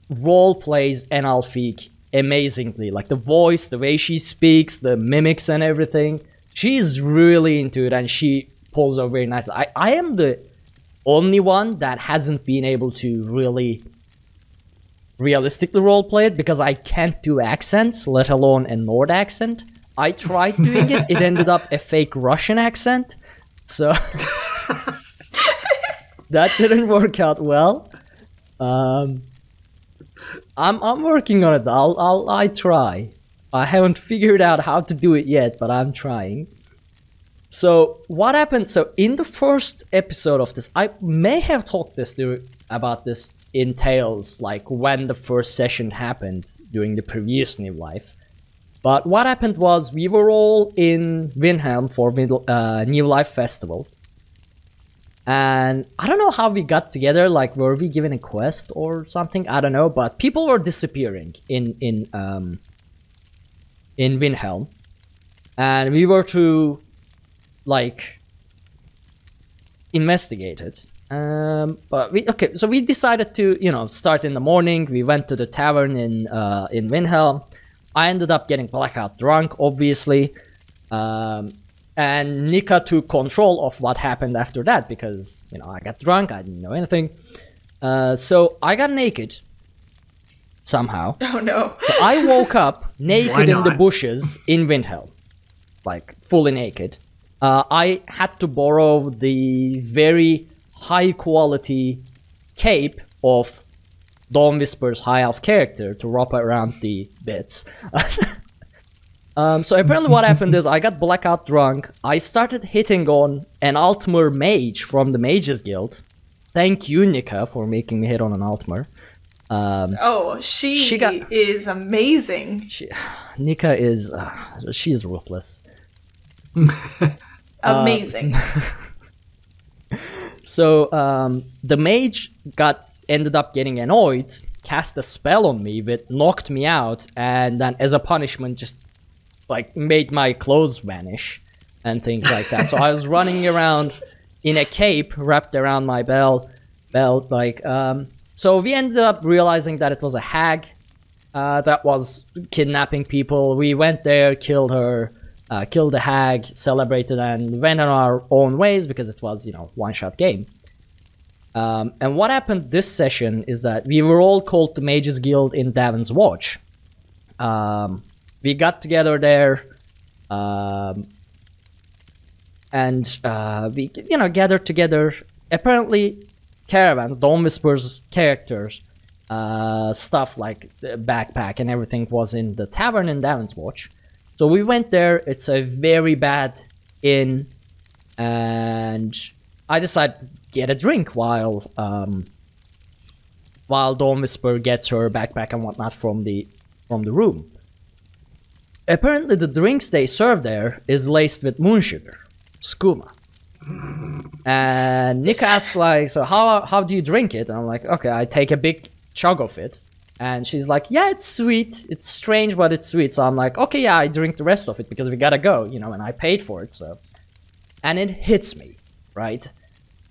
A: role plays an Alfiq amazingly. Like the voice, the way she speaks, the mimics and everything. She's really into it and she pulls off very nice. I am the only one that hasn't been able to really realistically roleplay it because I can't do accents, let alone a Nord accent. I tried doing it. It ended up a fake Russian accent. So that didn't work out well. I'm working on it. I try. I haven't figured out how to do it yet, but I'm trying. So what happened? So in the first episode of this, I may have talked about this in Tales, like when the first session happened during the previous New Life. But what happened was we were all in Windhelm for New Life Festival. And I don't know how we got together, like were we given a quest or something? I don't know, but people were disappearing in Windhelm. And we were to like investigate it. But so we decided to, start in the morning. We went to the tavern in Windhelm. I ended up getting blackout drunk, obviously. And Nika took control of what happened after that because, I got drunk, I didn't know anything. So I got naked somehow.
C: Oh no.
A: So I woke up naked in the bushes in Windhelm. Like, fully naked. I had to borrow the very high quality cape of Dawn Whisper's high elf character to wrap around the bits. So apparently what happened is I got blackout drunk. I started hitting on an Altmer mage from the Mages Guild. Thank you, Nika, for making me hit on an Altmer.
C: She is amazing.
A: Nika is... she is ruthless.
C: Amazing.
A: So the mage ended up getting annoyed, cast a spell on me, which knocked me out, and then as a punishment just like made my clothes vanish and things like that. So I was running around in a cape wrapped around my belt like so we ended up realizing that it was a hag that was kidnapping people. We went there, killed her, killed the hag, celebrated, and went on our own ways because it was, you know, one-shot game. And what happened this session is that we were all called to Mages Guild in Davon's Watch. We got together there, and we, you know, gathered together. Apparently, caravans, Dawn Whisper's characters, stuff like the backpack and everything was in the tavern in Davon's Watch. So we went there. It's a very bad inn, and I decided to get a drink while Dawn Whisper gets her backpack and whatnot from the room. Apparently, the drinks they serve there is laced with moon sugar, skooma. And Nick asked, like, so how do you drink it? And I'm like, okay, I take a big chug of it. And she's like, yeah, it's sweet. It's strange, but it's sweet. So I'm like, okay, yeah, I drink the rest of it because we gotta go, you know, and I paid for it, so. And it hits me, right?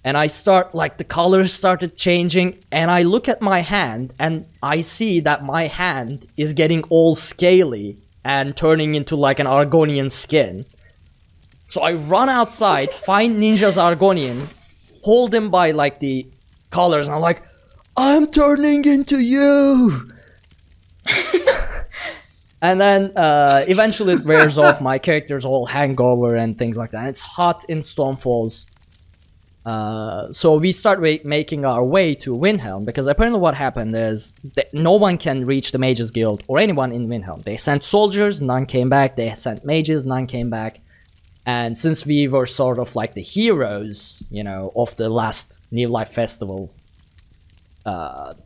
A: And I start, like, the colors started changing, and I look at my hand, and I see that my hand is getting all scaly and turning into, like, an Argonian skin. So I run outside, find Ninja's Argonian, hold him by, like, the collars, and I'm like, I'm turning into you! And then, eventually it wears off, my character's all hangover and things like that. And it's hot in Stormfalls. So we start making our way to Windhelm, because apparently what happened is that no one can reach the Mages Guild or anyone in Windhelm. They sent soldiers, none came back. They sent mages, none came back. And since we were sort of like the heroes, you know, of the last New Life Festival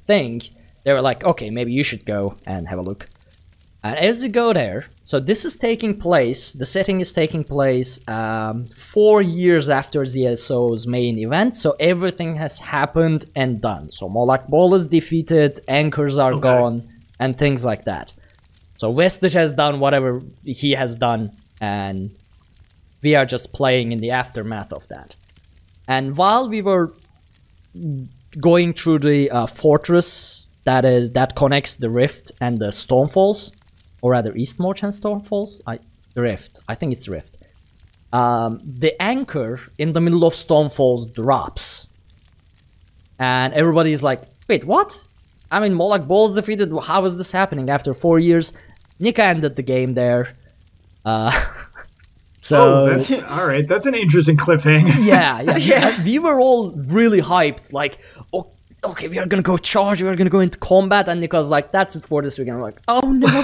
A: thing, they were like, okay, maybe you should go and have a look. And as you go there, so this is taking place, the setting is taking place 4 years after ZSO's main event, so everything has happened and done. So Molag Bal is defeated, anchors are gone, and things like that. So Vestige has done whatever he has done, and we are just playing in the aftermath of that. And while we were going through the fortress that connects the Rift and the Stormfalls, or rather Eastmarch and Stormfalls, the Rift, I think it's Rift. The anchor in the middle of Stormfalls drops. And everybody's like, wait, what? I mean, Molag Bal is defeated, how is this happening after 4 years? Nika ended the game there. So
B: that's, all right, that's an interesting cliffhanger.
A: Yeah. We were all really hyped, like, okay, we are gonna go charge, we are gonna go into combat, and Nika's like, that's it for this weekend. I'm like, oh no.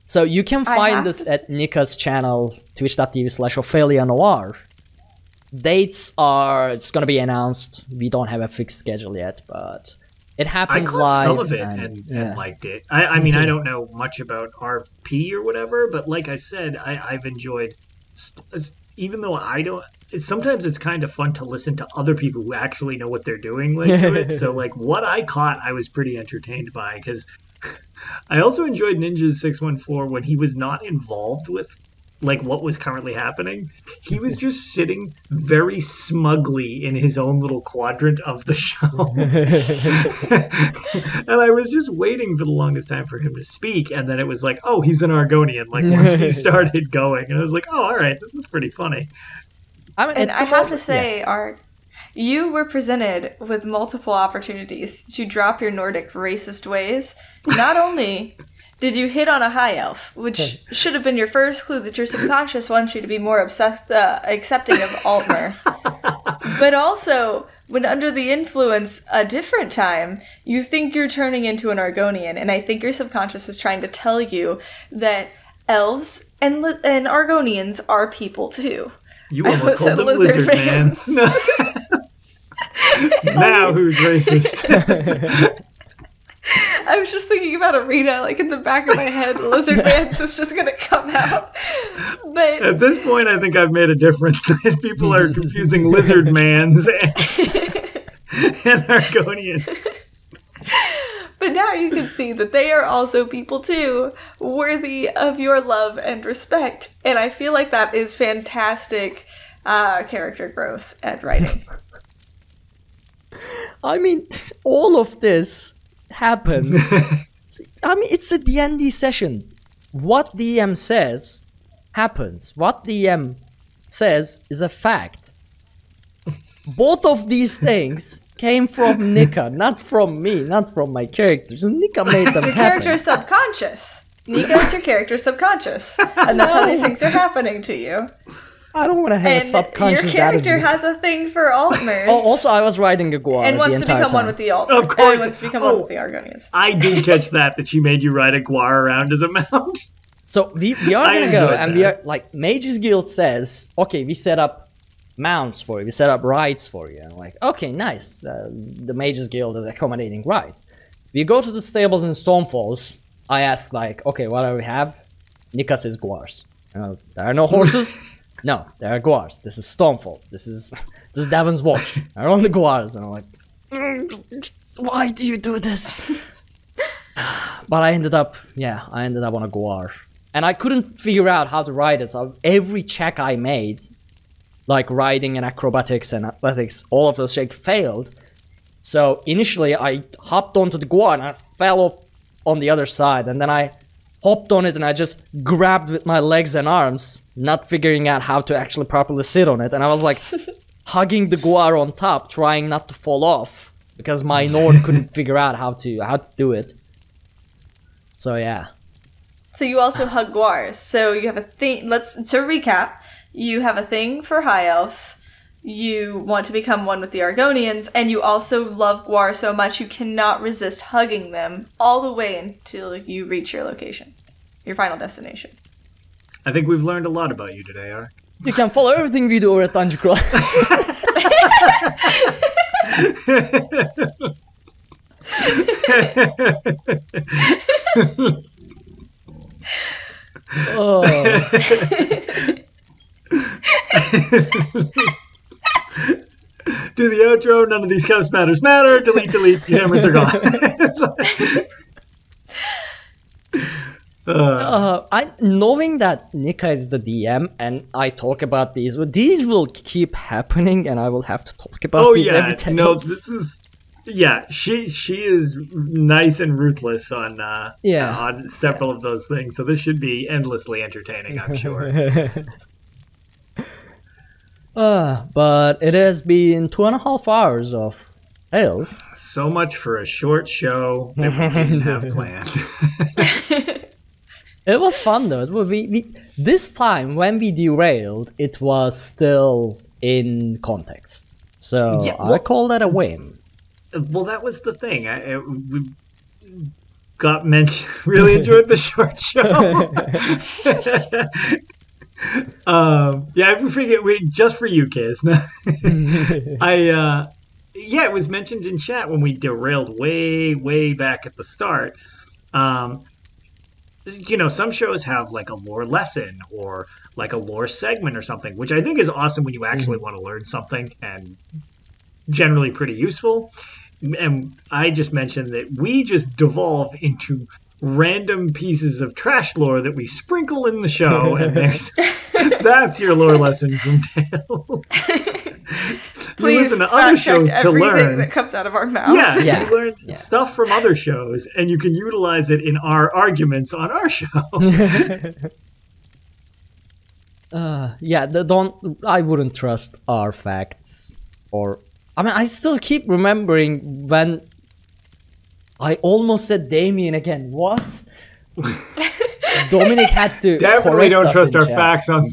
A: So you can find this at Nika's channel, twitch.tv/OpheliaNoir. Dates it's gonna be announced. We don't have a fixed schedule yet, but it happens live.
B: I caught some of it and liked it. I mean, I don't know much about RP or whatever, but like I said, I've enjoyed, even though I don't, sometimes it's kind of fun to listen to other people who actually know what they're doing to it. So like what I caught, I was pretty entertained by, because I also enjoyed Ninja's 614 when he was not involved with like what was currently happening. He was just sitting very smugly in his own little quadrant of the show. And I was just waiting for the longest time for him to speak, and then it was like, oh, he's an Argonian, like once he started going, and I was like, oh, all right, this is pretty funny.
C: I have to say, Ark, you were presented with multiple opportunities to drop your Nordic racist ways. Not only Did you hit on a high elf, which should have been your first clue that your subconscious wants you to be more accepting of Altmer. But also, when under the influence a different time, you think you're turning into an Argonian, and I think your subconscious is trying to tell you that elves and Argonians are people too.
B: You almost called them lizard mans. Now who's racist?
C: I was just thinking about Arena, like in the back of my head, lizard mans is just gonna come out. But
B: at this point, I think I've made a difference. People are confusing lizard mans and Argonians.
C: But now you can see that they are also people too, worthy of your love and respect. And I feel like that is fantastic character growth at writing.
A: I mean, all of this happens. I mean, it's a D&D session. What DM says happens. What DM says is a fact. Both of these things came from Nika, not from me, not from my characters. Nika made them happen.
C: Your character's subconscious. Nika is your character's subconscious. And that's how these things are happening to you.
A: I don't want to have a subconscious.
C: Your character has a thing for Altmer.
A: Oh, also, I was riding a guar
C: and wants to become one with the Altmer.
B: Of course.
C: And wants to become one with the Argonians.
B: I did catch that she made you ride a guar around as a mount.
A: So we are going to go, and we are, like, Mages Guild says, okay, we set up mounts for you, we set up rides for you. And I'm like, okay, nice. The Mages Guild is accommodating rides. We go to the stables in Stormfalls. I ask, like, okay, what do we have? Nika says guars. There are no horses. No, there are guars. This is Stormfalls. This is Davon's Watch. There are only guars. And I'm like, why do you do this? But I ended up on a guar. And I couldn't figure out how to ride it. So every check I made, like riding and acrobatics and athletics, all of those checks failed. So initially I hopped onto the guar and I fell off on the other side. And then I hopped on it and I just grabbed with my legs and arms, not figuring out how to actually properly sit on it. And I was like hugging the guar on top, trying not to fall off because my Nord couldn't figure out how to do it. So yeah.
C: So you also hug guars. So you have a thing. To recap, you have a thing for high elves. You want to become one with the Argonians, and you also love guar so much you cannot resist hugging them all the way until you reach your location, your final destination.
B: I think we've learned a lot about you today, Ark.
A: You can follow everything we do over at Dungeon Crawl.
B: Do the outro. None of these counts matter. Delete. Your hammers are gone.
A: Knowing that Nika is the DM and I talk about these will keep happening, and I will have to talk about these every 10 minutes.
B: This is. Yeah, she is nice and ruthless on several of those things, so this should be endlessly entertaining, I'm sure.
A: But it has been 2.5 hours of Tales.
B: So much for a short show that we didn't have planned.
A: It was fun though. This time when we derailed, it was still in context. So I call that a win.
B: Well, that was the thing. We got mentioned. Really enjoyed the short show. We figured just for you, Kiz. It was mentioned in chat when we derailed way back at the start. Some shows have like a lore lesson or like a lore segment or something, which I think is awesome when you actually want to learn something and generally pretty useful. And I just mentioned that we just devolve into random pieces of trash lore that we sprinkle in the show, and that's your lore lesson from Tales.
C: Please
B: listen to other shows to learn
C: that comes out of our mouths.
B: Yeah. You learn stuff from other shows, and you can utilize it in our arguments on our show.
A: I wouldn't trust our facts. I still keep remembering when I almost said Damien again. What? Dominic had to
B: Definitely
A: correct
B: don't
A: us
B: trust
A: in
B: our
A: chat.
B: facts on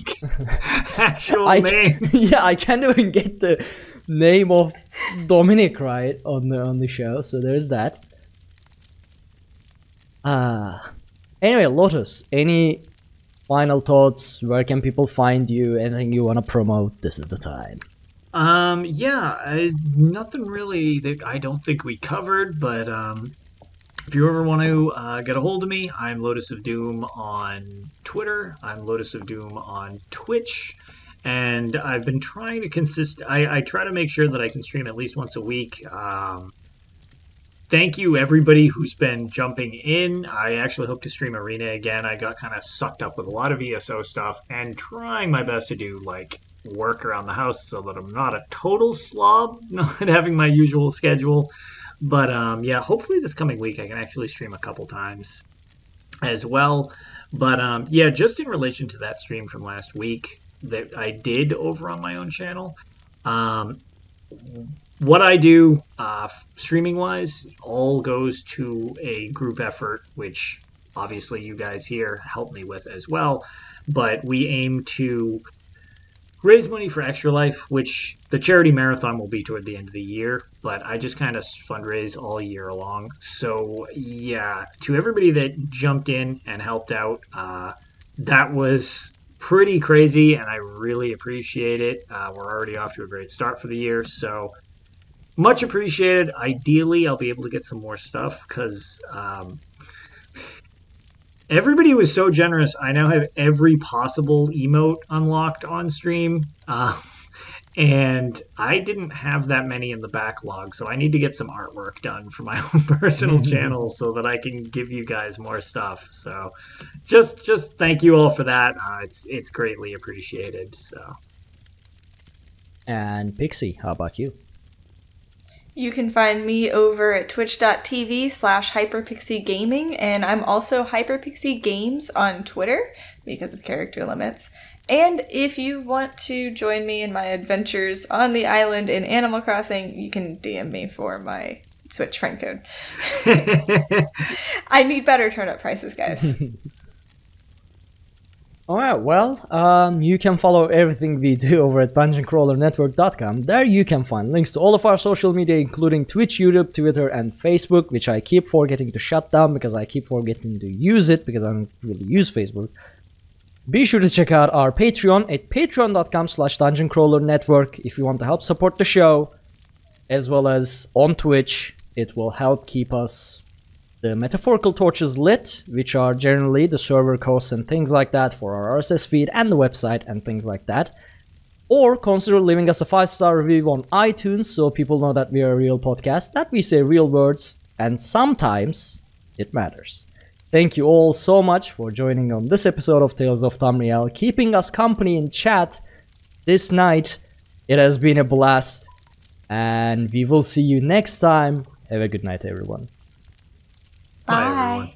B: actual names.
A: Yeah, I can't even get the name of Dominic right on the show, so there's that. Anyway, Lotus, any final thoughts? Where can people find you? Anything you want to promote? This is the time.
B: Nothing really that I don't think we covered, but if you ever want to get a hold of me, I'm Lotus of Doom on Twitter. I'm Lotus of Doom on Twitch. And I've been trying to I try to make sure that I can stream at least once a week. Thank you, everybody who's been jumping in. I actually hope to stream Arena again. I got kind of sucked up with a lot of ESO stuff and trying my best to do, like, work around the house so that I'm not a total slob, not having my usual schedule. But, yeah, hopefully this coming week I can actually stream a couple times as well. But, yeah, just in relation to that stream from last week that I did over on my own channel, what I do streaming wise all goes to a group effort, which obviously you guys here help me with as well. But we aim to raise money for Extra Life, which the charity marathon will be toward the end of the year, but I just kind of fundraise all year long. So yeah, to everybody that jumped in and helped out, that was pretty crazy and I really appreciate it. We're already off to a great start for the year, so much appreciated. Ideally, I'll be able to get some more stuff because everybody was so generous. I now have every possible emote unlocked on stream, and I didn't have that many in the backlog, so I need to get some artwork done for my own personal channel so that I can give you guys more stuff. So just thank you all for that. It's greatly appreciated. So.
A: And Pixie, how about you?
C: You can find me over at twitch.tv/HyperPixie Gaming, and I'm also HyperPixie Games on Twitter because of character limits. And if you want to join me in my adventures on the island in Animal Crossing, you can DM me for my Switch friend code. I need better turnip prices, guys.
A: Alright, well, you can follow everything we do over at dungeoncrawlernetwork.com. There you can find links to all of our social media, including Twitch, YouTube, Twitter, and Facebook, which I keep forgetting to shut down because I keep forgetting to use it because I don't really use Facebook. Be sure to check out our Patreon at patreon.com/dungeoncrawlernetwork if you want to help support the show, as well as on Twitch. It will help keep us the metaphorical torches lit, which are generally the server costs and things like that for our RSS feed and the website and things like that. Or consider leaving us a 5-star review on iTunes so people know that we are a real podcast, that we say real words, and sometimes it matters. Thank you all so much for joining on this episode of Tales of Tamriel, keeping us company in chat this night. It has been a blast, and we will see you next time. Have a good night, everyone.
C: Bye.
B: Bye, everyone.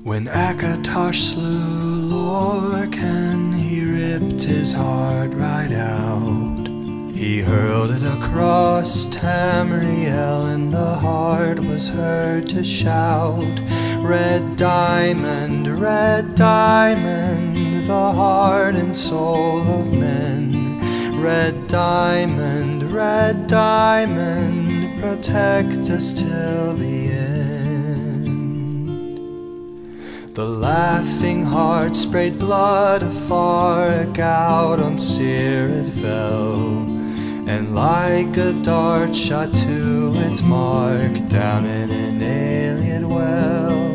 D: When Akatosh slew Lorcan, he ripped his heart right out. He hurled it across Tamriel, and the heart was heard to shout, red diamond, the heart and soul of men. Red diamond, protect us till the end. The laughing heart sprayed blood afar, a gout on Seer it fell, and like a dart shot to its mark down in an alien well.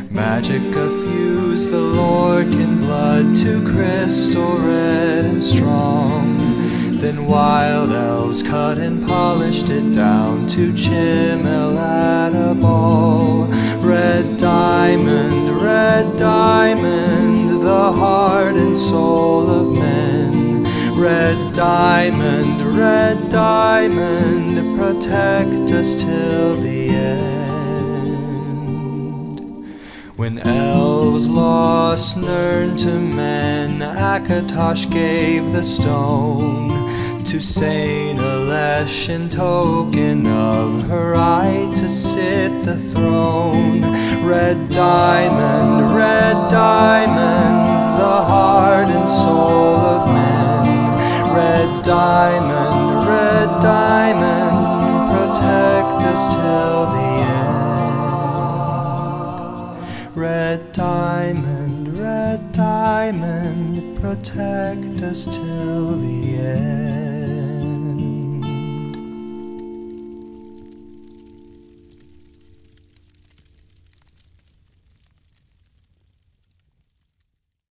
D: Magic effused the Lorcan blood to crystal red and strong. Then wild elves cut and polished it down to chimel at a ball. Red diamond, the heart and soul of men. Red diamond, protect us till the end. When elves lost Nirn to men, Akatosh gave the stone to Saint Alesh in token of her right to sit the throne. Red diamond, the heart and soul of men. Red diamond, protect us till the end. Red diamond, protect us till the end.